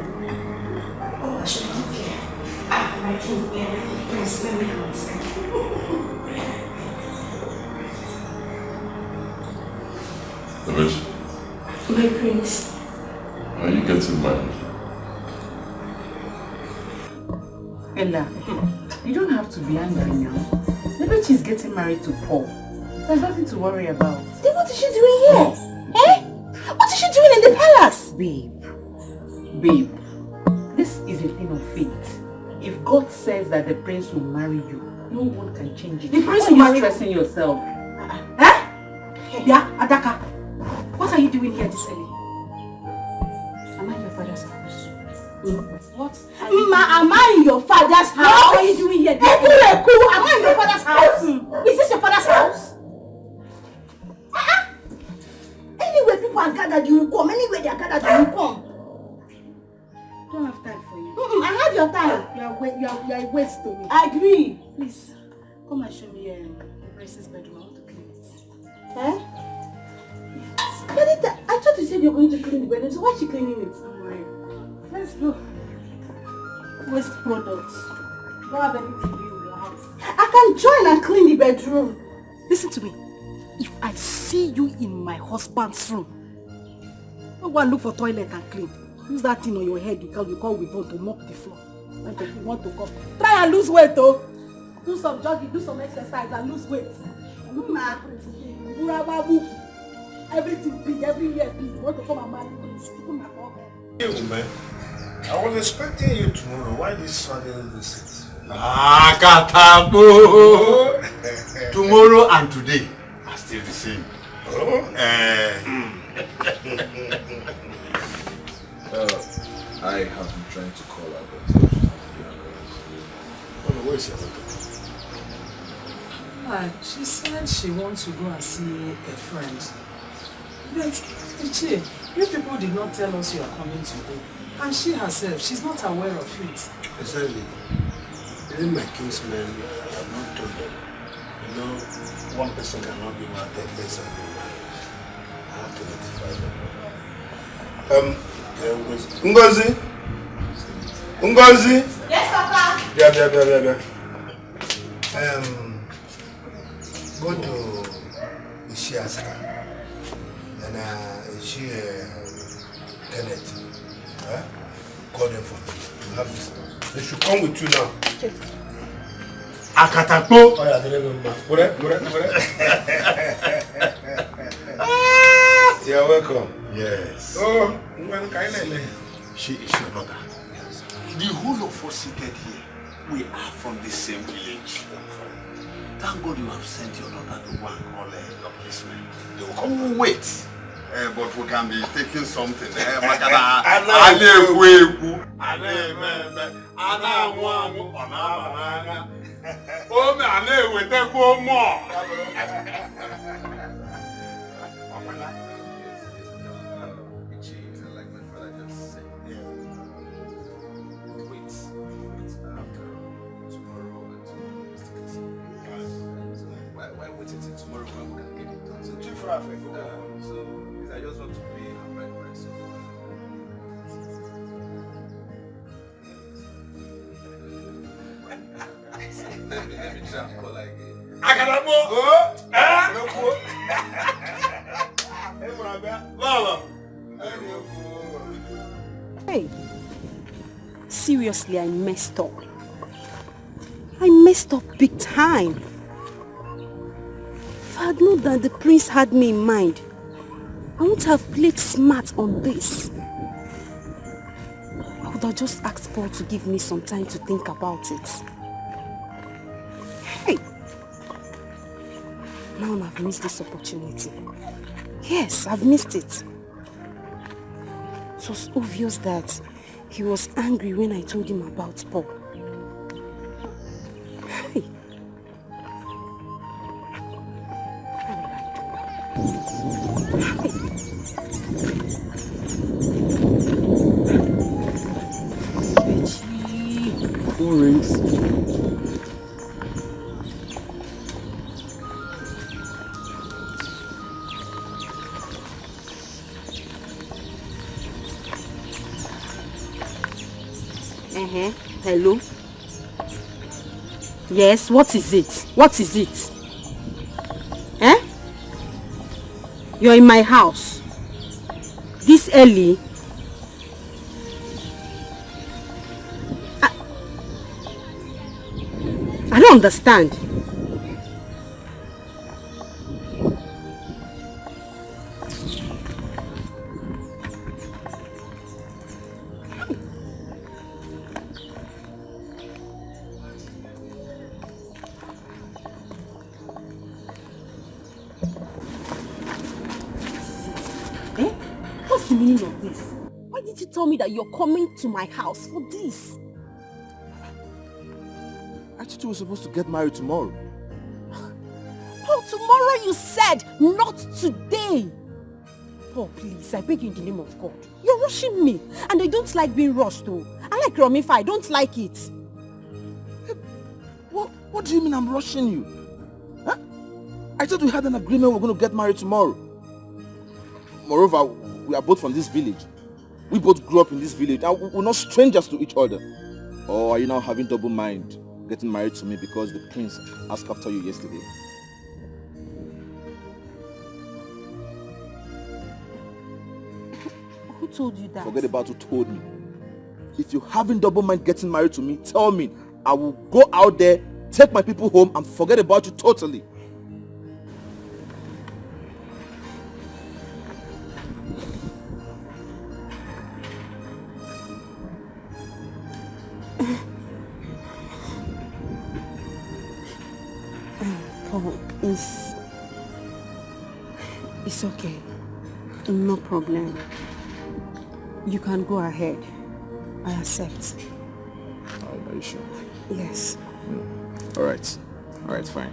S21: Oh, I should not care. My king, please, let me go inside.
S20: Lemechi,
S21: My prince.
S20: are you getting married?
S8: Ella, you don't have to be angry now. Maybe she's getting married to Paul. There's nothing to worry about.
S1: Then what is she doing here? What is she doing in the palace?
S8: Babe, this is a thing of fate. If God says that the prince will marry you, no one can change it.
S1: The prince
S8: Why
S1: will
S8: are
S1: marry
S8: you stressing yourself?
S1: Yeah, Adaka. What are you doing here this early? Am I in your father's house?
S21: What? I
S1: Ma, am I in your father's house?
S6: What are you doing here?
S1: Am I in your father's house? Is this your father's house? Anyway, people are gathered, you will come. Anyway, they are gathered, you will come.
S3: Don't have time for you.
S1: I have your time.
S3: You are a waste to me.
S1: I agree.
S3: Please, come and show me Grace's bedroom. I want to clean it.
S1: Eh? Benita, I thought you said you were going to clean the bedroom, so why is she cleaning it?
S3: Don't worry. Let's go. Waste products. Don't have anything to do with your house.
S1: I can join and clean the bedroom.
S3: Listen to me. If I see you in my husband's room, don't go and look for toilet and clean. Use that thing on your head you call with to mop the floor. Like if you want to come. Try and lose weight though. Do some jogging, do some exercise and lose weight. Everything big, everywhere big. You want to come and marry me?
S15: Hey, man. I was expecting you tomorrow. Why this sudden visit?
S13: Katapo! Tomorrow and today are still the same.
S12: I have been trying to call her, but
S15: where is your daughter?
S9: She said she wants to go and see a friend. But, Ichi, you people did not tell us you are coming today. And she herself, she's not aware of it.
S15: Exactly. Even my kinsmen have not told them. You know, one person cannot be mad, 10 days and be mad. I have to notify them. Ngozi? Ngozi?
S11: Yes, Papa.
S15: Yeah. Go to Ishiaska. And she Kenneth. Call them for me. You have this. They should come with you now.
S1: Yes.
S15: Akatapo! Oh yeah, they remember. You're welcome.
S13: Yes.
S15: Oh,
S13: she is your daughter. Yes. The whole of us seated here, we are from the same village. Thank God you have sent your daughter to go and call a policeman. They will come. Wait. But we can be taking something.
S12: Why wait until tomorrow when we can get it done? So too far for so I just want to pay a right price. Let me try and call again.
S15: Akadabo!
S3: Hey, seriously, I messed up. I messed up big time. If I had known that the prince had me in mind, I wouldn't have played smart on this. I would have just asked Paul to give me some time to think about it. Hey! Now I've missed this opportunity. Yes, I've missed it. It was obvious that he was angry when I told him about Paul. Hey!
S18: Who rings?
S3: Hello? Yes, what is it? What is it? Eh? You're in my house. This early? I don't understand. What's the meaning of this? Why did you tell me that you're coming to my house for this?
S12: thought you were supposed to get married tomorrow.
S1: Paul, tomorrow you said, not today. Paul, please, I beg you in the name of God. You're rushing me, and I don't like being rushed though. I like Romifa, I don't like it.
S12: What do you mean I'm rushing you? Huh? I thought we had an agreement we're going to get married tomorrow. Moreover, we are both from this village. We both grew up in this village, and we're not strangers to each other. Or are you now having double mind getting married to me because the prince asked after you yesterday?
S1: Who told you that?
S12: Forget about who told me. If you're having double mind getting married to me, tell me. I will go out there, take my people home, and forget about you totally.
S1: Paul, it's okay. No problem. You can go ahead. I accept.
S12: Are you sure?
S1: Yes.
S12: Alright, fine.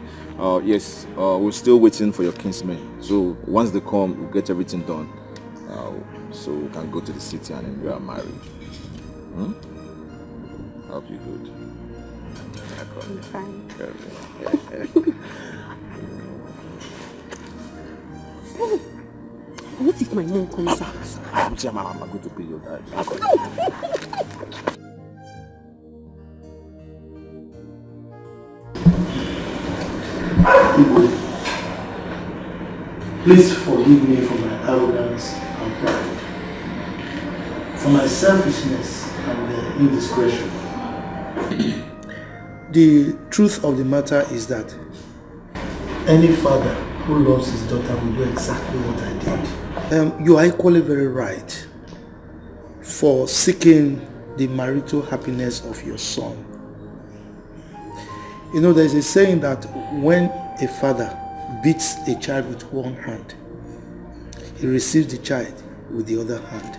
S12: Yes, we're still waiting for your kinsmen. So once they come, we'll get everything done. So we can go to the city and enjoy our marriage. I'll be good.
S1: I'm fine. What if my mom comes out?
S12: I'm going to pay your dad.
S5: Please forgive me for my arrogance and pride, for my selfishness and indiscretion. The truth of the matter is that any father who loves his daughter will do exactly what I did. You are equally very right for seeking the marital happiness of your son. You know, there's a saying that when a father beats a child with one hand, he receives the child with the other hand.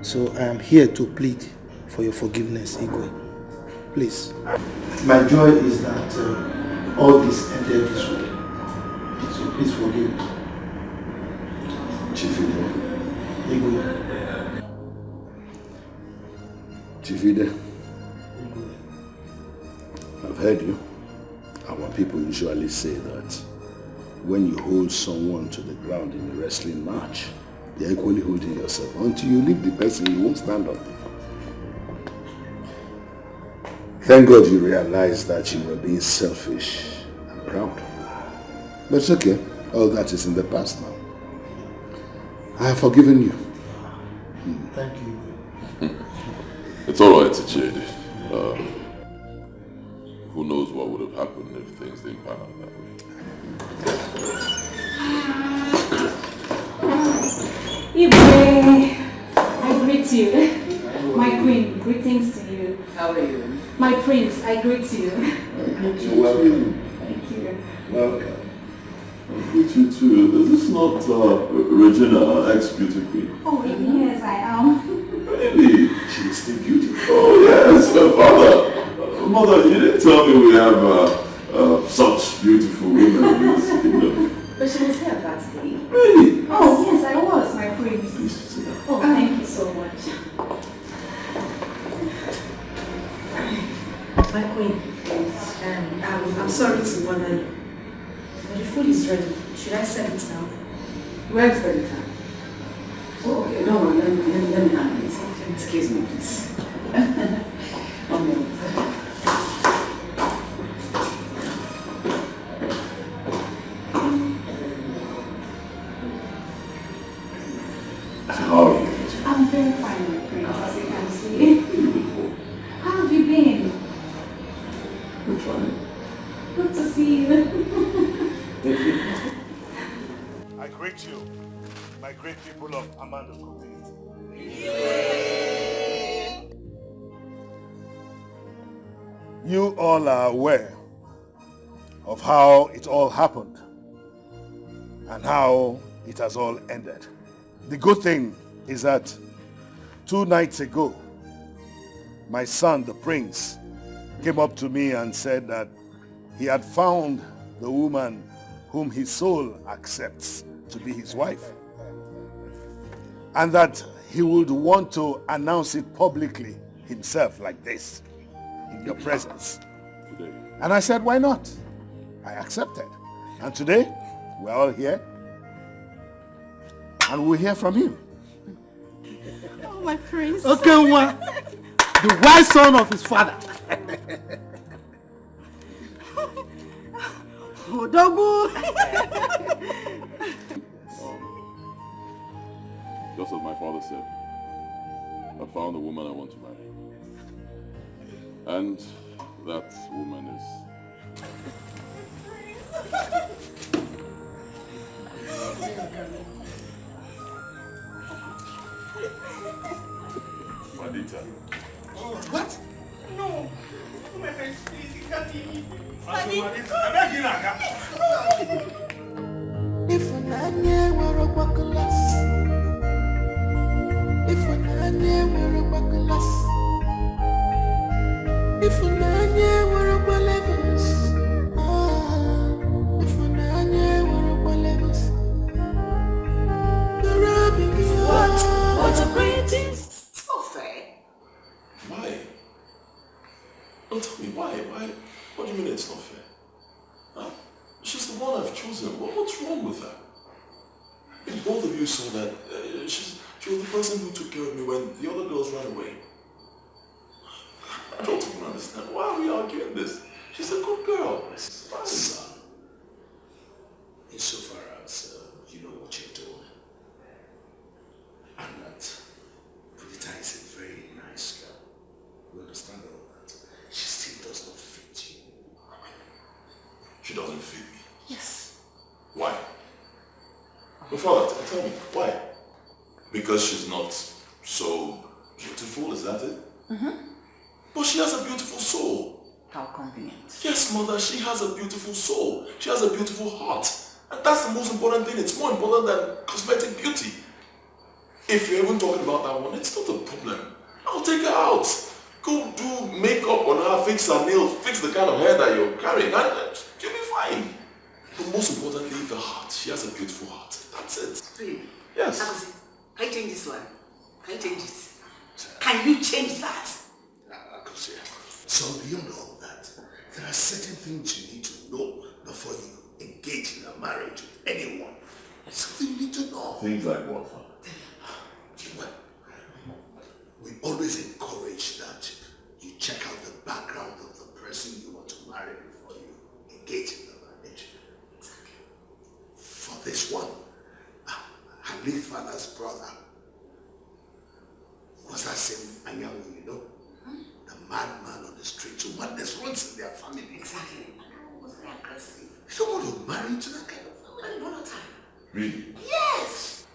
S5: So I am here to plead for your forgiveness, Igwe. Please. My joy is that all this ended this way. So please forgive me.
S20: Chief Ide.
S5: Igwe.
S20: Chief Ide. I've heard you. Our people usually say that when you hold someone to the ground in a wrestling match, you're equally holding yourself. Until you leave the person, you won't stand up. Thank God you realized that you were being selfish and proud. But it's okay. All that is in the past now. I have forgiven you.
S5: Thank you.
S20: It's all right, Chidi. Who knows what would have happened if things didn't pan out that way.
S21: Ibe, I greet you. My queen, greetings to you. How are you? My prince, I greet you.
S20: Welcome.
S21: Thank you.
S20: Welcome. I greet you too. Is this not Regina, ex-beauty queen?
S21: Oh, yes, I am.
S20: Really? She is still beautiful. Oh, yes, her father. Mother, you didn't tell me we have such beautiful women in this kingdom.
S21: But she was here that day.
S20: Really?
S21: Oh, yes, I was, my prince. Oh, thank you so much. My queen, I'm sorry to bother you, but the food is ready. Should I serve it now? Where is the time? Oh, okay, no, let me handle it. Excuse me, please. One minute.
S20: How are you?
S21: I'm very fine, my prince, as you can see.
S20: Beautiful.
S21: How have you been?
S20: I'm fine.
S21: Good to see you.
S2: I greet you, my great people of Amanda community. You all are aware of how it all happened and how it has all ended. The good thing is that 2 nights ago, my son, the prince, came up to me and said that he had found the woman whom his soul accepts to be his wife, and that he would want to announce it publicly himself like this, in your presence. And I said, why not? I accepted. And today, we're all here, and we'll hear from him.
S14: Oh, my prince.
S5: Okay, one. The wise son of his father.
S20: Just as my father said, I found the woman I want to marry. And that woman is... Madita.
S16: What?
S6: No. Oh, my friends, please, you can't leave me.
S4: If an anya were a bucklas, if an anya were a bucklas, if an anya were a balevens, if an anya were a balevens, the rubbing is
S21: What's a greatest? It's not fair.
S20: Why? Don't tell me why. What do you mean it's not fair? Huh? She's the one I've chosen. What's wrong with her? If both of you saw that, she was the person who took care of me when the other girls ran away. I don't even understand. Why are we arguing this? She's a good girl.
S15: Son, insofar as you know what you're doing, and that Pudita is a very nice girl. You understand all that? She still does not fit you.
S20: She doesn't fit me.
S21: Yes.
S20: Why? My father, tell me, why? Because she's not so beautiful, is that it?
S21: Mm-hmm.
S20: But she has a beautiful soul.
S21: How convenient.
S20: Yes, mother, she has a beautiful soul. She has a beautiful heart. And that's the most important thing. It's more important than cosmetic beauty. If you're even talking about that one, it's not a problem. I'll take her out. Go do makeup on her, fix her nails, fix the kind of hair that you're carrying, and you'll be fine. But most importantly, the heart. She has a beautiful heart. That's it.
S21: Really?
S20: Yes.
S21: Can you change this one? Can you change it? Can you change that?
S15: So beyond all that, there are certain things you need to know before you engage in a marriage with anyone. Something you need to know.
S20: Things like what?
S15: Well, we always encourage that you check out the background of the person you want to marry before you engage in the marriage. For this one, her late father's brother was that same Anyanwu, you know? The madman on the street. So madness runs in their family.
S21: Exactly. Anyanwu was very aggressive.
S15: You don't want to marry into that kind of
S21: Very volatile.
S20: Really?
S21: Yes!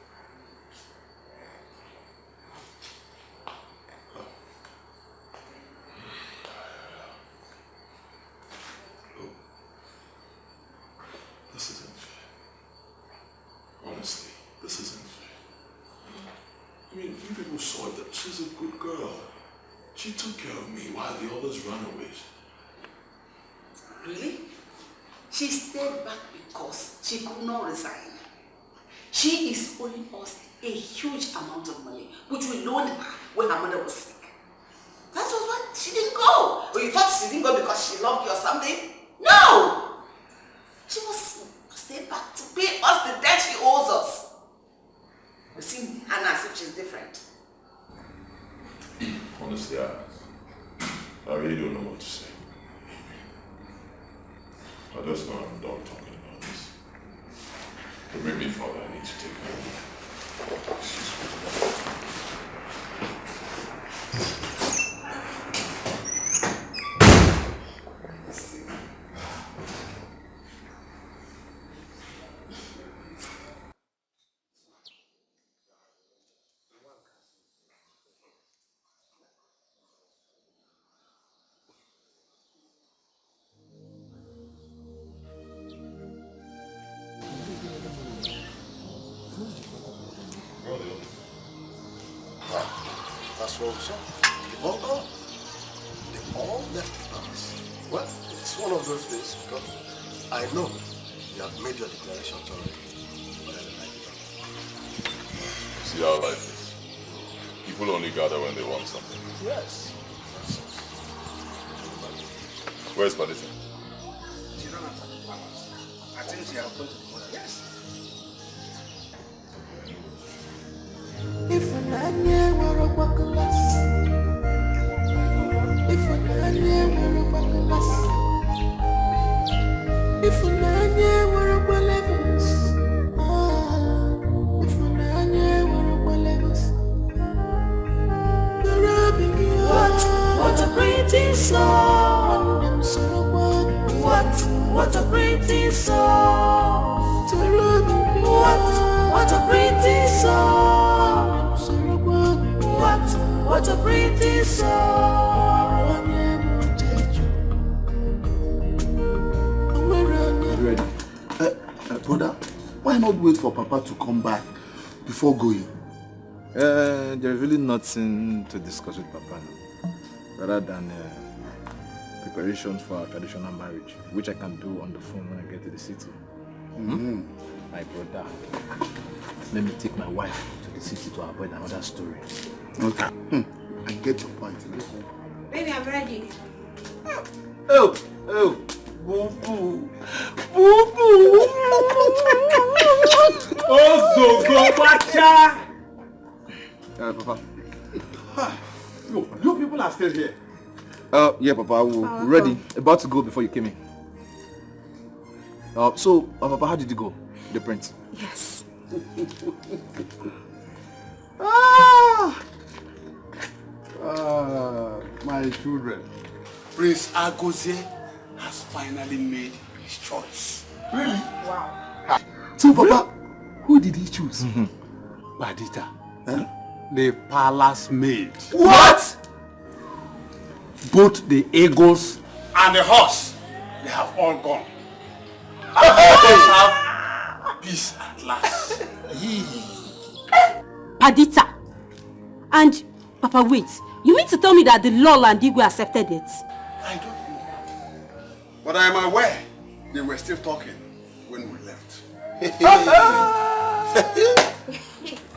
S20: This isn't fair. Honestly, this isn't fair. I mean, you people saw that she's a good girl. She took care of me while the others ran away.
S21: Really? She stayed back because she could not resign. She is owing us a huge amount of money, which we loaned her when her mother was sick. That was why she didn't go. Or you thought she didn't go because she loved you or something? No! She must stay back to pay us the debt she owes us. You see Hannah as if she's different.
S20: Honestly, I really don't know what to say. I just know I'm done talking about this. To bring me further, I need to take her. Excuse me.
S15: That's what we saw. They all gone. They all left us.
S19: one of those days, because I know you have made your declarations already.
S20: See how life is. People only gather when they want something.
S19: Yes.
S20: Where's Padita?
S15: She don't have to balance. I think she has gone to the mother. Yes.
S4: If I were a bucklas, if I were a bucklas, if I were a bucklas, if I were a bucklas, the rubbing you. What a pretty song. What a pretty song. What a pretty song. What a pretty song.
S5: Ready? Brother, why not wait for Papa to come back before going?
S12: There's really nothing to discuss with Papa now, rather than preparations for our traditional marriage, which I can do on the phone when I get to the city. My brother, let me take my wife to the city to avoid another story.
S5: Okay. I get your point.
S21: Baby, I'm ready.
S12: Oh, boo boo, boo boo. Oh, go watcha. Papa.
S5: You people are still here.
S12: Yeah, Papa, we're ready. About to go before you came in. So, Papa, how did you go? The print?
S1: Yes.
S13: My children. Prince Agozie has finally made his choice.
S5: Really?
S21: Wow.
S5: So, Papa, who did he choose?
S13: Padita. The palace maid.
S5: What?
S13: Both the eagles and the horse, they have all gone. They have peace at last.
S1: Padita. And, Papa, wait. You mean to tell me that the Lol and Igwe accepted it?
S13: I don't know. But I am aware they were still talking when we left.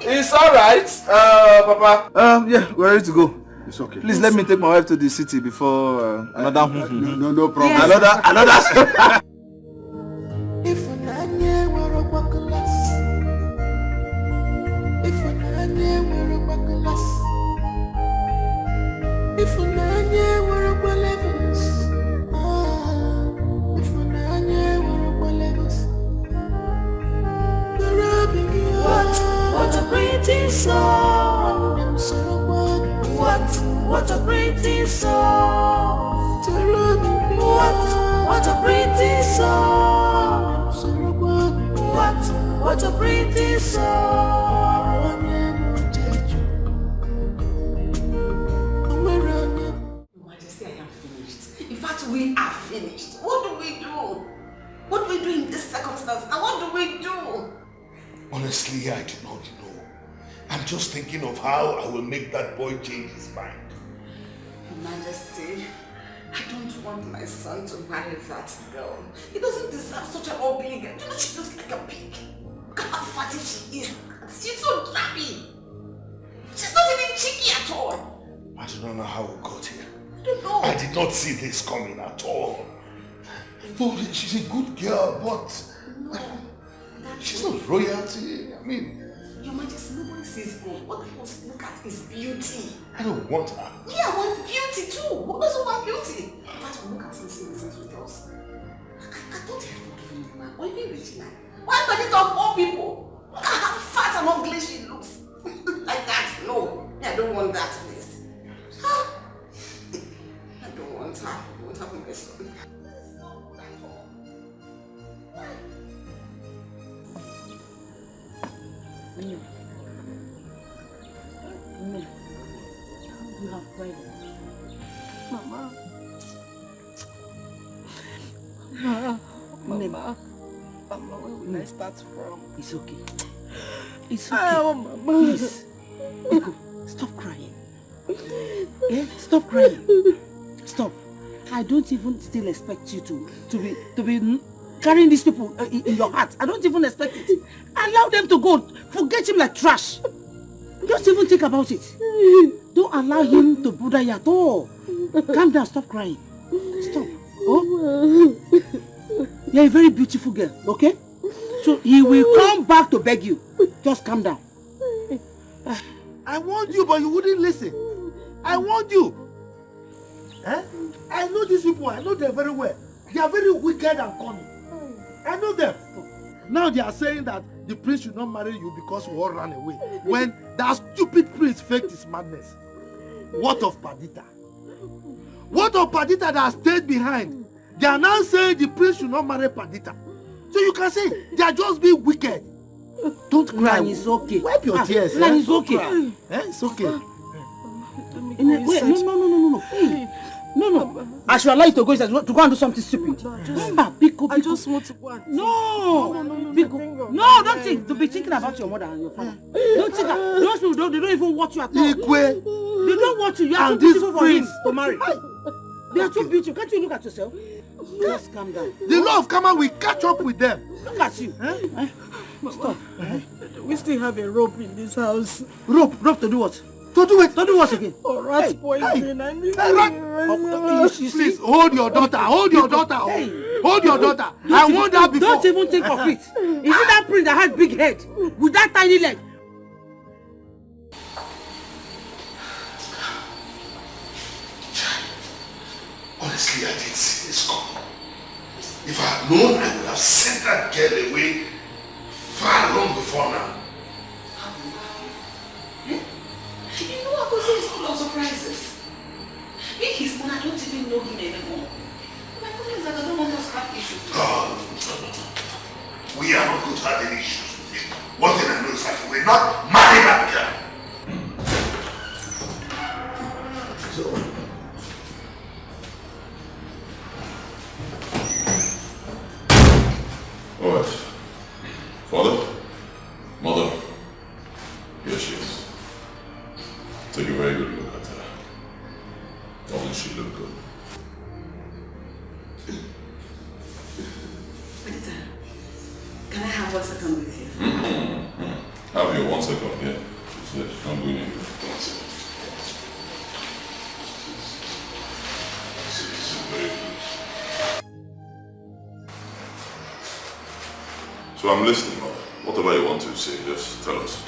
S12: It's alright, Papa. Yeah, we're ready to go.
S13: It's okay.
S12: Please let me take my wife to the city before another.
S13: No problem.
S12: Yes. Another.
S4: If I were a bucklas, if I were a bucklas, if I were a bucklas, if I were a bucklas, the rubbing you. What a pretty song. What a pretty song. What a pretty song. What a pretty song.
S16: Your Majesty, I am finished. In fact, we are finished. What do we do? What do we do in this circumstance? And what do we do?
S2: Honestly, I do not know. I'm just thinking of how I will make that boy change his mind.
S16: Your Majesty, I don't want my son to marry that girl. He doesn't deserve such an ugly girl. You know, she looks like a pig. Look at how fatty she is. She's so drabby. She's not even cheeky at all.
S2: I do not know how we got here.
S16: I don't know.
S2: I did not see this coming at all. Oh, she's a good girl, but she's not royalty. I mean,
S16: Your Majesty, nobody says good. What people look at is beauty.
S2: I don't want her.
S16: Me, I want beauty too. Who doesn't want beauty? But look at some citizens with us. I don't have to give you man. Why are you Regina? Why are you of all people? Look at how fat and ugly she looks. Like that. No. I don't want that, please. I don't want her. I want her for my son.
S1: You have cried. Mama.
S6: Mama, where will I start from?
S1: It's okay. It's okay. Oh, Mama. Please. Ego, stop crying. Yeah? Stop crying. Stop. I don't even still expect you to be carrying these people in your heart. I don't even expect it. Allow them to go. Forget him like trash. Don't even think about it. Don't allow him to bother you at all. Calm down, stop crying. Stop. Oh? You're a very beautiful girl, okay? So he will come back to beg you. Just calm down.
S5: I warned you, but you wouldn't listen. I warned you. Eh? I know these people. I know them very well. They are very wicked and cunning. I know them. Now they are saying that the prince should not marry you because we all ran away. When that stupid prince faked his madness. What of Perdita? What of Perdita that stayed behind? They are now saying the prince should not marry Perdita. So you can say they are just being wicked. Don't cry.
S1: It's okay.
S5: Wipe your tears.
S1: It's okay.
S5: It's okay.
S1: Wait, no. Hey. No. I should allow you to go and do something stupid.
S6: I just want to go and
S1: No, don't think. To be thinking about your mother and your father. Don't think that. Those people they don't even want you at all. They don't want you. You are too beautiful for him to marry. They are too beautiful. Can't you look at yourself? Just calm down.
S5: The law of karma will catch up with them.
S1: Look at you. Stop.
S6: We still have a rope in this house.
S1: Rope to do what?
S5: To do it.
S1: To do what again?
S6: Oh, rat poison. I need
S5: Please hold your daughter. Hold your daughter. Hold your daughter. I warned her before.
S1: Don't even think of it. Is it that prince that had big head with that tiny leg?
S2: Honestly, I didn't see this coming. If I had known, I would have sent that girl away far long before now.
S21: You know what Agosi is full of surprises. Me, his mother, I don't even know him anymore. My problem is that I don't want us to have issues.
S2: No. We are not going to have any issues with him. One thing I know is that we're not marrying that girl. So,
S20: alright. Father? Mother? Here she is. Take a very good look at her. Doesn't she look good?
S21: Can I have 1 second with you?
S20: Have your 1 second, yeah. She said she's not going anywhere. So I'm listening, mother. Whatever you want to say, just tell us.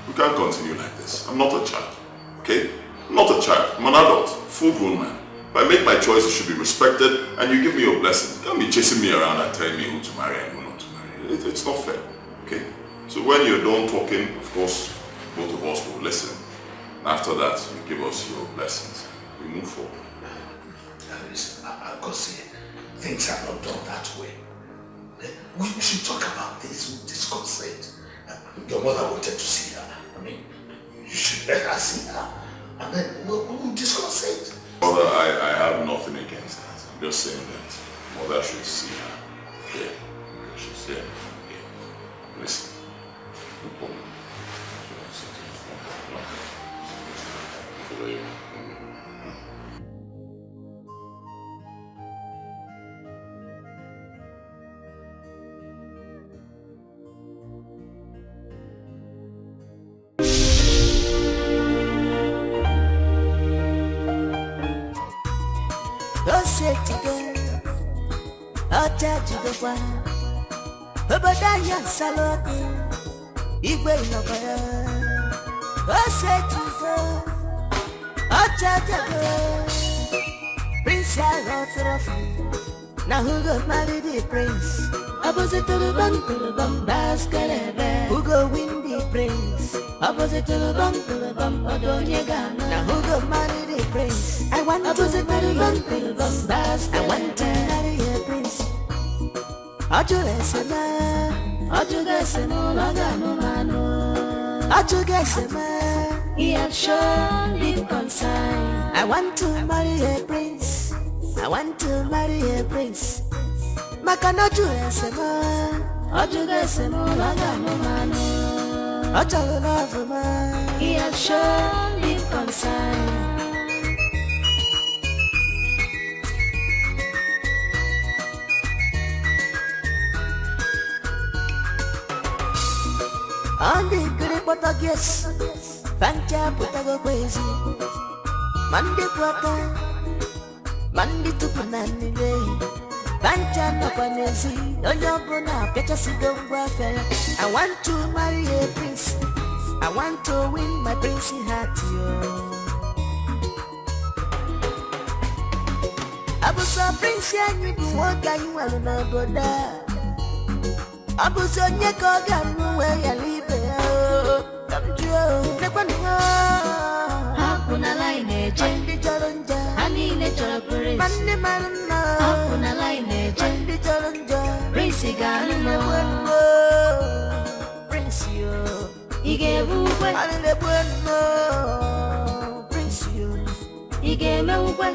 S20: We can't continue like this. I'm not a child, okay? I'm not a child. I'm an adult, full-grown man. If I make my choice, it should be respected, and you give me your blessing. You can't be chasing me around and telling me who to marry and who not to marry. It's not fair, okay? So when you're done talking, of course, both of us will listen. After that, you give us your blessings. We move forward.
S2: Listen, Agosi, things are not done that way. We should talk about this with this consent. Your mother wanted to see her. I mean, you should let her see her. And then we'll discuss it.
S20: Mother, I have nothing against that. I'm just saying that mother should see her. Yeah. She's here. Yeah. Listen. No problem.
S4: Obadanya Saloki Igwe Inokaya Osetizo Ochajago Prince Alotrophy Now who got married the prince? Opposite to the bum Baskelebe Who go win the prince? Opposite to the bum Odonyegana Now who got married the prince? I want opposite to the bum Baskelebe I want to marry a prince Ajugesema, he has shown deep concern. I want to marry a prince. I want to marry a prince. Makana he has shown deep concern. On the good Portuguese, Fancha Putago crazy. Monday Quaka, Monday to Panani Day. Fancha no Panesi, no Yobona, Peter Sidon Guafe. I want to marry a prince. I want to win my princey heart, yo. Abuso prince ya nyibu woga yu aluna boda. Abuso nyeko ganu we ya libe yo. Kamjo nekwani yo.
S17: Hakuna line eje.
S4: Mandi joronja.
S17: Hani ne choro prince.
S4: Mandi maruna.
S17: Hakuna line eje.
S4: Mandi joronja.
S17: Prince ganu no.
S4: Prince yo.
S17: Ige buwe.
S4: Alile bueno. Prince yo.
S17: Ige me uwe.